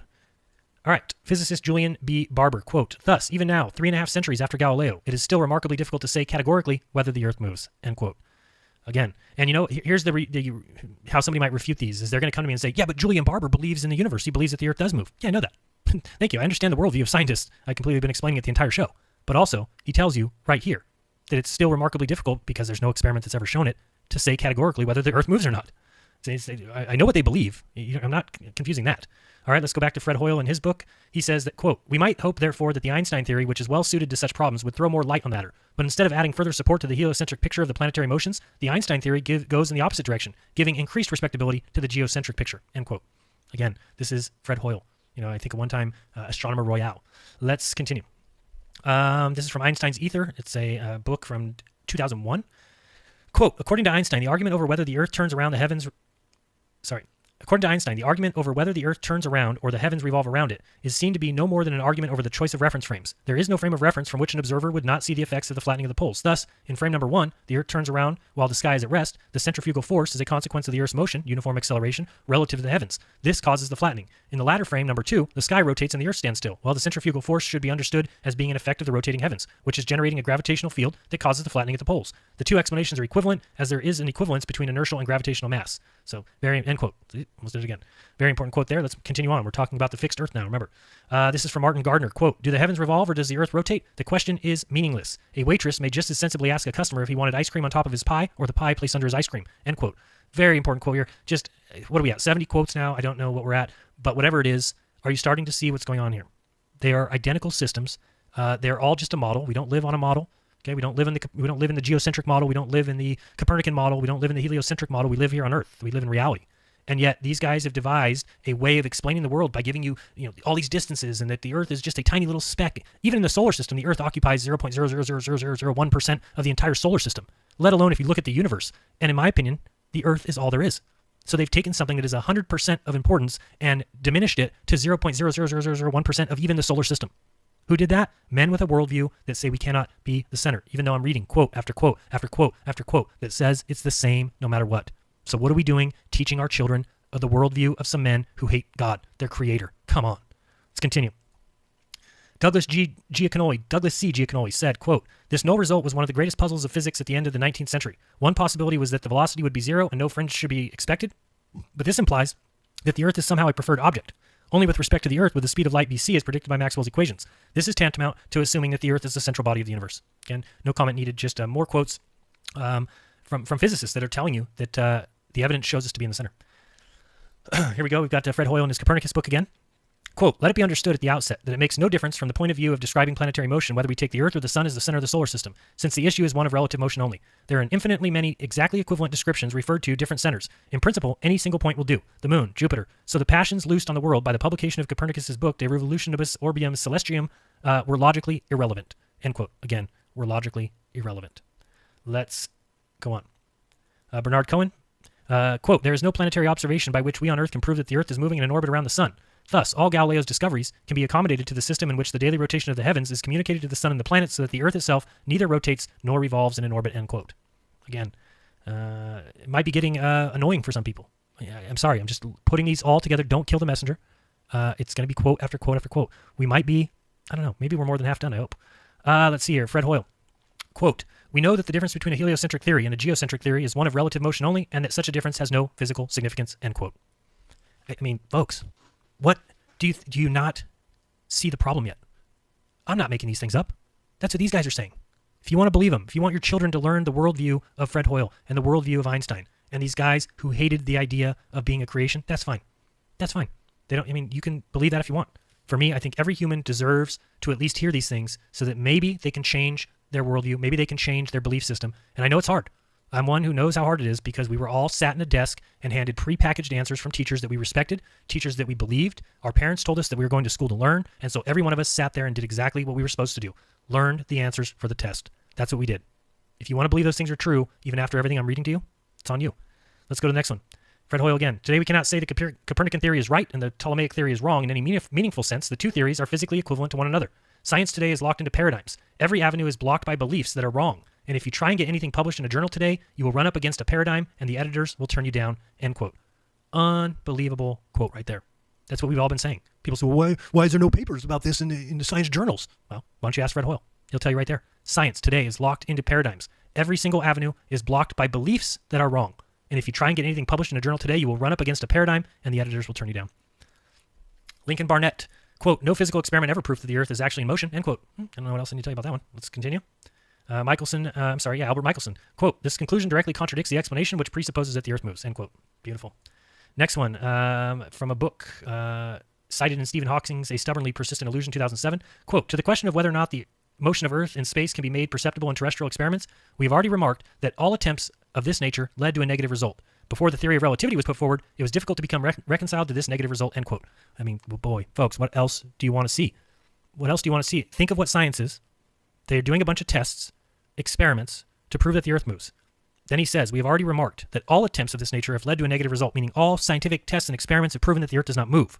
All right, physicist Julian B. Barber, quote, thus, even now, 3.5 centuries after Galileo, it is still remarkably difficult to say categorically whether the Earth moves, end quote. Again, and you know, here's how somebody might refute these, is they're going to come to me and say, yeah, but Julian Barber believes in the universe. He believes that the Earth does move. Yeah, I know that. Thank you. I understand the worldview of scientists. I completely been explaining it the entire show. But also, he tells you right here that it's still remarkably difficult, because there's no experiment that's ever shown it, to say categorically whether the Earth moves or not. I know what they believe. I'm not confusing that. All right, let's go back to Fred Hoyle in his book. He says that, quote, we might hope, therefore, that the Einstein theory, which is well suited to such problems, would throw more light on the matter. But instead of adding further support to the heliocentric picture of the planetary motions, the Einstein theory goes in the opposite direction, giving increased respectability to the geocentric picture, end quote. Again, this is Fred Hoyle. You know, I think at one time, astronomer royale. Let's continue. This is from Einstein's Ether. It's a book from 2001. Quote, according to Einstein, the argument over whether the Earth turns around the heavens... According to Einstein, the argument over whether the Earth turns around or the heavens revolve around it is seen to be no more than an argument over the choice of reference frames. There is no frame of reference from which an observer would not see the effects of the flattening of the poles. Thus, in frame number 1, the Earth turns around while the sky is at rest. The centrifugal force is a consequence of the Earth's motion, uniform acceleration, relative to the heavens. This causes the flattening. In the latter frame, number 2, the sky rotates and the Earth stands still, while the centrifugal force should be understood as being an effect of the rotating heavens, which is generating a gravitational field that causes the flattening at the poles. The two explanations are equivalent, as there is an equivalence between inertial and gravitational mass. So, end quote. Almost did it again. Very important quote there. Let's continue on. We're talking about the fixed Earth now, remember. This is from Martin Gardner. Quote, do the heavens revolve or does the Earth rotate? The question is meaningless. A waitress may just as sensibly ask a customer if he wanted ice cream on top of his pie or the pie placed under his ice cream. End quote. Very important quote here. Just, what are we at? 70 quotes now? I don't know what we're at. But whatever it is, are you starting to see what's going on here? They are identical systems. They're all just a model. We don't live on a model. Okay, we don't live in the geocentric model. We don't live in the Copernican model. We don't live in the heliocentric model. We live here on Earth. We live in reality. And yet these guys have devised a way of explaining the world by giving you, all these distances, and that the Earth is just a tiny little speck. Even in the solar system, the Earth occupies 0.0000001% of the entire solar system, let alone if you look at the universe. And in my opinion, the Earth is all there is. So they've taken something that is 100% of importance and diminished it to 0.00001% of even the solar system. Who did that? Men with a worldview that say we cannot be the center, even though I'm reading quote after quote after quote after quote that says it's the same no matter what. So what are we doing teaching our children of the worldview of some men who hate God, their creator? Come on. Let's continue. Douglas C. Giaconoli said, quote, this null result was one of the greatest puzzles of physics at the end of the 19th century. One possibility was that the velocity would be zero and no fringe should be expected. But this implies that the Earth is somehow a preferred object. Only with respect to the Earth would the speed of light be c as predicted by Maxwell's equations. This is tantamount to assuming that the Earth is the central body of the universe. Again, no comment needed, just more quotes from physicists that are telling you that the evidence shows us to be in the center. Here we go. We've got Fred Hoyle in his Copernicus book again. Quote, let it be understood at the outset that it makes no difference from the point of view of describing planetary motion whether we take the Earth or the Sun as the center of the solar system, since the issue is one of relative motion only. There are infinitely many exactly equivalent descriptions referred to different centers. In principle, any single point will do. The Moon, Jupiter. So the passions loosed on the world by the publication of Copernicus's book De Revolutionibus Orbium Celestium were logically irrelevant. End quote. Again, were logically irrelevant. Let's go on. Bernard Cohen, quote, there is no planetary observation by which we on Earth can prove that the Earth is moving in an orbit around the Sun. Thus, all Galileo's discoveries can be accommodated to the system in which the daily rotation of the heavens is communicated to the Sun and the planets so that the Earth itself neither rotates nor revolves in an orbit, end quote. Again, it might be getting annoying for some people. I'm sorry, I'm just putting these all together. Don't kill the messenger. It's going to be quote after quote after quote. We might be, I don't know, maybe we're more than half done, I hope. Let's see here, Fred Hoyle. Quote, we know that the difference between a heliocentric theory and a geocentric theory is one of relative motion only, and that such a difference has no physical significance, end quote. I mean, folks, what do you not see the problem yet? I'm not making these things up. That's what these guys are saying. If you want to believe them, if you want your children to learn the worldview of Fred Hoyle and the worldview of Einstein and these guys who hated the idea of being a creation, that's fine. That's fine. You can believe that if you want. For me, I think every human deserves to at least hear these things so that maybe they can change their worldview, maybe they can change their belief system. And I know it's hard. I'm one who knows how hard it is because we were all sat in a desk and handed prepackaged answers from teachers that we respected, teachers that we believed. Our parents told us that we were going to school to learn, and so every one of us sat there and did exactly what we were supposed to do. Learned the answers for the test. That's what we did. If you want to believe those things are true, even after everything I'm reading to you, it's on you. Let's go to the next one. Fred Hoyle again. Today we cannot say the Copernican theory is right and the Ptolemaic theory is wrong in any meaningful sense. The two theories are physically equivalent to one another. Science today is locked into paradigms. Every avenue is blocked by beliefs that are wrong. And if you try and get anything published in a journal today, you will run up against a paradigm and the editors will turn you down, end quote. Unbelievable quote right there. That's what we've all been saying. People say, well, why is there no papers about this in the science journals? Well, why don't you ask Fred Hoyle? He'll tell you right there. Science today is locked into paradigms. Every single avenue is blocked by beliefs that are wrong. And if you try and get anything published in a journal today, you will run up against a paradigm and the editors will turn you down. Lincoln Barnett, quote, no physical experiment ever proved that the earth is actually in motion, end quote. I don't know what else I need to tell you about that one. Let's continue. Albert Michelson, quote, this conclusion directly contradicts the explanation which presupposes that the earth moves, end quote. Beautiful. Next one, from a book cited in Stephen Hawking's A Stubbornly Persistent Illusion, 2007, quote, to the question of whether or not the motion of Earth in space can be made perceptible in terrestrial experiments, we have already remarked that all attempts of this nature led to a negative result. Before the theory of relativity was put forward, it was difficult to become reconciled to this negative result, end quote. I mean, well, boy, folks, what else do you want to see? What else do you want to see? Think of what science is. They're doing a bunch of tests, experiments, to prove that the Earth moves. Then he says, we have already remarked that all attempts of this nature have led to a negative result, meaning all scientific tests and experiments have proven that the Earth does not move.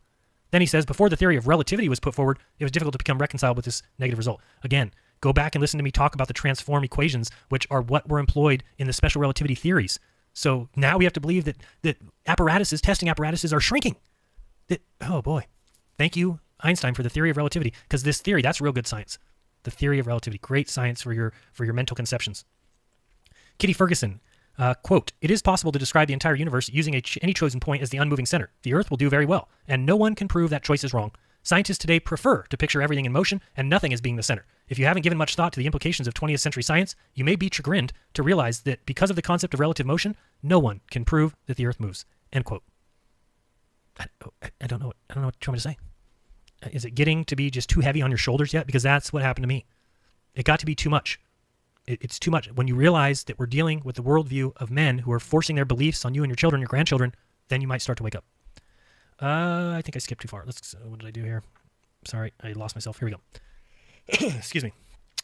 Then he says, before the theory of relativity was put forward, it was difficult to become reconciled with this negative result. Again, go back and listen to me talk about the transform equations, which are what were employed in the special relativity theories. So now we have to believe that testing apparatuses are shrinking. Oh boy. Thank you, Einstein, for the theory of relativity, because this theory, that's real good science. The theory of relativity, great science for your mental conceptions. Kitty Ferguson, quote, it is possible to describe the entire universe using any chosen point as the unmoving center. The Earth will do very well, and no one can prove that choice is wrong. Scientists today prefer to picture everything in motion and nothing as being the center. If you haven't given much thought to the implications of 20th century science, you may be chagrined to realize that because of the concept of relative motion, no one can prove that the Earth moves, end quote. I don't know what you want me to say. Is it getting to be just too heavy on your shoulders yet? Because that's what happened to me. It got to be too much. It's too much. When you realize that we're dealing with the worldview of men who are forcing their beliefs on you and your children, your grandchildren, then you might start to wake up. I think I skipped too far. What did I do here? Sorry, I lost myself. Here we go. Excuse me.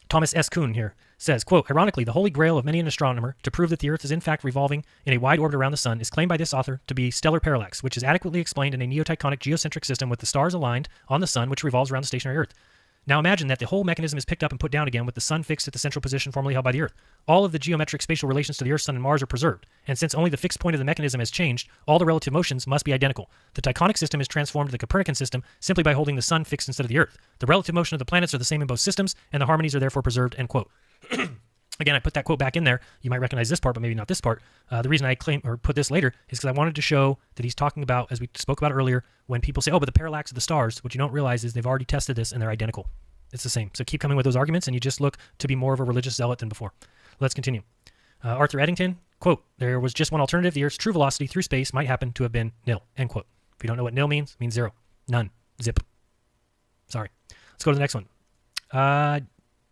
Thomas S. Kuhn here says, quote, ironically, the holy grail of many an astronomer to prove that the Earth is in fact revolving in a wide orbit around the sun is claimed by this author to be stellar parallax, which is adequately explained in a neotectonic geocentric system with the stars aligned on the sun, which revolves around the stationary Earth. Now imagine that the whole mechanism is picked up and put down again with the sun fixed at the central position formerly held by the Earth. All of the geometric spatial relations to the Earth, Sun, and Mars are preserved, and since only the fixed point of the mechanism has changed, all the relative motions must be identical. The Tychonic system is transformed to the Copernican system simply by holding the sun fixed instead of the Earth. The relative motion of the planets are the same in both systems, and the harmonies are therefore preserved, end quote. Again, I put that quote back in there. You might recognize this part, but maybe not this part. The reason I put this later is because I wanted to show that he's talking about, as we spoke about earlier, when people say, oh, but the parallax of the stars, what you don't realize is they've already tested this and they're identical. It's the same. So keep coming with those arguments and you just look to be more of a religious zealot than before. Let's continue. Arthur Eddington, quote, there was just one alternative. The Earth's true velocity through space might happen to have been nil, end quote. If you don't know what nil means, it means zero. None. Zip. Sorry. Let's go to the next one.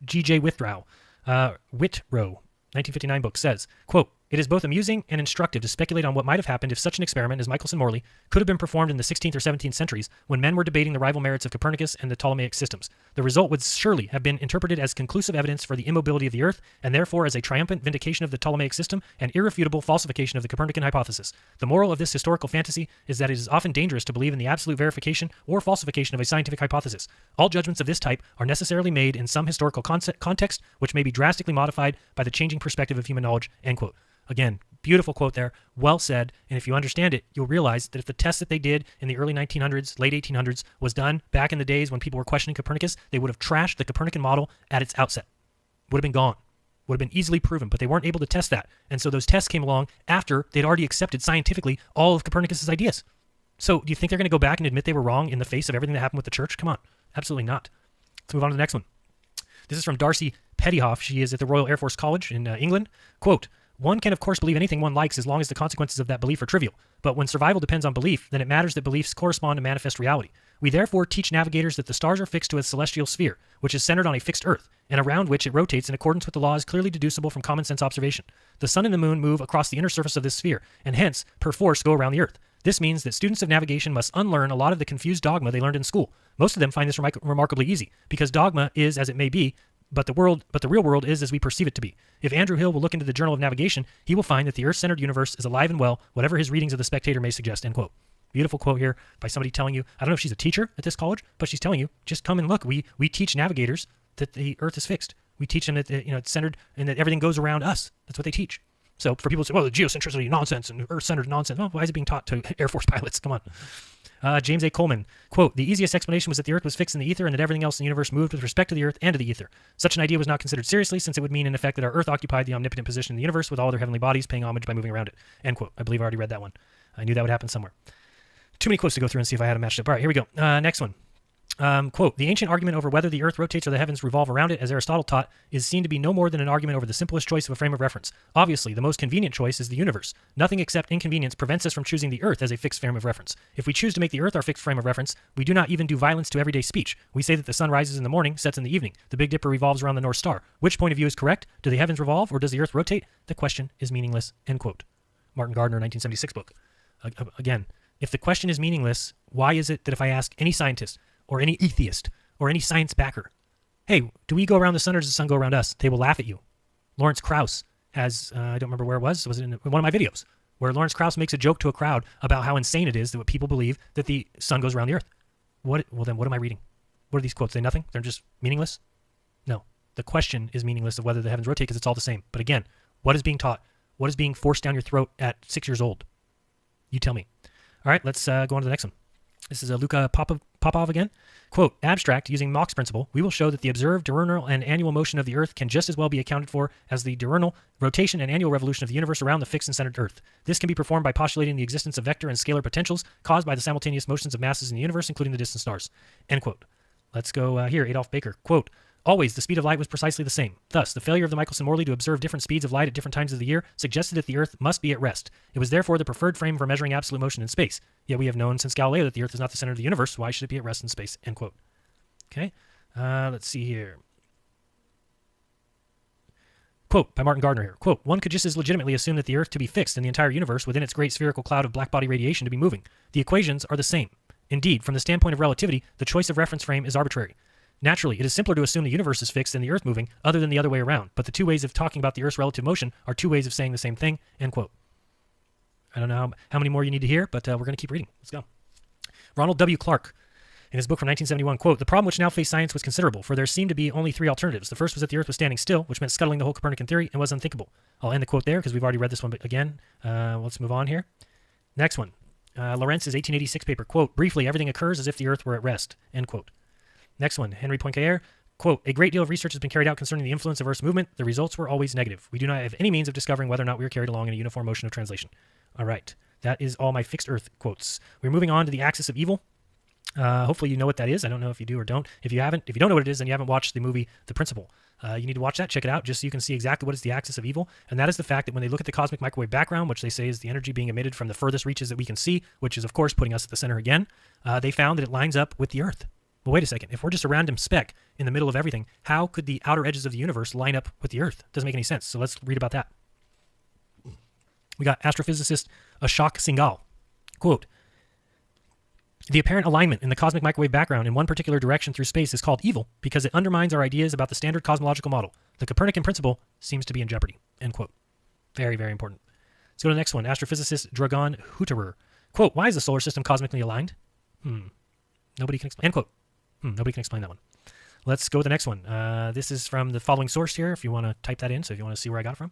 G.J. Whitrow, 1959 book, says, quote, it is both amusing and instructive to speculate on what might have happened if such an experiment as Michelson-Morley could have been performed in the 16th or 17th centuries when men were debating the rival merits of Copernicus and the Ptolemaic systems. The result would surely have been interpreted as conclusive evidence for the immobility of the Earth and therefore as a triumphant vindication of the Ptolemaic system and irrefutable falsification of the Copernican hypothesis. The moral of this historical fantasy is that it is often dangerous to believe in the absolute verification or falsification of a scientific hypothesis. All judgments of this type are necessarily made in some historical context which may be drastically modified by the changing perspective of human knowledge, end quote. Again, beautiful quote there, well said, and if you understand it, you'll realize that if the test that they did in the early 1900s, late 1800s, was done back in the days when people were questioning Copernicus, they would have trashed the Copernican model at its outset. Would have been gone. Would have been easily proven, but they weren't able to test that, and so those tests came along after they'd already accepted scientifically all of Copernicus's ideas. So do you think they're going to go back and admit they were wrong in the face of everything that happened with the church? Come on, absolutely not. Let's move on to the next one. This is from Darcy Pettyhoff. She is at the Royal Air Force College in England. Quote, one can of course believe anything one likes as long as the consequences of that belief are trivial. But when survival depends on belief, then it matters that beliefs correspond to manifest reality. We therefore teach navigators that the stars are fixed to a celestial sphere, which is centered on a fixed Earth, and around which it rotates in accordance with the laws clearly deducible from common sense observation. The sun and the moon move across the inner surface of this sphere, and hence, perforce, go around the Earth. This means that students of navigation must unlearn a lot of the confused dogma they learned in school. Most of them find this remarkably easy, because dogma is, as it may be, But the real world is as we perceive it to be. If Andrew Hill will look into the Journal of Navigation, he will find that the Earth-centered universe is alive and well, whatever his readings of The Spectator may suggest, end quote. Beautiful quote here by somebody telling you, I don't know if she's a teacher at this college, but she's telling you, just come and look. We teach navigators that the Earth is fixed. We teach them that it's centered and that everything goes around us. That's what they teach. So for people to say, well, the geocentricity nonsense and Earth-centered nonsense, well, why is it being taught to Air Force pilots? Come on. James A. Coleman, quote, the easiest explanation was that the Earth was fixed in the ether and that everything else in the universe moved with respect to the Earth and to the ether. Such an idea was not considered seriously, since it would mean in effect that our Earth occupied the omnipotent position in the universe with all their heavenly bodies paying homage by moving around it, end quote. I believe I already read that one. I knew that would happen somewhere. Too many quotes to go through and see if I had them matched up. All right, here we go. Next one. Quote, the ancient argument over whether the Earth rotates or the heavens revolve around it, as Aristotle taught, is seen to be no more than an argument over the simplest choice of a frame of reference. Obviously, the most convenient choice is the universe. Nothing except inconvenience prevents us from choosing the Earth as a fixed frame of reference. If we choose to make the Earth our fixed frame of reference, we do not even do violence to everyday speech. We say that the sun rises in the morning, sets in the evening. The Big Dipper revolves around the North Star. Which point of view is correct? Do the heavens revolve or does the Earth rotate? The question is meaningless, end quote. Martin Gardner, 1976 book. Again, if the question is meaningless, why is it that if I ask any scientist or any atheist or any science backer, hey, do we go around the sun or does the sun go around us? They will laugh at you. Lawrence Krauss has, I don't remember where it was it in one of my videos, where Lawrence Krauss makes a joke to a crowd about how insane it is that what people believe that the sun goes around the Earth. Well, then what am I reading? What are these quotes? They nothing? They're just meaningless? No. The question is meaningless of whether the heavens rotate because it's all the same. But again, what is being taught? What is being forced down your throat at 6 years old? You tell me. All right, let's go on to the next one. This is Luka Popov again. Quote, abstract, using Mach's principle, we will show that the observed diurnal and annual motion of the Earth can just as well be accounted for as the diurnal rotation and annual revolution of the universe around the fixed and centered Earth. This can be performed by postulating the existence of vector and scalar potentials caused by the simultaneous motions of masses in the universe, including the distant stars. End quote. Let's go here, Adolf Baker. Quote, always, the speed of light was precisely the same. Thus, the failure of the Michelson-Morley to observe different speeds of light at different times of the year suggested that the Earth must be at rest. It was therefore the preferred frame for measuring absolute motion in space. Yet we have known since Galileo that the Earth is not the center of the universe. Why should it be at rest in space? End quote. Okay, let's see here. Quote by Martin Gardner here. Quote, one could just as legitimately assume that the Earth to be fixed and the entire universe within its great spherical cloud of black-body radiation to be moving. The equations are the same. Indeed, from the standpoint of relativity, the choice of reference frame is arbitrary. Naturally, it is simpler to assume the universe is fixed than the Earth moving, other than the other way around. But the two ways of talking about the Earth's relative motion are two ways of saying the same thing. End quote. I don't know how many more you need to hear, but we're going to keep reading. Let's go. Ronald W. Clark, in his book from 1971, quote, the problem which now faced science was considerable, for there seemed to be only three alternatives. The first was that the Earth was standing still, which meant scuttling the whole Copernican theory and was unthinkable. I'll end the quote there because we've already read this one, but again, let's move on here. Next one. Lorentz's 1886 paper, quote, briefly, everything occurs as if the Earth were at rest, end quote. Next one, Henry Poincaré, quote, a great deal of research has been carried out concerning the influence of Earth's movement. The results were always negative. We do not have any means of discovering whether or not we are carried along in a uniform motion of translation. All right, that is all my fixed Earth quotes. We're moving on to the axis of evil. Hopefully you know what that is. I don't know if you do or don't. If you don't know what it is, then you haven't watched the movie The Principle. You need to watch that, check it out, just so you can see exactly what is the axis of evil. And that is the fact that when they look at the cosmic microwave background, which they say is the energy being emitted from the furthest reaches that we can see, which is, of course, putting us at the center again, they found that it lines up with the Earth. Well, wait a second. If we're just a random speck in the middle of everything, how could the outer edges of the universe line up with the Earth? Doesn't make any sense. So let's read about that. We got astrophysicist Ashok Singhal. Quote, the apparent alignment in the cosmic microwave background in one particular direction through space is called evil because it undermines our ideas about the standard cosmological model. The Copernican principle seems to be in jeopardy. End quote. Very, very important. Let's go to the next one. Astrophysicist Dragan Hutterer. Quote, why is the solar system cosmically aligned? Nobody can explain. End quote. Nobody can explain that one. Let's go to the next one. This is from the following source here, if you want to type that in, so if you want to see where I got it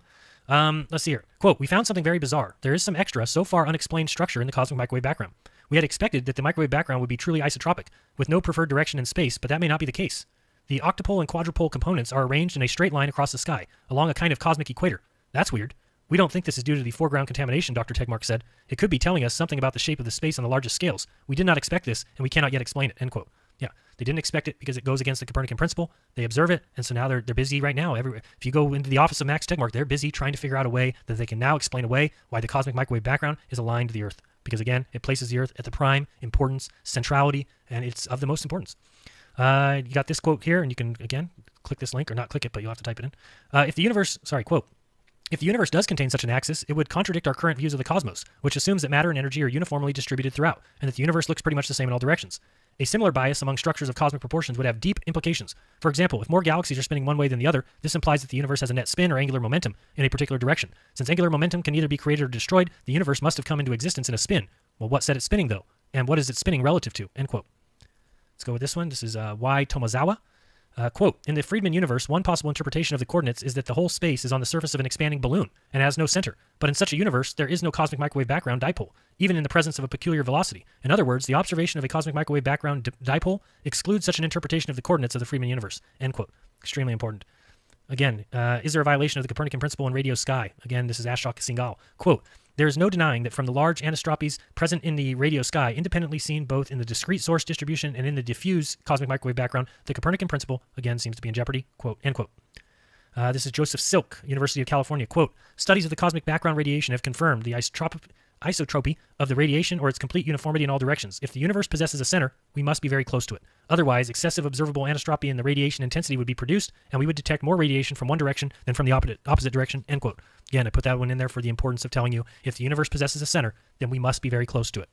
from. Let's see here. Quote, we found something very bizarre. There is some extra, so far unexplained structure in the cosmic microwave background. We had expected that the microwave background would be truly isotropic, with no preferred direction in space, but that may not be the case. The octopole and quadrupole components are arranged in a straight line across the sky, along a kind of cosmic equator. That's weird. We don't think this is due to the foreground contamination, Dr. Tegmark said. It could be telling us something about the shape of the space on the largest scales. We did not expect this, and we cannot yet explain it, end quote. Yeah, they didn't expect it because it goes against the Copernican principle. They observe it, and so now they're busy right now. If you go into the office of Max Tegmark, they're busy trying to figure out a way that they can now explain away why the cosmic microwave background is aligned to the Earth. Because again, it places the Earth at the prime importance, centrality, and it's of the most importance. You got this quote here, and you can, again, click this link, or not click it, but you'll have to type it in. Quote, if the universe does contain such an axis, it would contradict our current views of the cosmos, which assumes that matter and energy are uniformly distributed throughout, and that the universe looks pretty much the same in all directions. A similar bias among structures of cosmic proportions would have deep implications. For example, if more galaxies are spinning one way than the other, this implies that the universe has a net spin or angular momentum in a particular direction. Since angular momentum can either be created or destroyed, the universe must have come into existence in a spin. Well, what set it spinning, though? And what is it spinning relative to? End quote. Let's go with this one. This is Y. Tomozawa. Quote, in the Friedman universe, one possible interpretation of the coordinates is that the whole space is on the surface of an expanding balloon and has no center. But in such a universe, there is no cosmic microwave background dipole, even in the presence of a peculiar velocity. In other words, the observation of a cosmic microwave background dipole excludes such an interpretation of the coordinates of the Friedman universe. End quote. Extremely important. Again, is there a violation of the Copernican principle in radio sky? Again, this is Ashok Singhal. Quote, there is no denying that from the large anisotropies present in the radio sky, independently seen both in the discrete source distribution and in the diffuse cosmic microwave background, the Copernican principle, again, seems to be in jeopardy. Quote, end quote. This is Joseph Silk, University of California. Quote, studies of the cosmic background radiation have confirmed the isotropy of the radiation or its complete uniformity in all directions. If the universe possesses a center, we must be very close to it. Otherwise, excessive observable anisotropy in the radiation intensity would be produced, and we would detect more radiation from one direction than from the opposite direction, end quote. Again, I put that one in there for the importance of telling you if the universe possesses a center, then we must be very close to it.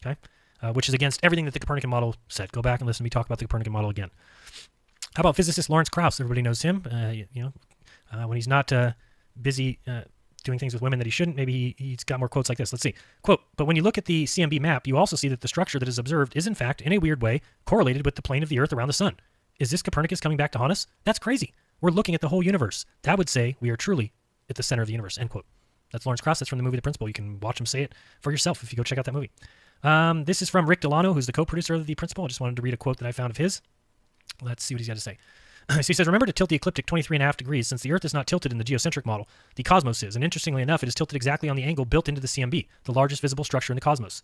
Okay? Which is against everything that the Copernican model said. Go back and listen to me talk about the Copernican model again. How about physicist Lawrence Krauss? Everybody knows him. When he's not busy doing things with women that he shouldn't, maybe he's got more quotes like this. Let's see. Quote, but when you look at the CMB map, you also see that the structure that is observed is in fact, in a weird way, correlated with the plane of the Earth around the sun. Is this Copernicus coming back to haunt us? That's crazy. We're looking at the whole universe. That would say we are truly at the center of the universe, end quote. That's Lawrence Krauss. That's from the movie The Principle. You can watch him say it for yourself if you go check out that movie. This is from Rick Delano, who's the co-producer of The Principle. I just wanted to read a quote that I found of his. Let's see what he's got to say. So he says, remember to tilt the ecliptic 23.5 degrees. Since the Earth is not tilted in the geocentric model, the cosmos is. And interestingly enough, it is tilted exactly on the angle built into the CMB, the largest visible structure in the cosmos.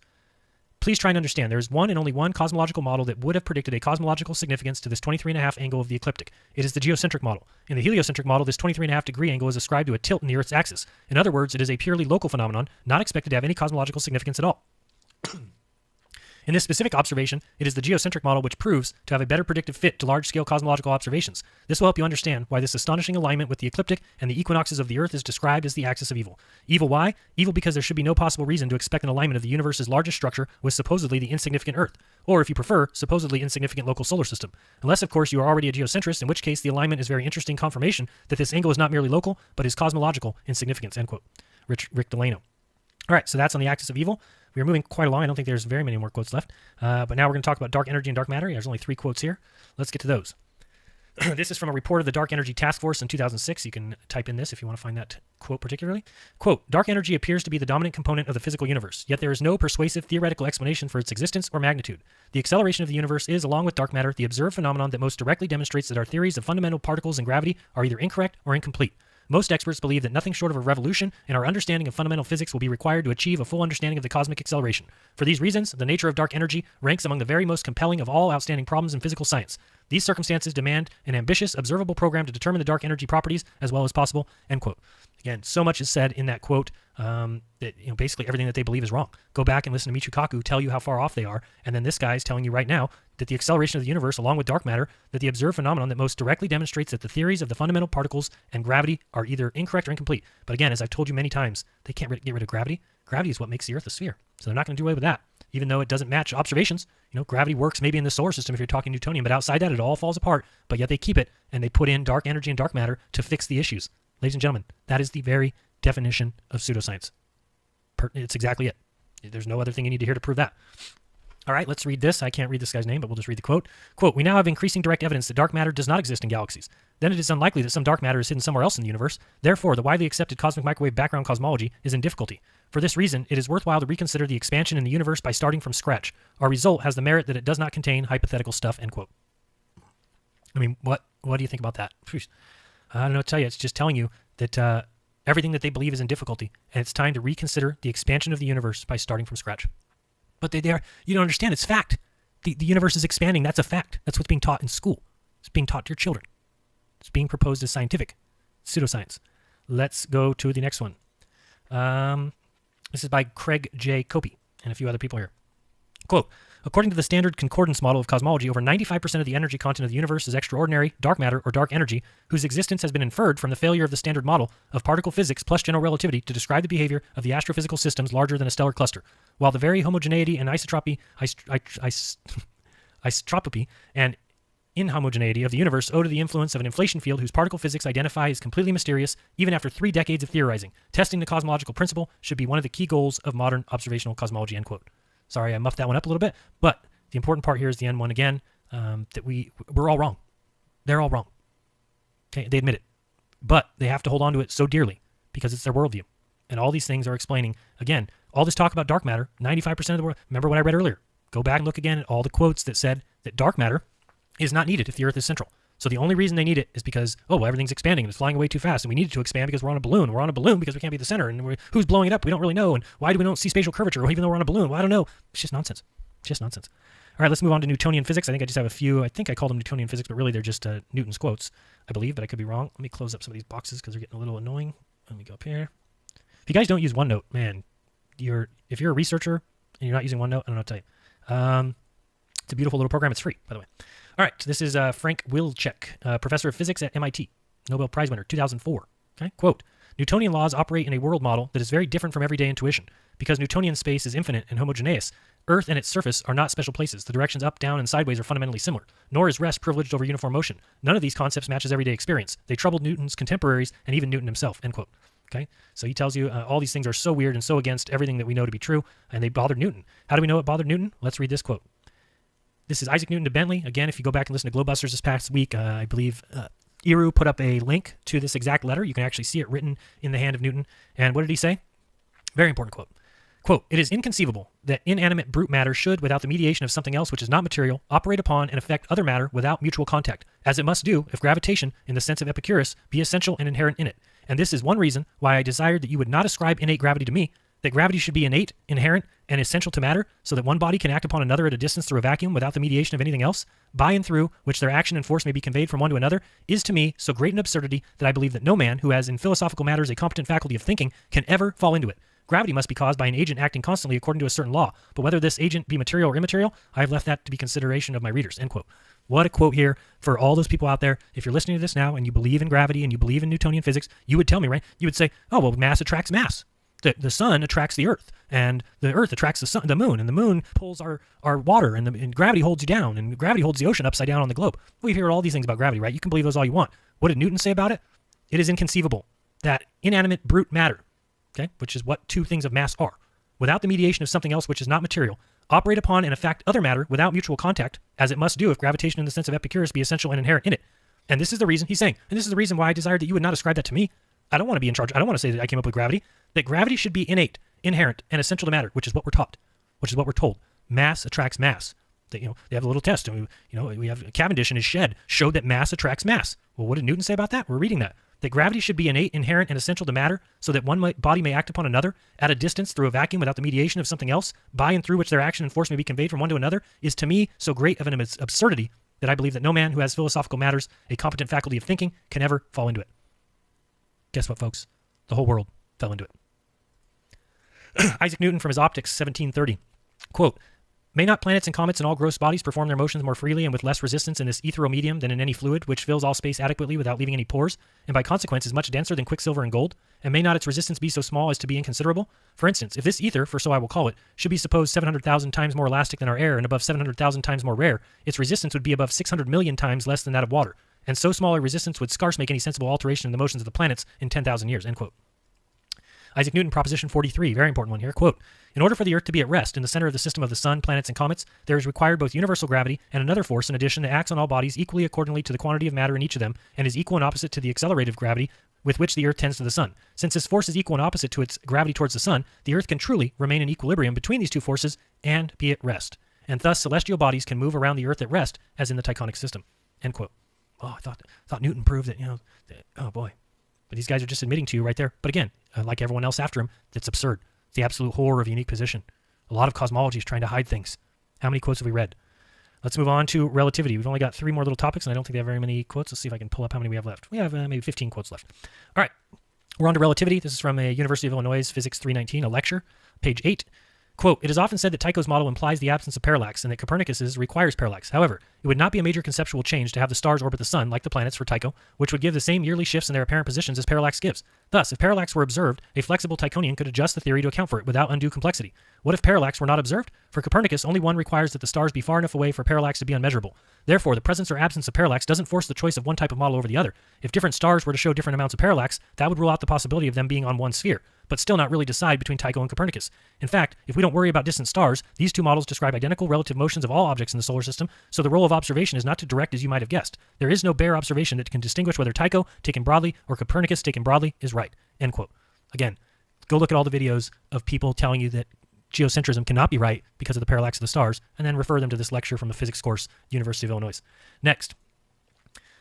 Please try and understand, there is one and only one cosmological model that would have predicted a cosmological significance to this 23.5 angle of the ecliptic. It is the geocentric model. In the heliocentric model, this 23.5 degree angle is ascribed to a tilt in the Earth's axis. In other words, it is a purely local phenomenon, not expected to have any cosmological significance at all. In this specific observation, it is the geocentric model which proves to have a better predictive fit to large-scale cosmological observations. This will help you understand why this astonishing alignment with the ecliptic and the equinoxes of the Earth is described as the axis of evil. Evil why? Evil because there should be no possible reason to expect an alignment of the universe's largest structure with supposedly the insignificant Earth, or if you prefer, supposedly insignificant local solar system. Unless, of course, you are already a geocentrist, in which case the alignment is very interesting confirmation that this angle is not merely local, but is cosmological in significance, end quote. Rick Delano. All right, so that's on the axis of evil. We are moving quite along. I don't think there's very many more quotes left. But now we're going to talk about dark energy and dark matter. There's only 3 quotes here. Let's get to those. This is from a report of the Dark Energy Task Force in 2006. You can type in this if you want to find that quote particularly. Quote, dark energy appears to be the dominant component of the physical universe, yet there is no persuasive theoretical explanation for its existence or magnitude. The acceleration of the universe is, along with dark matter, the observed phenomenon that most directly demonstrates that our theories of fundamental particles and gravity are either incorrect or incomplete. Most experts believe that nothing short of a revolution in our understanding of fundamental physics will be required to achieve a full understanding of the cosmic acceleration. For these reasons, the nature of dark energy ranks among the very most compelling of all outstanding problems in physical science. These circumstances demand an ambitious, observable program to determine the dark energy properties as well as possible, end quote. Again, so much is said in that quote that basically everything that they believe is wrong. Go back and listen to Michio Kaku tell you how far off they are, and then this guy is telling you right now that the acceleration of the universe, along with dark matter, that the observed phenomenon that most directly demonstrates that the theories of the fundamental particles and gravity are either incorrect or incomplete. But again, as I've told you many times, they can't get rid of gravity. Gravity is what makes the Earth a sphere, so they're not going to do away with that. Even though it doesn't match observations, gravity works maybe in the solar system if you're talking Newtonian, but outside that, it all falls apart. But yet they keep it, and they put in dark energy and dark matter to fix the issues. Ladies and gentlemen, that is the very definition of pseudoscience. It's exactly it. There's no other thing you need to hear to prove that. All right, let's read this. I can't read this guy's name, but we'll just read the quote. Quote, we now have increasing direct evidence that dark matter does not exist in galaxies. Then it is unlikely that some dark matter is hidden somewhere else in the universe. Therefore, the widely accepted cosmic microwave background cosmology is in difficulty. For this reason, it is worthwhile to reconsider the expansion in the universe by starting from scratch. Our result has the merit that it does not contain hypothetical stuff, end quote. I mean, what do you think about that? I don't know what to tell you. It's just telling you that everything that they believe is in difficulty, and it's time to reconsider the expansion of the universe by starting from scratch. But you don't understand. It's fact. The universe is expanding. That's a fact. That's what's being taught in school. It's being taught to your children. It's being proposed as scientific. Pseudoscience. Let's go to the next one. This is by Craig J. Copey and a few other people here. Quote, according to the standard concordance model of cosmology, over 95% of the energy content of the universe is extraordinary, dark matter, or dark energy, whose existence has been inferred from the failure of the standard model of particle physics plus general relativity to describe the behavior of the astrophysical systems larger than a stellar cluster. While the very homogeneity and isotropy isotropy and inhomogeneity of the universe owe to the influence of an inflation field whose particle physics identify as completely mysterious even after 3 decades of theorizing. Testing the cosmological principle should be one of the key goals of modern observational cosmology, end quote. Sorry, I muffed that one up a little bit, but the important part here is the end one again, that we're all wrong. They're all wrong. Okay, they admit it. But they have to hold on to it so dearly because it's their worldview. And all these things are explaining, again, all this talk about dark matter, 95% of the world. Remember what I read earlier. Go back and look again at all the quotes that said that dark matter is not needed if the Earth is central. So the only reason they need it is because, well, everything's expanding and it's flying away too fast, and we need it to expand because we're on a balloon. We're on a balloon because we can't be the center, and who's blowing it up? We don't really know, and why do we don't see spatial curvature even though we're on a balloon? Well, I don't know. It's just nonsense. Just nonsense. All right, let's move on to Newtonian physics. I think I just have a few. I think I call them Newtonian physics, but really they're just Newton's quotes, I believe, but I could be wrong. Let me close up some of these boxes because they're getting a little annoying. Let me go up here. If you guys don't use OneNote, man, if you're a researcher and you're not using OneNote, I don't know what to tell you. It's a beautiful little program. It's free, by the way. All right, so this is Frank Wilczek, professor of physics at MIT, Nobel Prize winner, 2004. Okay, quote, Newtonian laws operate in a world model that is very different from everyday intuition. Because Newtonian space is infinite and homogeneous, Earth and its surface are not special places. The directions up, down, and sideways are fundamentally similar. Nor is rest privileged over uniform motion. None of these concepts matches everyday experience. They troubled Newton's contemporaries and even Newton himself, end quote. Okay, so he tells you all these things are so weird and so against everything that we know to be true, and they bothered Newton. How do we know it bothered Newton? Let's read this quote. This is Isaac Newton to Bentley. Again, if you go back and listen to Globebusters this past week, I believe Eru put up a link to this exact letter. You can actually see it written in the hand of Newton. And what did he say? Very important quote. Quote, it is inconceivable that inanimate brute matter should, without the mediation of something else which is not material, operate upon and affect other matter without mutual contact, as it must do if gravitation, in the sense of Epicurus, be essential and inherent in it. And this is one reason why I desired that you would not ascribe innate gravity to me, that gravity should be innate, inherent, and essential to matter, so that one body can act upon another at a distance through a vacuum without the mediation of anything else, by and through which their action and force may be conveyed from one to another, is to me so great an absurdity that I believe that no man who has in philosophical matters a competent faculty of thinking can ever fall into it. Gravity must be caused by an agent acting constantly according to a certain law, but whether this agent be material or immaterial, I have left that to be consideration of my readers, end quote. What a quote here for all those people out there. If you're listening to this now and you believe in gravity and you believe in Newtonian physics, you would tell me, right? You would say, oh, well, mass attracts mass. The sun attracts the earth, and the earth attracts the moon, and the moon pulls our water, and gravity holds you down, and gravity holds the ocean upside down on the globe. We hear all these things about gravity, right? You can believe those all you want. What did Newton say about it? It is inconceivable that inanimate brute matter, okay, which is what two things of mass are, without the mediation of something else which is not material, operate upon and affect other matter without mutual contact, as it must do if gravitation in the sense of Epicurus be essential and inherent in it. And this is the reason, he's saying, and this is the reason why I desired that you would not ascribe that to me. I don't want to be in charge. I don't want to say that I came up with gravity. That gravity should be innate, inherent, and essential to matter, which is what we're taught, which is what we're told. Mass attracts mass. That, they have a little test, and we have Cavendish in his shed showed that mass attracts mass. Well, what did Newton say about that? We're reading that. That gravity should be innate, inherent, and essential to matter, so that one body may act upon another at a distance through a vacuum without the mediation of something else, by and through which their action and force may be conveyed from one to another, is to me so great of an absurdity that I believe that no man who has philosophical matters a competent faculty of thinking can ever fall into it. Guess what, folks? The whole world fell into it. Isaac Newton from his Optics, 1730. Quote, may not planets and comets and all gross bodies perform their motions more freely and with less resistance in this ethereal medium than in any fluid, which fills all space adequately without leaving any pores, and by consequence is much denser than quicksilver and gold? And may not its resistance be so small as to be inconsiderable? For instance, if this ether, for so I will call it, should be supposed 700,000 times more elastic than our air and above 700,000 times more rare, its resistance would be above 600 million times less than that of water. And so small a resistance would scarce make any sensible alteration in the motions of the planets in 10,000 years, end quote. Isaac Newton, Proposition 43, very important one here, quote, in order for the Earth to be at rest in the center of the system of the sun, planets, and comets, there is required both universal gravity and another force in addition that acts on all bodies equally accordingly to the quantity of matter in each of them, and is equal and opposite to the accelerative gravity with which the Earth tends to the sun. Since this force is equal and opposite to its gravity towards the sun, the Earth can truly remain in equilibrium between these two forces and be at rest. And thus celestial bodies can move around the Earth at rest as in the Tychonic system, end quote. Oh, I thought Newton proved that, oh boy. But these guys are just admitting to you right there. But again, like everyone else after him, that's absurd. It's the absolute horror of unique position. A lot of cosmology is trying to hide things. How many quotes have we read? Let's move on to relativity. We've only got 3 more little topics, and I don't think they have very many quotes. Let's see if I can pull up how many we have left. We have maybe 15 quotes left. All right. We're on to relativity. This is from a University of Illinois Physics 319, a lecture, page 8. Quote, it is often said that Tycho's model implies the absence of parallax and that Copernicus's requires parallax. However, It would not be a major conceptual change to have the stars orbit the sun, like the planets for Tycho, which would give the same yearly shifts in their apparent positions as parallax gives. Thus, if parallax were observed, a flexible Tychonian could adjust the theory to account for it without undue complexity. What if parallax were not observed? For Copernicus, only one requires that the stars be far enough away for parallax to be unmeasurable. Therefore, the presence or absence of parallax doesn't force the choice of one type of model over the other. If different stars were to show different amounts of parallax, that would rule out the possibility of them being on one sphere, but still not really decide between Tycho and Copernicus. In fact, if we don't worry about distant stars, these two models describe identical relative motions of all objects in the solar system, so the role of observation is not to direct as you might have guessed. There is no bare observation that can distinguish whether Tycho, taken broadly, or Copernicus, taken broadly, is right. End quote. Again, go look at all the videos of people telling you that geocentrism cannot be right because of the parallax of the stars, and then refer them to this lecture from a physics course, University of Illinois. Next.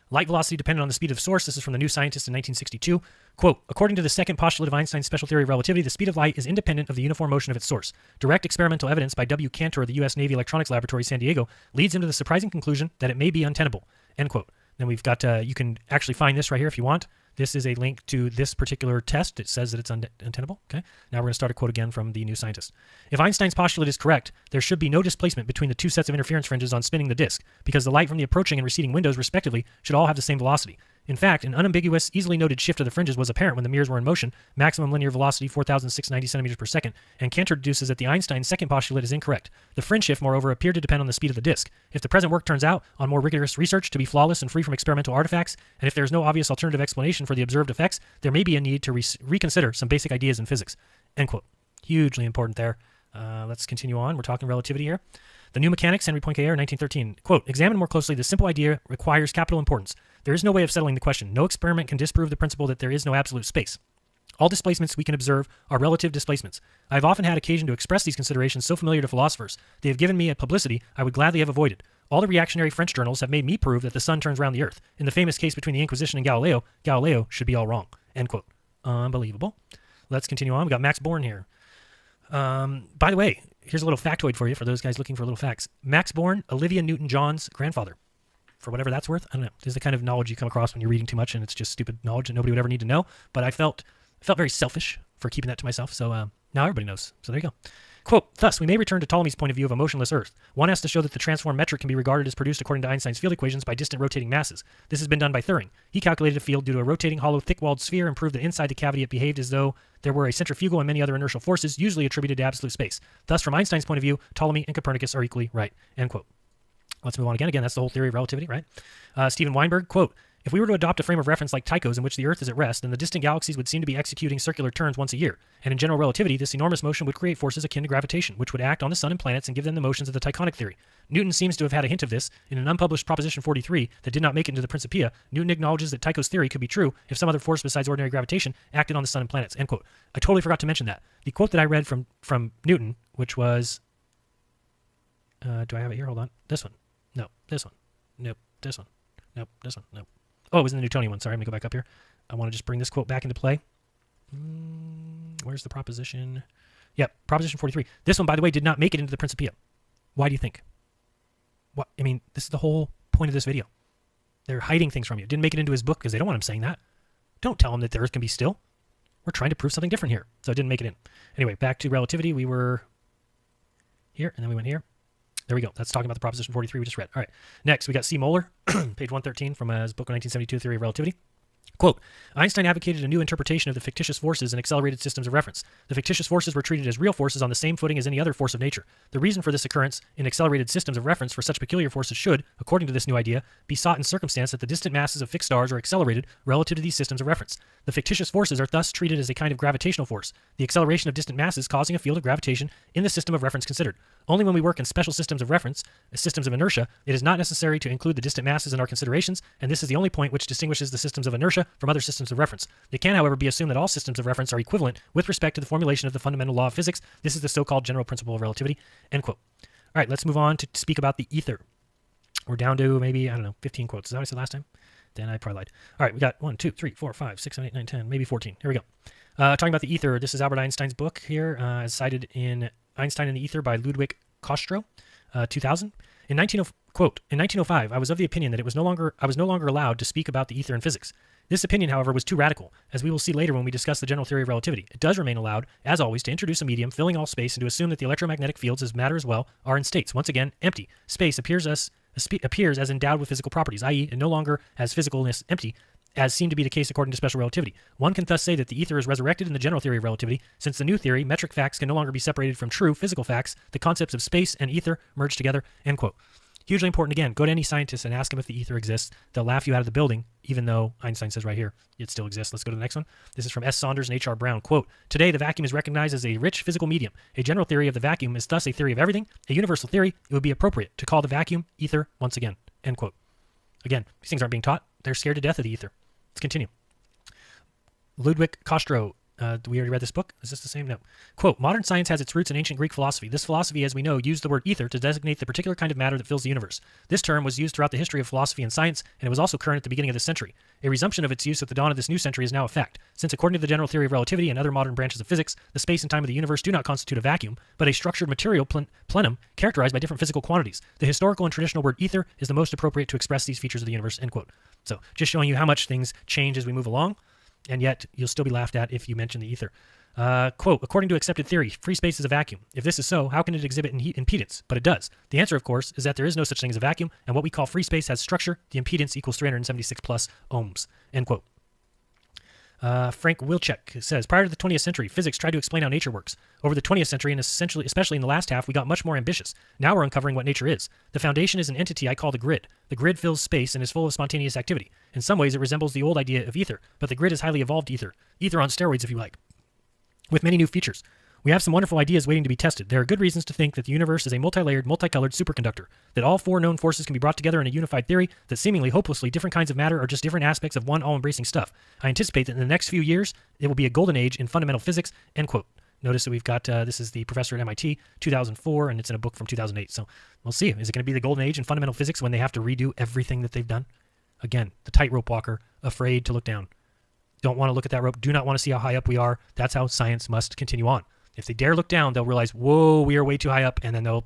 Light velocity dependent on the speed of source. This is from The New Scientist in 1962. Quote, according to the second postulate of Einstein's special theory of relativity, the speed of light is independent of the uniform motion of its source. Direct experimental evidence by W. Cantor of the U.S. Navy Electronics Laboratory, San Diego, leads him to the surprising conclusion that it may be untenable. End quote. Then we've got, you can actually find this right here if you want. This is a link to this particular test. It says that it's untenable. Okay. Now we're going to start a quote again from The New Scientist. If Einstein's postulate is correct, there should be no displacement between the two sets of interference fringes on spinning the disk, because the light from the approaching and receding windows, respectively, should all have the same velocity. In fact, an unambiguous, easily noted shift of the fringes was apparent when the mirrors were in motion, maximum linear velocity 4,690 centimeters per second, and Cantor deduces that the Einstein second postulate is incorrect. The fringe shift, moreover, appeared to depend on the speed of the disk. If the present work turns out, on more rigorous research, to be flawless and free from experimental artifacts, and if there is no obvious alternative explanation for the observed effects, there may be a need to reconsider some basic ideas in physics. End quote. Hugely important there. Let's continue on. We're talking relativity here. The New Mechanics, Henry Poincaré, 1913. Quote, examine more closely, the simple idea requires capital importance. There is no way of settling the question. No experiment can disprove the principle that there is no absolute space. All displacements we can observe are relative displacements. I have often had occasion to express these considerations so familiar to philosophers. They have given me a publicity I would gladly have avoided. All the reactionary French journals have made me prove that the sun turns round the earth. In the famous case between the Inquisition and Galileo, Galileo should be all wrong. End quote. Unbelievable. Let's continue on. We got Max Born here. By the way, here's a little factoid for you, for those guys looking for little facts. Max Born, Olivia Newton-John's grandfather. For whatever that's worth, I don't know. This is the kind of knowledge you come across when you're reading too much and it's just stupid knowledge that nobody would ever need to know. But I felt very selfish for keeping that to myself. So now everybody knows. So there you go. Quote, thus, we may return to Ptolemy's point of view of a motionless Earth. One has to show that the transform metric can be regarded as produced according to Einstein's field equations by distant rotating masses. This has been done by Thuring. He calculated a field due to a rotating, hollow, thick-walled sphere and proved that inside the cavity it behaved as though there were a centrifugal and many other inertial forces, usually attributed to absolute space. Thus, from Einstein's point of view, Ptolemy and Copernicus are equally right. End quote. Let's move on again. Again, that's the whole theory of relativity, right? Stephen Weinberg, quote, if we were to adopt a frame of reference like Tycho's in which the Earth is at rest, then the distant galaxies would seem to be executing circular turns once a year. And in general relativity, this enormous motion would create forces akin to gravitation, which would act on the sun and planets and give them the motions of the Tychonic theory. Newton seems to have had a hint of this. In an unpublished Proposition 43 that did not make it into the Principia, Newton acknowledges that Tycho's theory could be true if some other force besides ordinary gravitation acted on the sun and planets. End quote. I totally forgot to mention that. The quote that I read from Newton, which was... do I have it here? Hold on. This one. No. This one. Nope. This one. Nope. This one. Nope. Oh, it was in the Newtonian one. Sorry, I'm going to go back up here. I want to just bring this quote back into play. Where's the proposition? Yep, Proposition 43. This one, by the way, did not make it into the Principia. Why do you think? What? I mean, this is the whole point of this video. They're hiding things from you. Didn't make it into his book because they don't want him saying that. Don't tell him that the Earth can be still. We're trying to prove something different here. So it didn't make it in. Anyway, back to relativity. We were here, and then we went here. There we go. That's talking about the Proposition 43 we just read. All right. Next, we got C. Moeller, page 113 from his book of 1972, Theory of Relativity. Quote, Einstein advocated a new interpretation of the fictitious forces in accelerated systems of reference. The fictitious forces were treated as real forces on the same footing as any other force of nature. The reason for this occurrence in accelerated systems of reference for such peculiar forces should, according to this new idea, be sought in circumstance that the distant masses of fixed stars are accelerated relative to these systems of reference. The fictitious forces are thus treated as a kind of gravitational force, the acceleration of distant masses causing a field of gravitation in the system of reference considered. Only when we work in special systems of reference, systems of inertia, it is not necessary to include the distant masses in our considerations, and this is the only point which distinguishes the systems of inertia from other systems of reference. It can, however, be assumed that all systems of reference are equivalent with respect to the formulation of the fundamental law of physics. This is the so-called general principle of relativity. End quote. All right, let's move on to speak about the ether. We're down to maybe, 15 quotes. Is that what I said last time? Then I probably lied. All right, we got 1, 2, 3, 4, 5, 6, 7, 8, 9, 10, maybe 14. Here we go. Talking about the ether. This is Albert Einstein's book here, as cited in Einstein and the Ether by Ludwig Kostro, 2000. In 1905, I was of the opinion that I was no longer allowed to speak about the ether in physics. This opinion, however, was too radical, as we will see later when we discuss the general theory of relativity. It does remain allowed, as always, to introduce a medium filling all space and to assume that the electromagnetic fields, as matter as well, are in states, once again, empty. Space appears appears as endowed with physical properties, i.e., it no longer has physicalness empty, as seemed to be the case according to special relativity. One can thus say that the ether is resurrected in the general theory of relativity, since the new theory, metric facts can no longer be separated from true physical facts, the concepts of space and ether merge together, end quote. Hugely important. Again, go to any scientist and ask them if the ether exists. They'll laugh you out of the building, even though Einstein says right here it still exists. Let's go to the next one. This is from S. Saunders and H.R. Brown. Quote, today the vacuum is recognized as a rich physical medium. A general theory of the vacuum is thus a theory of everything. A universal theory, it would be appropriate to call the vacuum ether once again. End quote. Again, these things aren't being taught. They're scared to death of the ether. Let's continue. Ludwig Kostro. We already read this book? Is this the same? No. Quote, modern science has its roots in ancient Greek philosophy. This philosophy, as we know, used the word ether to designate the particular kind of matter that fills the universe. This term was used throughout the history of philosophy and science, and it was also current at the beginning of this century. A resumption of its use at the dawn of this new century is now a fact, since according to the general theory of relativity and other modern branches of physics, the space and time of the universe do not constitute a vacuum, but a structured material plenum characterized by different physical quantities. The historical and traditional word ether is the most appropriate to express these features of the universe, end quote. So, just showing you how much things change as we move along, and yet you'll still be laughed at if you mention the ether. Quote, according to accepted theory, free space is a vacuum. If this is so, how can it exhibit impedance? But it does. The answer, of course, is that there is no such thing as a vacuum, and what we call free space has structure. The impedance equals 376 plus ohms. End quote. Frank Wilczek says, prior to the 20th century, physics tried to explain how nature works. Over the 20th century, and especially in the last half, we got much more ambitious. Now we're uncovering what nature is. The foundation is an entity I call the grid. The grid fills space and is full of spontaneous activity. In some ways, it resembles the old idea of ether, but the grid is highly evolved ether. Ether on steroids, if you like, with many new features. We have some wonderful ideas waiting to be tested. There are good reasons to think that the universe is a multi-layered, multicolored superconductor, that all four known forces can be brought together in a unified theory, that seemingly hopelessly different kinds of matter are just different aspects of one all-embracing stuff. I anticipate that in the next few years, it will be a golden age in fundamental physics, end quote. Notice that we've got, this is the professor at MIT, 2004, and it's in a book from 2008. So we'll see. Is it going to be the golden age in fundamental physics when they have to redo everything that they've done? Again, the tightrope walker, afraid to look down. Don't want to look at that rope. Do not want to see how high up we are. That's how science must continue on. If they dare look down, they'll realize, whoa, we are way too high up, and then they'll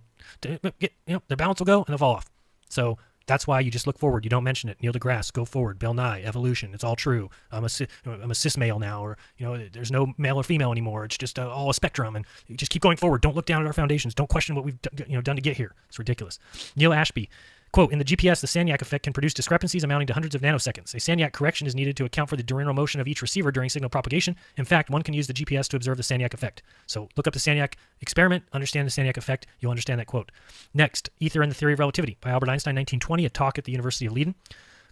get, their balance will go and they'll fall off. So that's why you just look forward. You don't mention it. Neil deGrasse, go forward. Bill Nye, evolution. It's all true. I'm a cis male now, or there's no male or female anymore. It's just all a spectrum, and you just keep going forward. Don't look down at our foundations. Don't question what we've done to get here. It's ridiculous. Neil Ashby. Quote, in the GPS, the Sagnac effect can produce discrepancies amounting to hundreds of nanoseconds. A Sagnac correction is needed to account for the diurnal motion of each receiver during signal propagation. In fact, one can use the GPS to observe the Sagnac effect. So look up the Sagnac experiment, understand the Sagnac effect. You'll understand that quote. Next, Ether and the Theory of Relativity by Albert Einstein, 1920, a talk at the University of Leiden.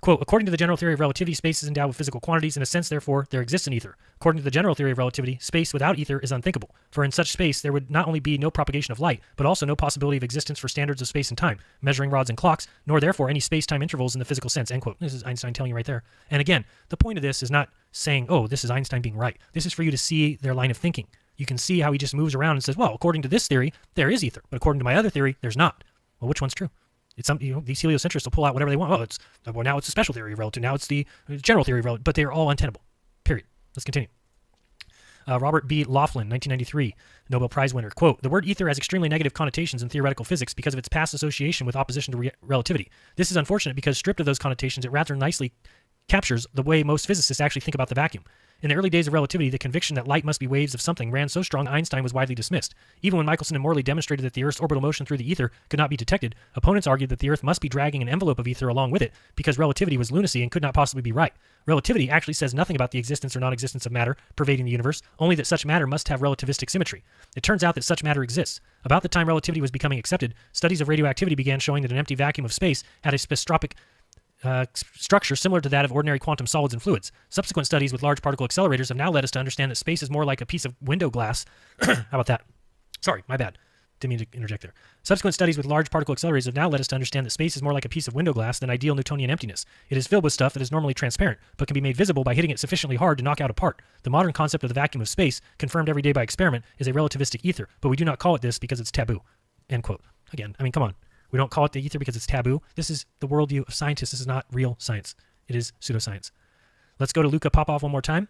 Quote, according to the general theory of relativity, space is endowed with physical quantities. In a sense, therefore, there exists an ether. According to the general theory of relativity, space without ether is unthinkable. For in such space, there would not only be no propagation of light, but also no possibility of existence for standards of space and time, measuring rods and clocks, nor therefore any space-time intervals in the physical sense, end quote. This is Einstein telling you right there. And again, the point of this is not saying, oh, this is Einstein being right. This is for you to see their line of thinking. You can see how he just moves around and says, well, according to this theory, there is ether. But according to my other theory, there's not. Well, which one's true? It's these heliocentrists will pull out whatever they want. Well, now it's the special theory of relativity. Now it's the general theory of relativity. But they are all untenable. Period. Let's continue. Robert B. Laughlin, 1993, Nobel Prize winner. Quote, the word ether has extremely negative connotations in theoretical physics because of its past association with opposition to relativity. This is unfortunate because stripped of those connotations, it rather nicely captures the way most physicists actually think about the vacuum. In the early days of relativity, the conviction that light must be waves of something ran so strong Einstein was widely dismissed. Even when Michelson and Morley demonstrated that the Earth's orbital motion through the ether could not be detected, opponents argued that the Earth must be dragging an envelope of ether along with it because relativity was lunacy and could not possibly be right. Relativity actually says nothing about the existence or non-existence of matter pervading the universe, only that such matter must have relativistic symmetry. It turns out that such matter exists. About the time relativity was becoming accepted, studies of radioactivity began showing that an empty vacuum of space had a spectroscopic structure similar to that of ordinary quantum solids and fluids. Subsequent studies with large particle accelerators have now led us to understand that space is more like a piece of window glass. How about that? Sorry, my bad. Didn't mean to interject there. Subsequent studies with large particle accelerators have now led us to understand that space is more like a piece of window glass than ideal Newtonian emptiness. It is filled with stuff that is normally transparent, but can be made visible by hitting it sufficiently hard to knock out a part. The modern concept of the vacuum of space, confirmed every day by experiment, is a relativistic ether, but we do not call it this because it's taboo. End quote. Again, I mean, come on. We don't call it the ether because it's taboo. This is the worldview of scientists. This is not real science. It is pseudoscience. Let's go to Luka Popov one more time.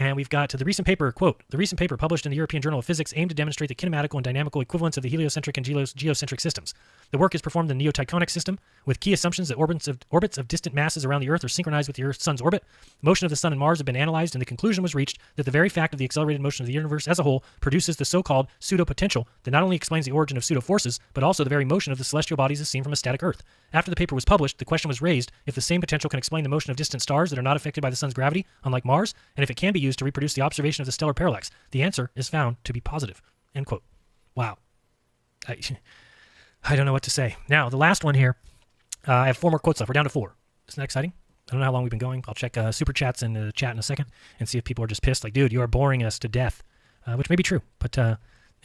And we've got the recent paper, quote, the recent paper published in the European Journal of Physics aimed to demonstrate the kinematical and dynamical equivalence of the heliocentric and geocentric systems. The work is performed in the neotychonic system with key assumptions that orbits of distant masses around the Earth are synchronized with the Sun's orbit. Motion of the Sun and Mars have been analyzed, and the conclusion was reached that the very fact of the accelerated motion of the universe as a whole produces the so-called pseudo-potential that not only explains the origin of pseudo-forces, but also the very motion of the celestial bodies as seen from a static Earth. After the paper was published, the question was raised if the same potential can explain the motion of distant stars that are not affected by the Sun's gravity, unlike Mars, and if it can be used to reproduce the observation of the stellar parallax. The answer is found to be positive. End quote. Wow. I don't know what to say. Now, the last one here, I have 4 more quotes left. We're down to 4. Isn't that exciting? I don't know how long we've been going. I'll check super chats in the chat in a second and see if people are just pissed. Like, dude, you are boring us to death, which may be true. But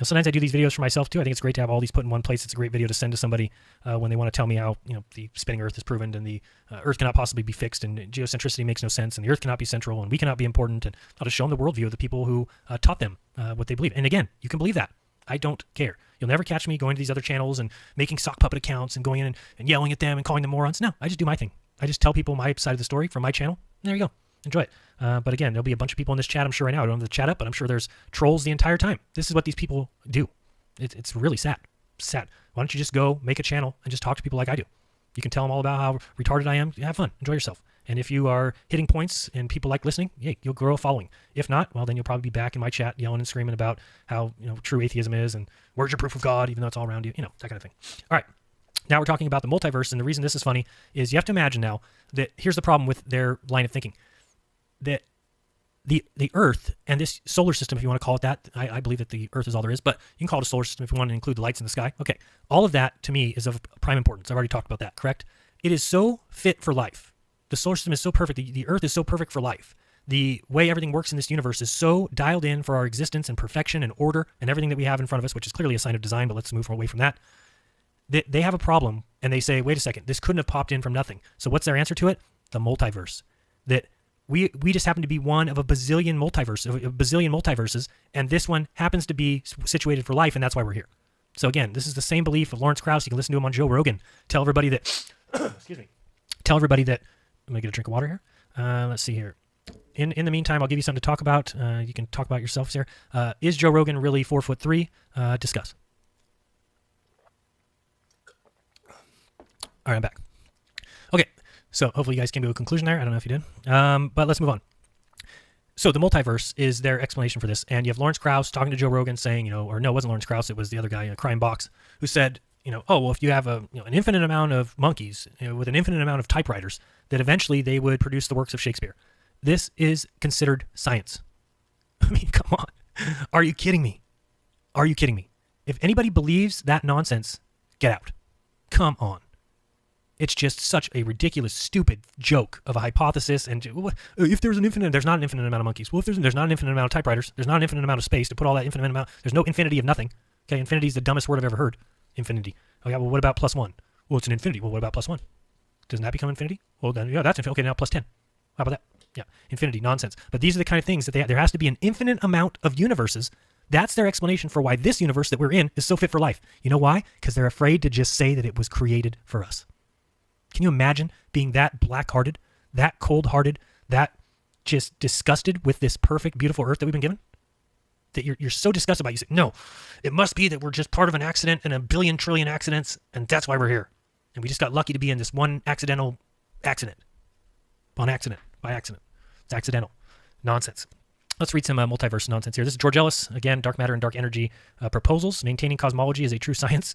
sometimes I do these videos for myself too. I think it's great to have all these put in one place. It's a great video to send to somebody when they want to tell me how the spinning Earth is proven and the Earth cannot possibly be fixed and geocentricity makes no sense and the Earth cannot be central and we cannot be important. And I'll just show them the worldview of the people who taught them what they believe. And again, you can believe that. I don't care. You'll never catch me going to these other channels and making sock puppet accounts and going in and yelling at them and calling them morons. No, I just do my thing. I just tell people my side of the story from my channel. There you go. Enjoy it. But again, there'll be a bunch of people in this chat, I'm sure right now. I don't have the chat up, but I'm sure there's trolls the entire time. This is what these people do. It's really sad. Sad. Why don't you just go make a channel and just talk to people like I do? You can tell them all about how retarded I am. Have fun. Enjoy yourself. And if you are hitting points and people like listening, hey, you'll grow a following. If not, well, then you'll probably be back in my chat yelling and screaming about how true atheism is and where's your proof of God, even though it's all around you, that kind of thing. All right. Now we're talking about the multiverse, and the reason this is funny is you have to imagine now that here's the problem with their line of thinking. That the Earth and this solar system, if you want to call it that, I believe that the Earth is all there is, but you can call it a solar system if you want to include the lights in the sky. Okay, all of that to me is of prime importance. I've already talked about that, correct? It is so fit for life. The solar system is so perfect. The Earth is so perfect for life. The way everything works in this universe is so dialed in for our existence and perfection and order and everything that we have in front of us, which is clearly a sign of design, but let's move away from that. They have a problem, and they say, wait a second, this couldn't have popped in from nothing. So what's their answer to it? The multiverse. That we just happen to be one of a bazillion multiverses, and this one happens to be situated for life, and that's why we're here. So again, this is the same belief of Lawrence Krauss. You can listen to him on Joe Rogan. Tell everybody that, excuse me, I'm going to get a drink of water here. Let's see here. In the meantime, I'll give you something to talk about. You can talk about yourselves here. Is Joe Rogan really 4'3"? Discuss. All right, I'm back. Okay, so hopefully you guys came to a conclusion there. I don't know if you did, but let's move on. So the multiverse is their explanation for this, and you have Lawrence Krauss talking to Joe Rogan saying, or no, it wasn't Lawrence Krauss, it was the other guy, Crime Box, who said, oh, well, if you have an infinite amount of monkeys with an infinite amount of typewriters, that eventually they would produce the works of Shakespeare. This is considered science. I mean, come on. Are you kidding me? Are you kidding me? If anybody believes that nonsense, get out. Come on. It's just such a ridiculous, stupid joke of a hypothesis. And if there's not an infinite amount of monkeys. Well, if there's not an infinite amount of typewriters, there's not an infinite amount of space to put all that infinite amount. There's no infinity of nothing. Okay, infinity is the dumbest word I've ever heard. Infinity. Okay, well, what about plus 1? Well, it's an infinity. Well, what about plus 1? Doesn't that become infinity? Well, then, yeah, that's infinity. Okay, now plus 10. How about that? Yeah, infinity, nonsense. But these are the kind of things that there has to be an infinite amount of universes. That's their explanation for why this universe that we're in is so fit for life. You know why? Because they're afraid to just say that it was created for us. Can you imagine being that black-hearted, that cold-hearted, that just disgusted with this perfect, beautiful Earth that we've been given? That you're so disgusted by it. You say, no, it must be that we're just part of an accident and a billion trillion accidents, and that's why we're here. And we just got lucky to be in this one accidental accident. On accident, by accident. It's accidental. Nonsense. Let's read some multiverse nonsense here. This is George Ellis, again, Dark Matter and Dark Energy Proposals, Maintaining Cosmology as a True Science.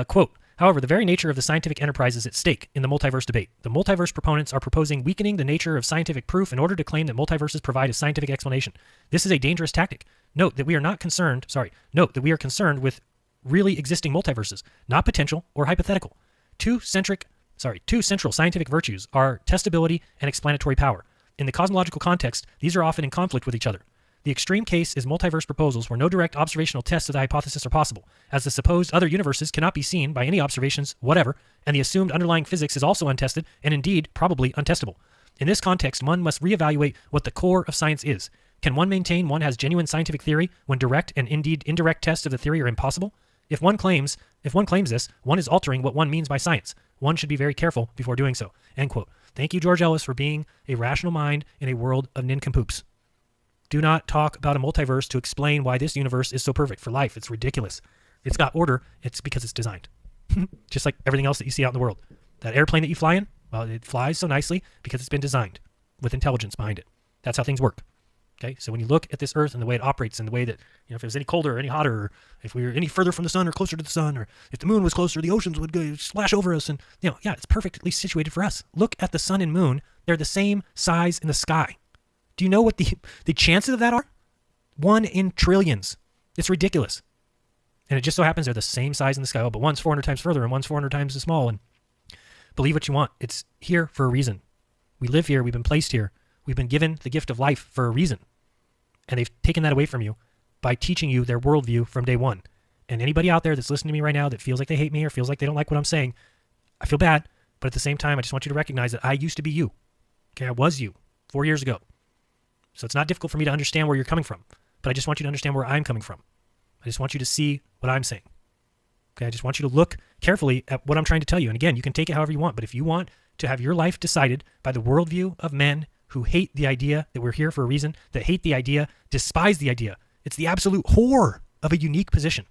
Quote, however, the very nature of the scientific enterprise is at stake in the multiverse debate. The multiverse proponents are proposing weakening the nature of scientific proof in order to claim that multiverses provide a scientific explanation. This is a dangerous tactic. Note that we are concerned with really existing multiverses, not potential or hypothetical. Two central scientific virtues are testability and explanatory power. In the cosmological context, these are often in conflict with each other. The extreme case is multiverse proposals where no direct observational tests of the hypothesis are possible, as the supposed other universes cannot be seen by any observations whatever, and the assumed underlying physics is also untested and indeed probably untestable. In this context, one must reevaluate what the core of science is. Can one maintain one has genuine scientific theory when direct and indeed indirect tests of the theory are impossible? If one claims this, one is altering what one means by science. One should be very careful before doing so. End quote. Thank you, George Ellis, for being a rational mind in a world of nincompoops. Do not talk about a multiverse to explain why this universe is so perfect for life. It's ridiculous. It's got order. It's because it's designed. Just like everything else that you see out in the world. That airplane that you fly in, well, it flies so nicely because it's been designed with intelligence behind it. That's how things work. Okay, so when you look at this Earth and the way it operates and the way that, if it was any colder or any hotter, or if we were any further from the sun or closer to the sun, or if the moon was closer, the oceans would go splash over us. And, yeah, it's perfectly situated for us. Look at the sun and moon. They're the same size in the sky. Do you know what the chances of that are? 1 in trillions. It's ridiculous. And it just so happens they're the same size in the sky. Oh, but one's 400 times further and one's 400 times as small. And believe what you want. It's here for a reason. We live here. We've been placed here. We've been given the gift of life for a reason. And they've taken that away from you by teaching you their worldview from day one. And anybody out there that's listening to me right now that feels like they hate me or feels like they don't like what I'm saying, I feel bad. But at the same time, I just want you to recognize that I used to be you. Okay, I was you 4 years ago. So it's not difficult for me to understand where you're coming from. But I just want you to understand where I'm coming from. I just want you to see what I'm saying. Okay, I just want you to look carefully at what I'm trying to tell you. And again, you can take it however you want. But if you want to have your life decided by the worldview of men who hate the idea that we're here for a reason, that hate the idea, despise the idea. It's the absolute horror of a unique position.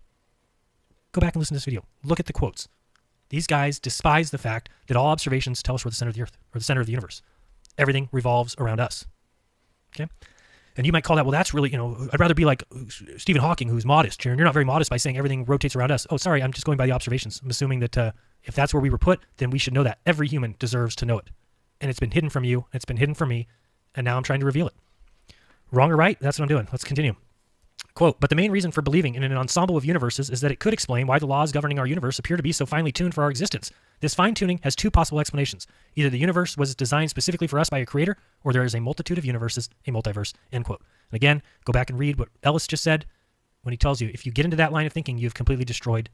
Go back and listen to this video. Look at the quotes. These guys despise the fact that all observations tell us we're the center of the earth, or the center of the universe. Everything revolves around us. Okay? And you might call that, well, that's really, I'd rather be like Stephen Hawking, who's modest. Sharon, you're not very modest by saying everything rotates around us. Oh, sorry, I'm just going by the observations. I'm assuming that if that's where we were put, then we should know that. Every human deserves to know it. And it's been hidden from you, it's been hidden from me, and now I'm trying to reveal it. Wrong or right? That's what I'm doing. Let's continue. Quote, but the main reason for believing in an ensemble of universes is that it could explain why the laws governing our universe appear to be so finely tuned for our existence. This fine-tuning has two possible explanations. Either the universe was designed specifically for us by a creator, or there is a multitude of universes, a multiverse, end quote. And again, go back and read what Ellis just said when he tells you, if you get into that line of thinking, you've completely destroyed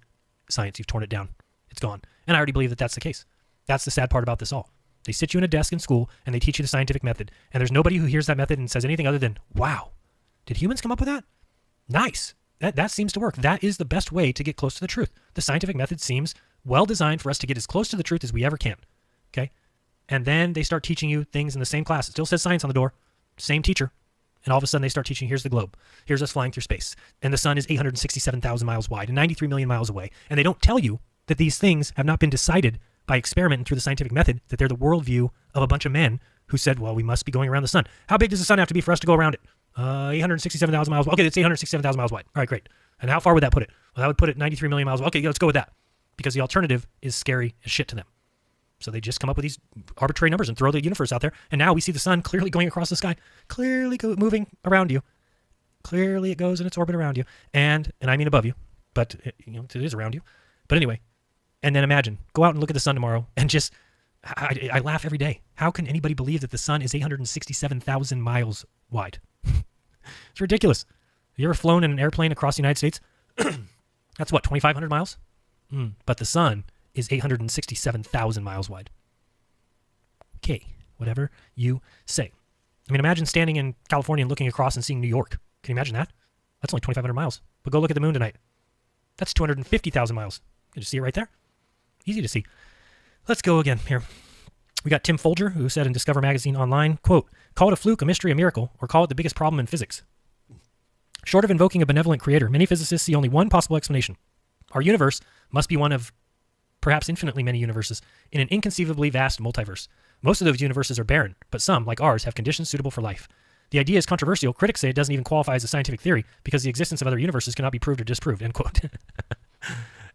science. You've torn it down. It's gone. And I already believe that that's the case. That's the sad part about this all. They sit you in a desk in school, and they teach you the scientific method. And there's nobody who hears that method and says anything other than, wow, did humans come up with that? Nice. That seems to work. That is the best way to get close to the truth. The scientific method seems well designed for us to get as close to the truth as we ever can. Okay? And then they start teaching you things in the same class. It still says science on the door. Same teacher. And all of a sudden they start teaching, here's the globe. Here's us flying through space. And the sun is 867,000 miles wide and 93 million miles away. And they don't tell you that these things have not been decided by experimenting through the scientific method, that they're the worldview of a bunch of men who said, well, we must be going around the sun. How big does the sun have to be for us to go around it? 867,000 miles. Okay, it's 867,000 miles wide. All right, great. And how far would that put it? Well, that would put it 93 million miles. Okay, let's go with that. Because the alternative is scary as shit to them. So they just come up with these arbitrary numbers and throw the universe out there. And now we see the sun clearly going across the sky, clearly moving around you. Clearly it goes in its orbit around you. And I mean above you, but it is around you. But anyway, and then imagine, go out and look at the sun tomorrow and just, I laugh every day. How can anybody believe that the sun is 867,000 miles wide? It's ridiculous. Have you ever flown in an airplane across the United States? That's what, 2,500 miles? But the sun is 867,000 miles wide. Okay, whatever you say. I mean, imagine standing in California and looking across and seeing New York. Can you imagine that? That's only 2,500 miles. But go look at the moon tonight. That's 250,000 miles. You just see it right there? Easy to see. Let's go again here. We got Tim Folger, who said in Discover Magazine Online, quote, call it a fluke, a mystery, a miracle, or call it the biggest problem in physics. Short of invoking a benevolent creator, many physicists see only one possible explanation. Our universe must be one of perhaps infinitely many universes in an inconceivably vast multiverse. Most of those universes are barren, but some, like ours, have conditions suitable for life. The idea is controversial. Critics say it doesn't even qualify as a scientific theory because the existence of other universes cannot be proved or disproved, end quote.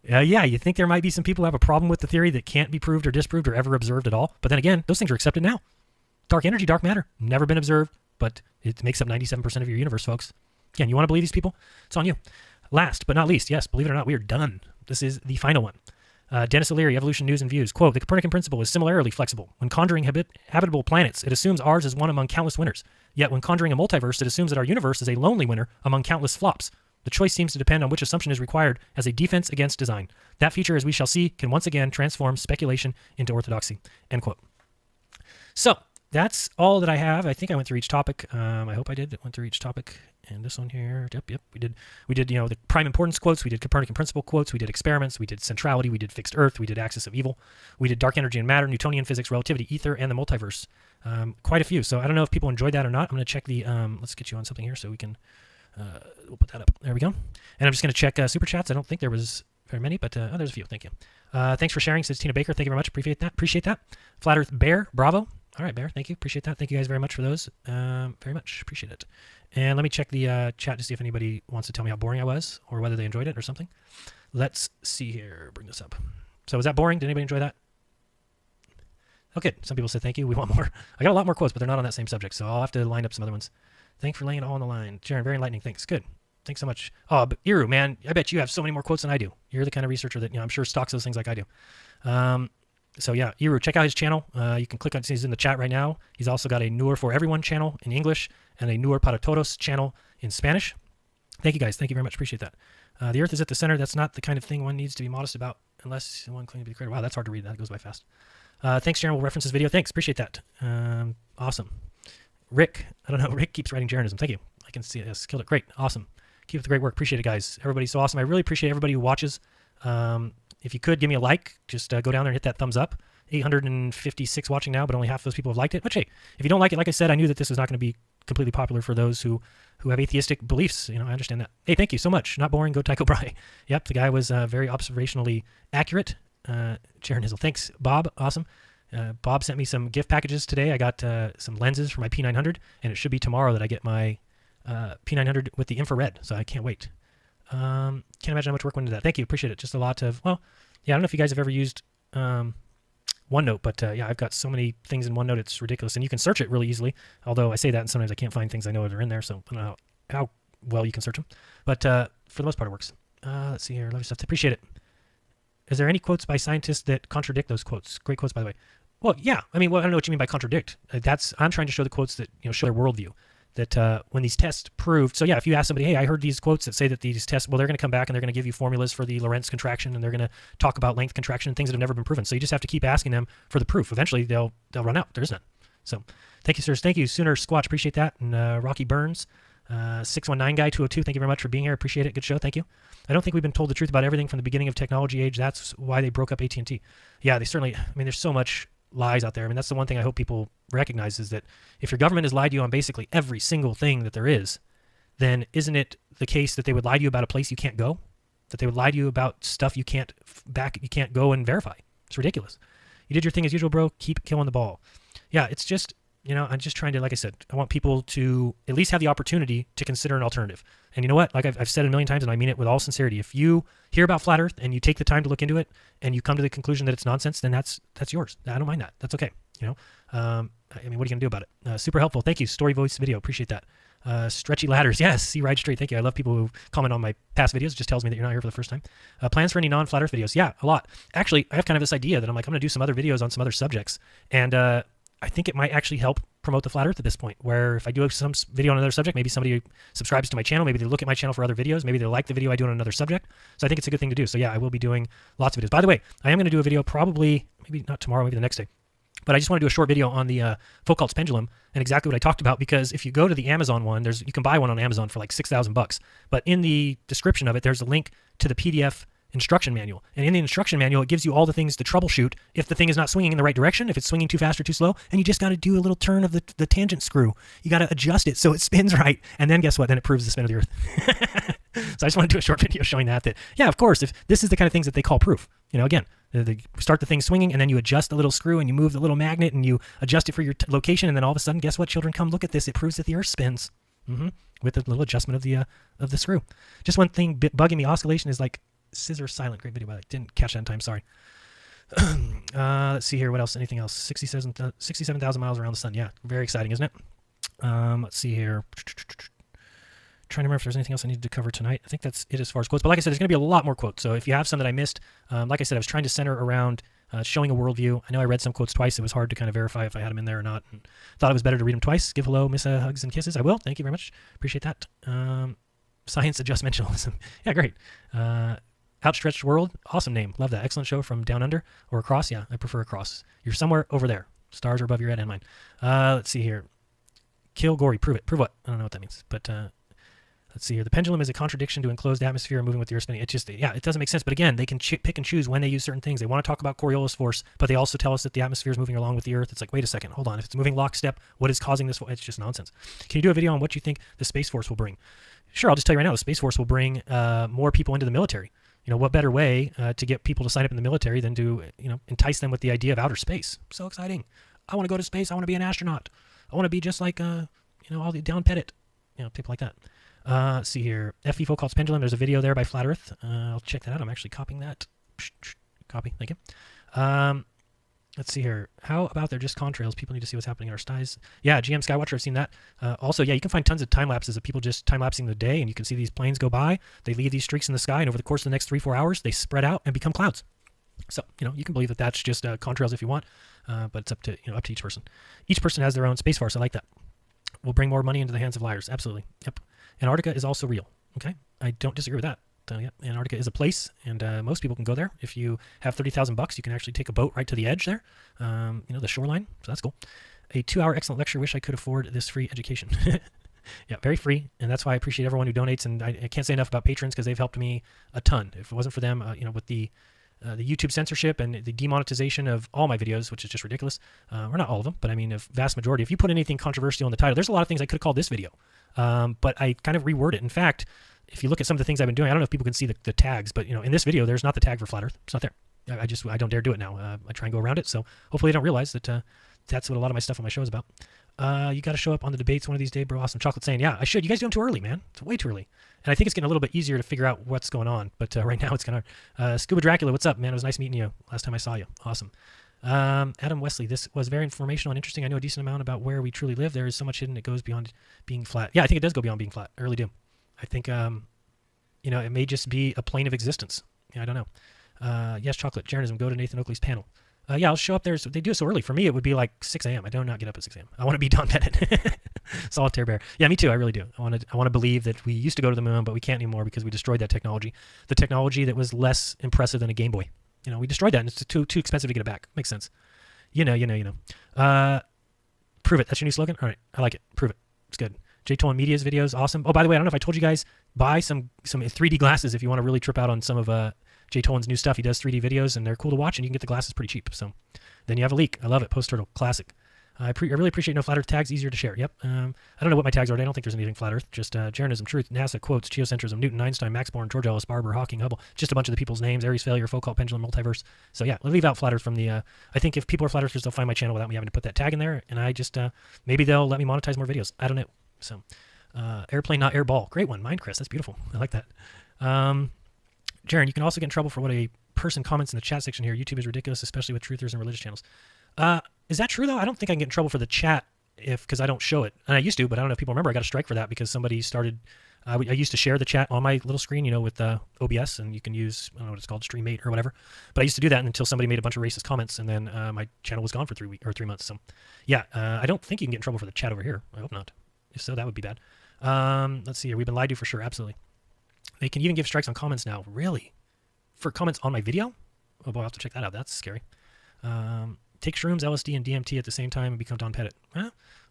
Yeah, you think there might be some people who have a problem with the theory that can't be proved or disproved or ever observed at all. But then again, those things are accepted now. Dark energy, dark matter, never been observed, but it makes up 97% of your universe, folks. Again, you want to believe these people? It's on you. Last but not least, yes, believe it or not, we are done. This is the final one. Dennis O'Leary, Evolution News and Views. Quote, the Copernican principle is similarly flexible. When conjuring habitable planets, it assumes ours is one among countless winners. Yet when conjuring a multiverse, it assumes that our universe is a lonely winner among countless flops. The choice seems to depend on which assumption is required as a defense against design. That feature, as we shall see, can once again transform speculation into orthodoxy. End quote. So that's all that I have. I think I went through each topic. I hope I did. I went through each topic. And this one here, yep, we did, the prime importance quotes, we did Copernican principle quotes, we did experiments, we did centrality, we did fixed earth, we did axis of evil, we did dark energy and matter, Newtonian physics, relativity, ether, and the multiverse. Quite a few. So I don't know if people enjoyed that or not. I'm going to check the, let's get you on something here so we can, we'll put that up. There we go. And I'm just going to check super chats. I don't think there was very many, but oh, there's a few. Thank you. Thanks for sharing, says Tina Baker. Thank you very much. Appreciate that. Flat Earth Bear, bravo. All right, Bear. Thank you. Appreciate that. Thank you guys very much for those. Very much. Appreciate it. And let me check the chat to see if anybody wants to tell me how boring I was or whether they enjoyed it or something. Let's see here. Bring this up. So was that boring? Did anybody enjoy that? Okay. Some people said thank you. We want more. I got a lot more quotes, but they're not on that same subject, so I'll have to line up some other ones. Thanks for laying it all on the line. Sharon, very enlightening. Thanks. Good. Thanks so much. Oh, but Iru, man, I bet you have so many more quotes than I do. You're the kind of researcher that, I'm sure stocks those things like I do. So yeah, Iru, check out his channel. You can click on, he's in the chat right now. He's also got a Newer for Everyone channel in English and a Newer para Todos channel in Spanish. Thank you guys. Thank you very much. Appreciate that. The Earth is at the center. That's not the kind of thing one needs to be modest about unless one claims to be the creator. Wow, that's hard to read. That goes by fast. Thanks, Sharon. We'll reference this video. Thanks. Appreciate that. Awesome. Rick, I don't know. Rick keeps writing Jaronism. Thank you. I can see it. Yes, killed it. Great. Awesome. Keep up the great work. Appreciate it, guys. Everybody's so awesome. I really appreciate everybody who watches. If you could give me a like, just go down there and hit that thumbs up. 856 watching now, but only half those people have liked it. Which, hey, if you don't like it, like I said, I knew that this was not going to be completely popular for those who have atheistic beliefs. I understand that. Hey, thank you so much. Not boring. Go Tycho Brahe. Yep, the guy was very observationally accurate. Sharon Hizzle. Thanks, Bob. Awesome. Bob sent me some gift packages today. I got some lenses for my P900, and it should be tomorrow that I get my P900 with the infrared, so I can't wait. Can't imagine how much work went into that. Thank you. Appreciate it. Just a lot of, well, yeah, I don't know if you guys have ever used OneNote, but yeah, I've got so many things in OneNote, it's ridiculous. And you can search it really easily, although I say that and sometimes I can't find things I know that are in there, so I don't know how well you can search them. But for the most part, it works. Let's see here. Love your stuff. Appreciate it. Is there any quotes by scientists that contradict those quotes? Great quotes, by the way. Well, yeah. I mean, well, I don't know what you mean by contradict. I'm trying to show the quotes that show their worldview. That when these tests proved, so yeah, if you ask somebody, hey, I heard these quotes that say that these tests, well, they're going to come back and they're going to give you formulas for the Lorentz contraction and they're going to talk about length contraction and things that have never been proven. So you just have to keep asking them for the proof. Eventually, they'll run out. There is none. So thank you, sirs. Thank you, Sooner Squatch. Appreciate that. And Rocky Burns, 619 guy 202. Thank you very much for being here. Appreciate it. Good show. Thank you. I don't think we've been told the truth about everything from the beginning of technology age. That's why they broke up AT&T. Yeah, they certainly. I mean, there's so much lies out there. I mean, that's the one thing I hope people recognize is that if your government has lied to you on basically every single thing that there is, then isn't it the case that they would lie to you about a place you can't go? That they would lie to you about stuff you can't go and verify? It's ridiculous. You did your thing as usual, bro. Keep killing the ball. Yeah, it's just, I'm just trying to, like I said, I want people to at least have the opportunity to consider an alternative. And you know what? Like I've said a million times, and I mean it with all sincerity. If you hear about flat Earth and you take the time to look into it, and you come to the conclusion that it's nonsense, then that's yours. I don't mind that. That's okay. I mean, what are you gonna do about it? Super helpful. Thank you. Story voice video. Appreciate that. Stretchy ladders. Yes. See Ride Straight. Thank you. I love people who comment on my past videos. It just tells me that you're not here for the first time. Plans for any non-flat Earth videos? Yeah, a lot. Actually, I have kind of this idea that I'm going to do some other videos on some other subjects, and I think it might actually help promote the flat Earth at this point, where if I do some video on another subject, maybe somebody subscribes to my channel, maybe they look at my channel for other videos, maybe they like the video I do on another subject. So I think it's a good thing to do. So yeah, I will be doing lots of videos. By the way, I am going to do a video probably, maybe not tomorrow, maybe the next day. But I just want to do a short video on the Foucault's pendulum and exactly what I talked about, because if you go to the Amazon one, you can buy one on Amazon for like $6,000. But in the description of it, there's a link to the PDF instruction manual. And in the instruction manual, it gives you all the things to troubleshoot if the thing is not swinging in the right direction, if it's swinging too fast or too slow, and you just got to do a little turn of the tangent screw. You got to adjust it so it spins right. And then guess what? Then it proves the spin of the Earth. So I just want to do a short video showing that, yeah, of course, if this is the kind of things that they call proof. Again, they start the thing swinging, and then you adjust the little screw, and you move the little magnet, and you adjust it for your location, and then all of a sudden, guess what, children? Come look at this. It proves that the Earth spins with a little adjustment of the screw. Just one thing bugging me, oscillation is like scissor silent. Great video, but I didn't catch that in time. Sorry. Let's see here. What else? Anything else? 67,000 miles around the sun. Yeah, very exciting, isn't it? Let's see here. Trying to remember if there's anything else I needed to cover tonight. I think that's it as far as quotes. But like I said, there's going to be a lot more quotes. So if you have some that I missed, like I said, I was trying to center around showing a worldview. I know I read some quotes twice. It was hard to kind of verify if I had them in there or not. And thought it was better to read them twice. Give hello, miss hugs and kisses. I will. Thank you very much. Appreciate that. Science adjustmentalism. Yeah, great. Outstretched World. Awesome name. Love that. Excellent show from Down Under or Across. Yeah, I prefer Across. You're somewhere over there. Stars are above your head and mine. Let's see here. Kill Gory. Prove it. Prove what? I don't know what that means. But Let's see here. The pendulum is a contradiction to enclosed atmosphere moving with the Earth spinning. It just, yeah, it doesn't make sense. But again, they can pick and choose when they use certain things. They want to talk about Coriolis force, but they also tell us that the atmosphere is moving along with the Earth. It's like, wait a second, hold on. If it's moving lockstep, what is causing this? It's just nonsense. Can you do a video on what you think the Space Force will bring? Sure, I'll just tell you right now, the Space Force will bring more people into the military. You know, what better way to get people to sign up in the military than to, entice them with the idea of outer space? So exciting. I want to go to space. I want to be an astronaut. I want to be just like, all the Down Pettit, people like that. Let's see here. FE Foucault's pendulum. There's a video there by Flat Earth. I'll check that out. I'm actually copying that. Copy. Thank you. Let's see here. How about they're just contrails? People need to see what's happening in our skies. Yeah, GM Skywatcher. I've seen that. Also, yeah, you can find tons of time lapses of people just time lapsing the day, and you can see these planes go by. They leave these streaks in the sky, and over the course of the next 3-4 hours, they spread out and become clouds. So, you can believe that that's just contrails if you want, but it's up to each person. Each person has their own space force. I like that. We'll bring more money into the hands of liars. Absolutely. Yep. Antarctica is also real. Okay. I don't disagree with that. Yeah, Antarctica is a place, and most people can go there. If you have $30,000, you can actually take a boat right to the edge there, the shoreline. So that's cool. A 2-hour excellent lecture. Wish I could afford this free education. Yeah, very free, and that's why I appreciate everyone who donates. And I can't say enough about patrons because they've helped me a ton. If it wasn't for them, with the YouTube censorship and the demonetization of all my videos, which is just ridiculous, or not all of them, but I mean a vast majority. If you put anything controversial in the title, there's a lot of things I could have called this video, but I kind of reword it. In fact, if you look at some of the things I've been doing, I don't know if people can see the tags, but in this video, there's not the tag for Flat Earth. It's not there. I don't dare do it now. I try and go around it. So hopefully they don't realize that that's what a lot of my stuff on my show is about. You got to show up on the debates one of these days, bro. Awesome. Chocolate saying, yeah, I should. You guys do them too early, man. It's way too early. And I think it's getting a little bit easier to figure out what's going on. But right now it's kind of hard. Scuba Dracula, what's up, man? It was nice meeting you last time I saw you. Awesome. Adam Wesley, this was very informational and interesting. I know a decent amount about where we truly live. There is so much hidden. It goes beyond being flat. Yeah, I think it does go beyond being flat. I really do. I think, it may just be a plane of existence. Yeah, I don't know. Yes, Chocolate. Jeranism, go to Nathan Oakley's panel. Yeah, I'll show up there. So they do it so early. For me, it would be like 6 a.m. I do not get up at 6 a.m. I want to be Don Pettit. Solitaire Bear. Yeah, me too. I really do. I want to believe that we used to go to the moon, but we can't anymore because we destroyed that technology. The technology that was less impressive than a Game Boy. We destroyed that, and it's too expensive to get it back. Makes sense. Prove it. That's your new slogan? All right. I like it. Prove it. It's good. J. Tolan Media's videos. Awesome. Oh, by the way, I don't know if I told you guys, buy some 3D glasses if you want to really trip out on some of J. Tolan's new stuff. He does 3D videos, and they're cool to watch, and you can get the glasses pretty cheap. So then you have a leak. I love it. Post Turtle. Classic. I really appreciate no Flat Earth tags. Easier to share. Yep. I don't know what my tags are. I don't think there's anything Flat Earth. Just Jeranism, Truth, NASA, Quotes, Geocentrism, Newton, Einstein, Max Born, George Ellis, Barber, Hawking, Hubble. Just a bunch of the people's names. Aries Failure, Foucault, Pendulum, Multiverse. So yeah, leave out Flat Earth from the... I think if people are Flat Earthers, they'll find my channel without me having to put that tag in there. And I just... maybe they'll let me monetize more videos. I don't know. So... airplane, not airball. Great one. Minecraft. That's beautiful. I like that. Jaren, you can also get in trouble for what a person comments in the chat section here. YouTube is ridiculous, especially with truthers and religious channels. Is that true, though? I don't think I can get in trouble for the chat because I don't show it. And I used to, but I don't know if people remember. I got a strike for that because somebody started... I used to share the chat on my little screen, with OBS, and you can use, I don't know what it's called, Stream 8 or whatever. But I used to do that until somebody made a bunch of racist comments, and then my channel was gone for 3 months. So, yeah, I don't think you can get in trouble for the chat over here. I hope not. If so, that would be bad. Let's see here. We've been lied to for sure. Absolutely. They can even give strikes on comments now. Really? For comments on my video? Oh boy, I'll have to check that out. That's scary. Take shrooms, LSD, and DMT at the same time and become Don Pettit.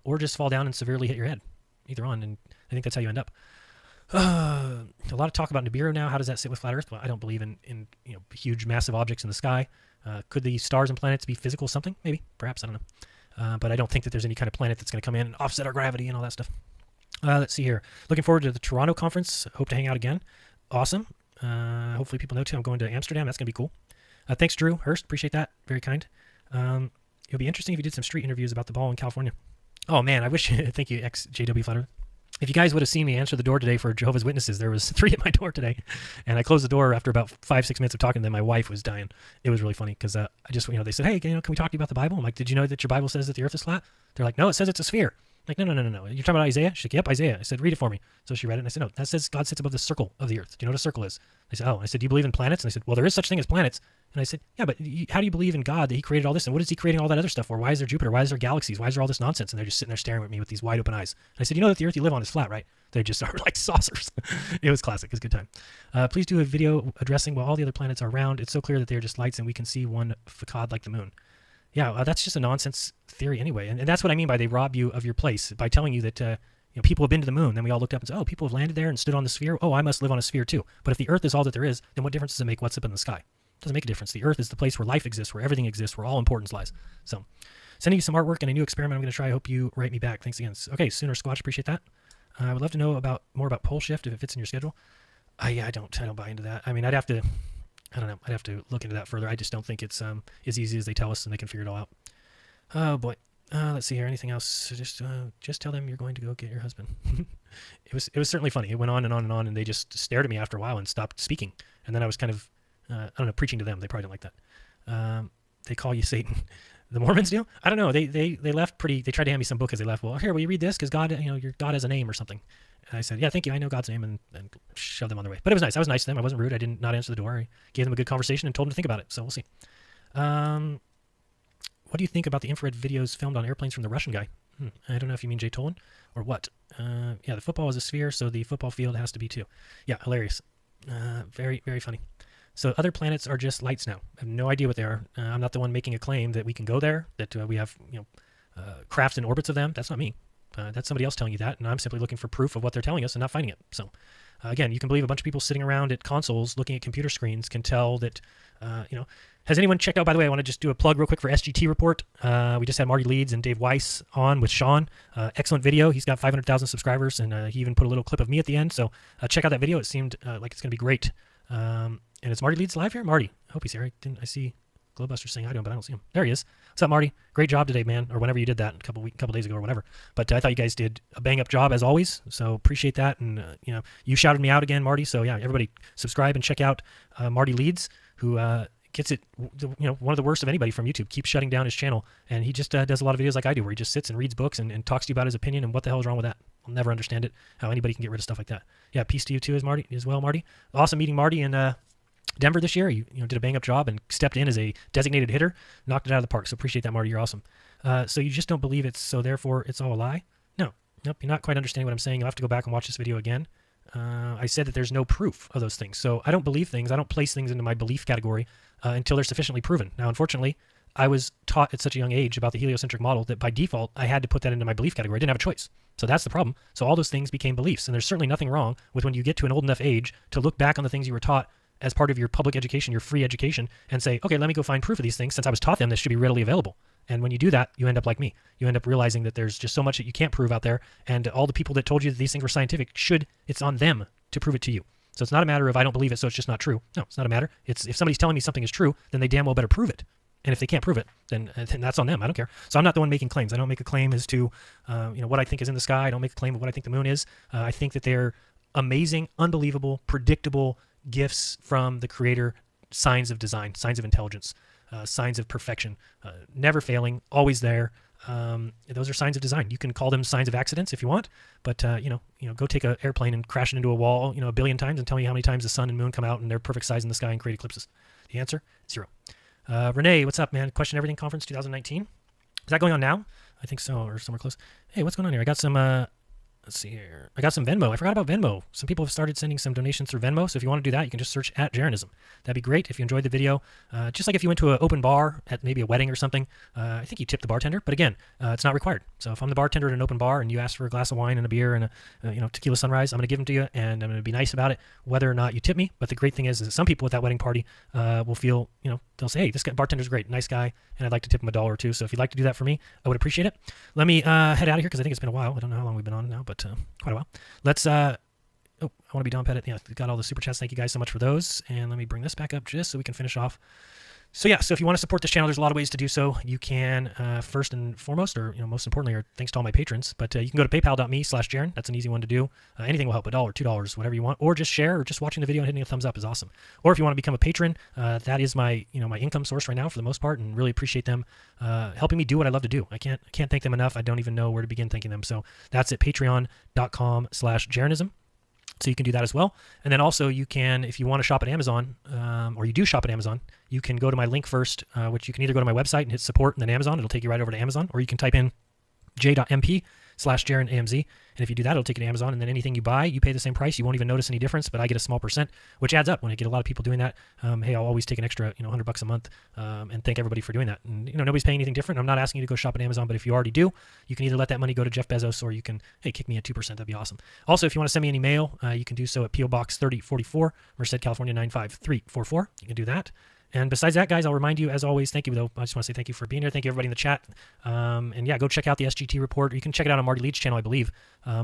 Or just fall down and severely hit your head. Either one, and I think that's how you end up. A lot of talk about Nibiru now. How does that sit with Flat Earth? Well, I don't believe in huge, massive objects in the sky. Could the stars and planets be physical something? Maybe. Perhaps. I don't know. But I don't think that there's any kind of planet that's going to come in and offset our gravity and all that stuff. Let's see here. Looking forward to the Toronto conference. Hope to hang out again. Awesome. Hopefully people know too. I'm going to Amsterdam. That's going to be cool. Thanks, Drew Hurst. Appreciate that. Very kind. It would be interesting if you did some street interviews about the ball in California. Oh, man. I wish. Thank you, XJW Flatter. If you guys would have seen me answer the door today for Jehovah's Witnesses, there was 3 at my door today. And I closed the door after about 5-6 minutes of talking to them. My wife was dying. It was really funny because I just, they said, hey, can we talk to you about the Bible? I'm like, did you know that your Bible says that the earth is flat? They're like, no, it says it's a sphere. Like, no. You're talking about Isaiah? She's like, yep, Isaiah. I said, read it for me. So she read it, and I said, no, that says God sits above the circle of the earth. Do you know what a circle is? They said, oh. I said, do you believe in planets? And they said, well, there is such thing as planets. And I said, yeah, but how do you believe in God that he created all this? And what is he creating all that other stuff for? Why is there Jupiter? Why is there galaxies? Why is there all this nonsense? And they're just sitting there staring at me with these wide open eyes. And I said, you know that the earth you live on is flat, right? They just are like saucers. It was classic. It was a good time. Please do a video addressing while all the other planets are round. It's so clear that they're just lights and we can see one facade like the moon. Yeah, that's just a nonsense theory anyway. And that's what I mean by they rob you of your place by telling you that, people have been to the moon. Then we all looked up and said, oh, people have landed there and stood on the sphere. Oh, I must live on a sphere too. But if the Earth is all that there is, then what difference does it make what's up in the sky? It doesn't make a difference. The Earth is the place where life exists, where everything exists, where all importance lies. So, sending you some artwork and a new experiment I'm going to try. I hope you write me back. Thanks again. Okay, Sooner Squatch, appreciate that. I would love to know more about pole shift if it fits in your schedule. Yeah, I don't buy into that. I mean, I don't know. I'd have to look into that further. I just don't think it's as easy as they tell us and they can figure it all out. Oh boy. Let's see here. Anything else? Just tell them you're going to go get your husband. It was certainly funny. It went on and on and on, and they just stared at me after a while and stopped speaking. And then I was kind of, I don't know, preaching to them. They probably didn't like that. They call you Satan. The Mormons do? I don't know. They left pretty. They tried to hand me some book as they left. Well, here, will you read this? Because God, your God has a name or something. And I said, yeah, thank you. I know God's name, and shoved them on their way. But it was nice. I was nice to them. I wasn't rude. I did not answer the door. I gave them a good conversation and told them to think about it. So we'll see. What do you think about the infrared videos filmed on airplanes from the Russian guy? I don't know if you mean Jay Tolan or what. Yeah, the football is a sphere, so the football field has to be too. Yeah, hilarious. Very, very funny. So other planets are just lights now. I have no idea what they are. I'm not the one making a claim that we can go there, that we have crafts in orbits of them. That's not me. That's somebody else telling you that, and I'm simply looking for proof of what they're telling us and not finding it. So, again, you can believe a bunch of people sitting around at consoles looking at computer screens can tell that, Has anyone checked out, by the way, I want to just do a plug real quick for SGT Report. We just had Marty Leeds and Dave Weiss on with Sean. Excellent video. He's got 500,000 subscribers, and he even put a little clip of me at the end. So check out that video. It seemed like it's going to be great. And is Marty Leeds live here? Marty, I hope he's here. I see Globebuster saying hi to him, but I don't see him. There he is. What's up, Marty? Great job today, man, or whenever you did that, a couple days ago or whatever. But I thought you guys did a bang-up job as always, so appreciate that. And, you shouted me out again, Marty, so yeah, everybody subscribe and check out Marty Leeds, who gets it, one of the worst of anybody from YouTube, keeps shutting down his channel, and he just does a lot of videos like I do, where he just sits and reads books and talks to you about his opinion, and what the hell is wrong with that? I'll never understand it, how anybody can get rid of stuff like that. Yeah, peace to you too, as well, Marty. Awesome meeting Marty in Denver this year. You did a bang-up job and stepped in as a designated hitter, knocked it out of the park, so appreciate that, Marty. You're awesome. So you just don't believe it, so therefore it's all a lie? Nope, you're not quite understanding what I'm saying. You'll have to go back and watch this video again. I said that there's no proof of those things. So I don't believe things. I don't place things into my belief category until they're sufficiently proven. Now, unfortunately, I was taught at such a young age about the heliocentric model that by default, I had to put that into my belief category. I didn't have a choice. So that's the problem. So all those things became beliefs. And there's certainly nothing wrong with when you get to an old enough age to look back on the things you were taught as part of your public education, your free education, and say, okay, let me go find proof of these things. Since I was taught them, this should be readily available. And when you do that, you end up like me. You end up realizing that there's just so much that you can't prove out there, and all the people that told you that these things were scientific it's on them to prove it to you. So it's not a matter of I don't believe it, so it's just not true. No, it's not a matter. It's if somebody's telling me something is true, then they damn well better prove it. And if they can't prove it, then that's on them. I don't care. So I'm not the one making claims. I don't make a claim as to what I think is in the sky. I don't make a claim of what I think the moon is. I think that they're amazing, unbelievable, predictable gifts from the Creator, signs of design, signs of intelligence, signs of perfection, never failing, always there. Those are signs of design. You can call them signs of accidents if you want, but go take an airplane and crash it into a wall, a billion times, and tell me how many times the sun and moon come out and they're perfect size in the sky and create eclipses. The answer: 0. Renee, what's up, man? Question Everything Conference 2019. Is that going on now? I think so, or somewhere close. Hey, what's going on here? I got some. Let's see here. I got some Venmo. I forgot about Venmo. Some people have started sending some donations through Venmo. So if you want to do that, you can just search @Jeranism. That'd be great if you enjoyed the video. Just like if you went to an open bar at maybe a wedding or something, I think you tip the bartender. But again, it's not required. So if I'm the bartender at an open bar and you ask for a glass of wine and a beer and a tequila sunrise, I'm going to give them to you, and I'm going to be nice about it, whether or not you tip me. But the great thing is that some people at that wedding party will feel, they'll say, hey, this bartender's great, nice guy, and I'd like to tip him $1 or $2. So if you'd like to do that for me, I would appreciate it. Let me head out of here because I think it's been a while. I don't know how long we've been on now, but quite a while. Let's, I want to be Don Pettit. Yeah, got all the super chats. Thank you guys so much for those. And let me bring this back up just so we can finish off. So yeah, so if you want to support this channel, there's a lot of ways to do so. You can, first and foremost, or most importantly, or thanks to all my patrons, but you can go to paypal.me/Jaron. That's an easy one to do. Anything will help, $1, $2, whatever you want, or just share, or just watching the video and hitting a thumbs up is awesome. Or if you want to become a patron, that is my, my income source right now for the most part, and really appreciate them helping me do what I love to do. I can't thank them enough. I don't even know where to begin thanking them. So that's at patreon.com/Jeranism. So you can do that as well. And then also you can, if you want to shop at Amazon, or you do shop at Amazon, you can go to my link first, which you can either go to my website and hit support and then Amazon. It'll take you right over to Amazon, or you can type in j.mp patreon.com/JaronAMZ. And if you do that, it'll take you to Amazon, and then anything you buy, you pay the same price. You won't even notice any difference, but I get a small percent, which adds up when I get a lot of people doing that. Hey, I'll always take an extra, $100 a month, and thank everybody for doing that. And nobody's paying anything different. I'm not asking you to go shop at Amazon, but if you already do, you can either let that money go to Jeff Bezos, or you can, hey, kick me at 2%. That'd be awesome. Also, if you want to send me any mail, you can do so at PO Box 3044, Merced, California 95344. You can do that. And besides that, guys, I'll remind you, as always, thank you, though. I just want to say thank you for being here. Thank you, everybody in the chat. And yeah, go check out the SGT report. You can check it out on Marty Leach's channel, I believe.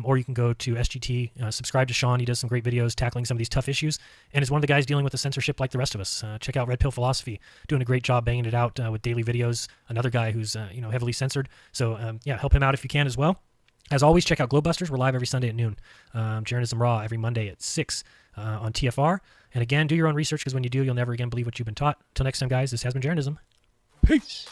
Or you can go to SGT, subscribe to Sean. He does some great videos tackling some of these tough issues, and is one of the guys dealing with the censorship like the rest of us. Check out Red Pill Philosophy, doing a great job banging it out with daily videos. Another guy who's heavily censored. So yeah, help him out if you can as well. As always, check out Glowbusters. We're live every Sunday at noon. Jeranism Raw every Monday at 6 on TFR. And again, do your own research, because when you do, you'll never again believe what you've been taught. Till next time, guys, this has been Jeranism. Peace.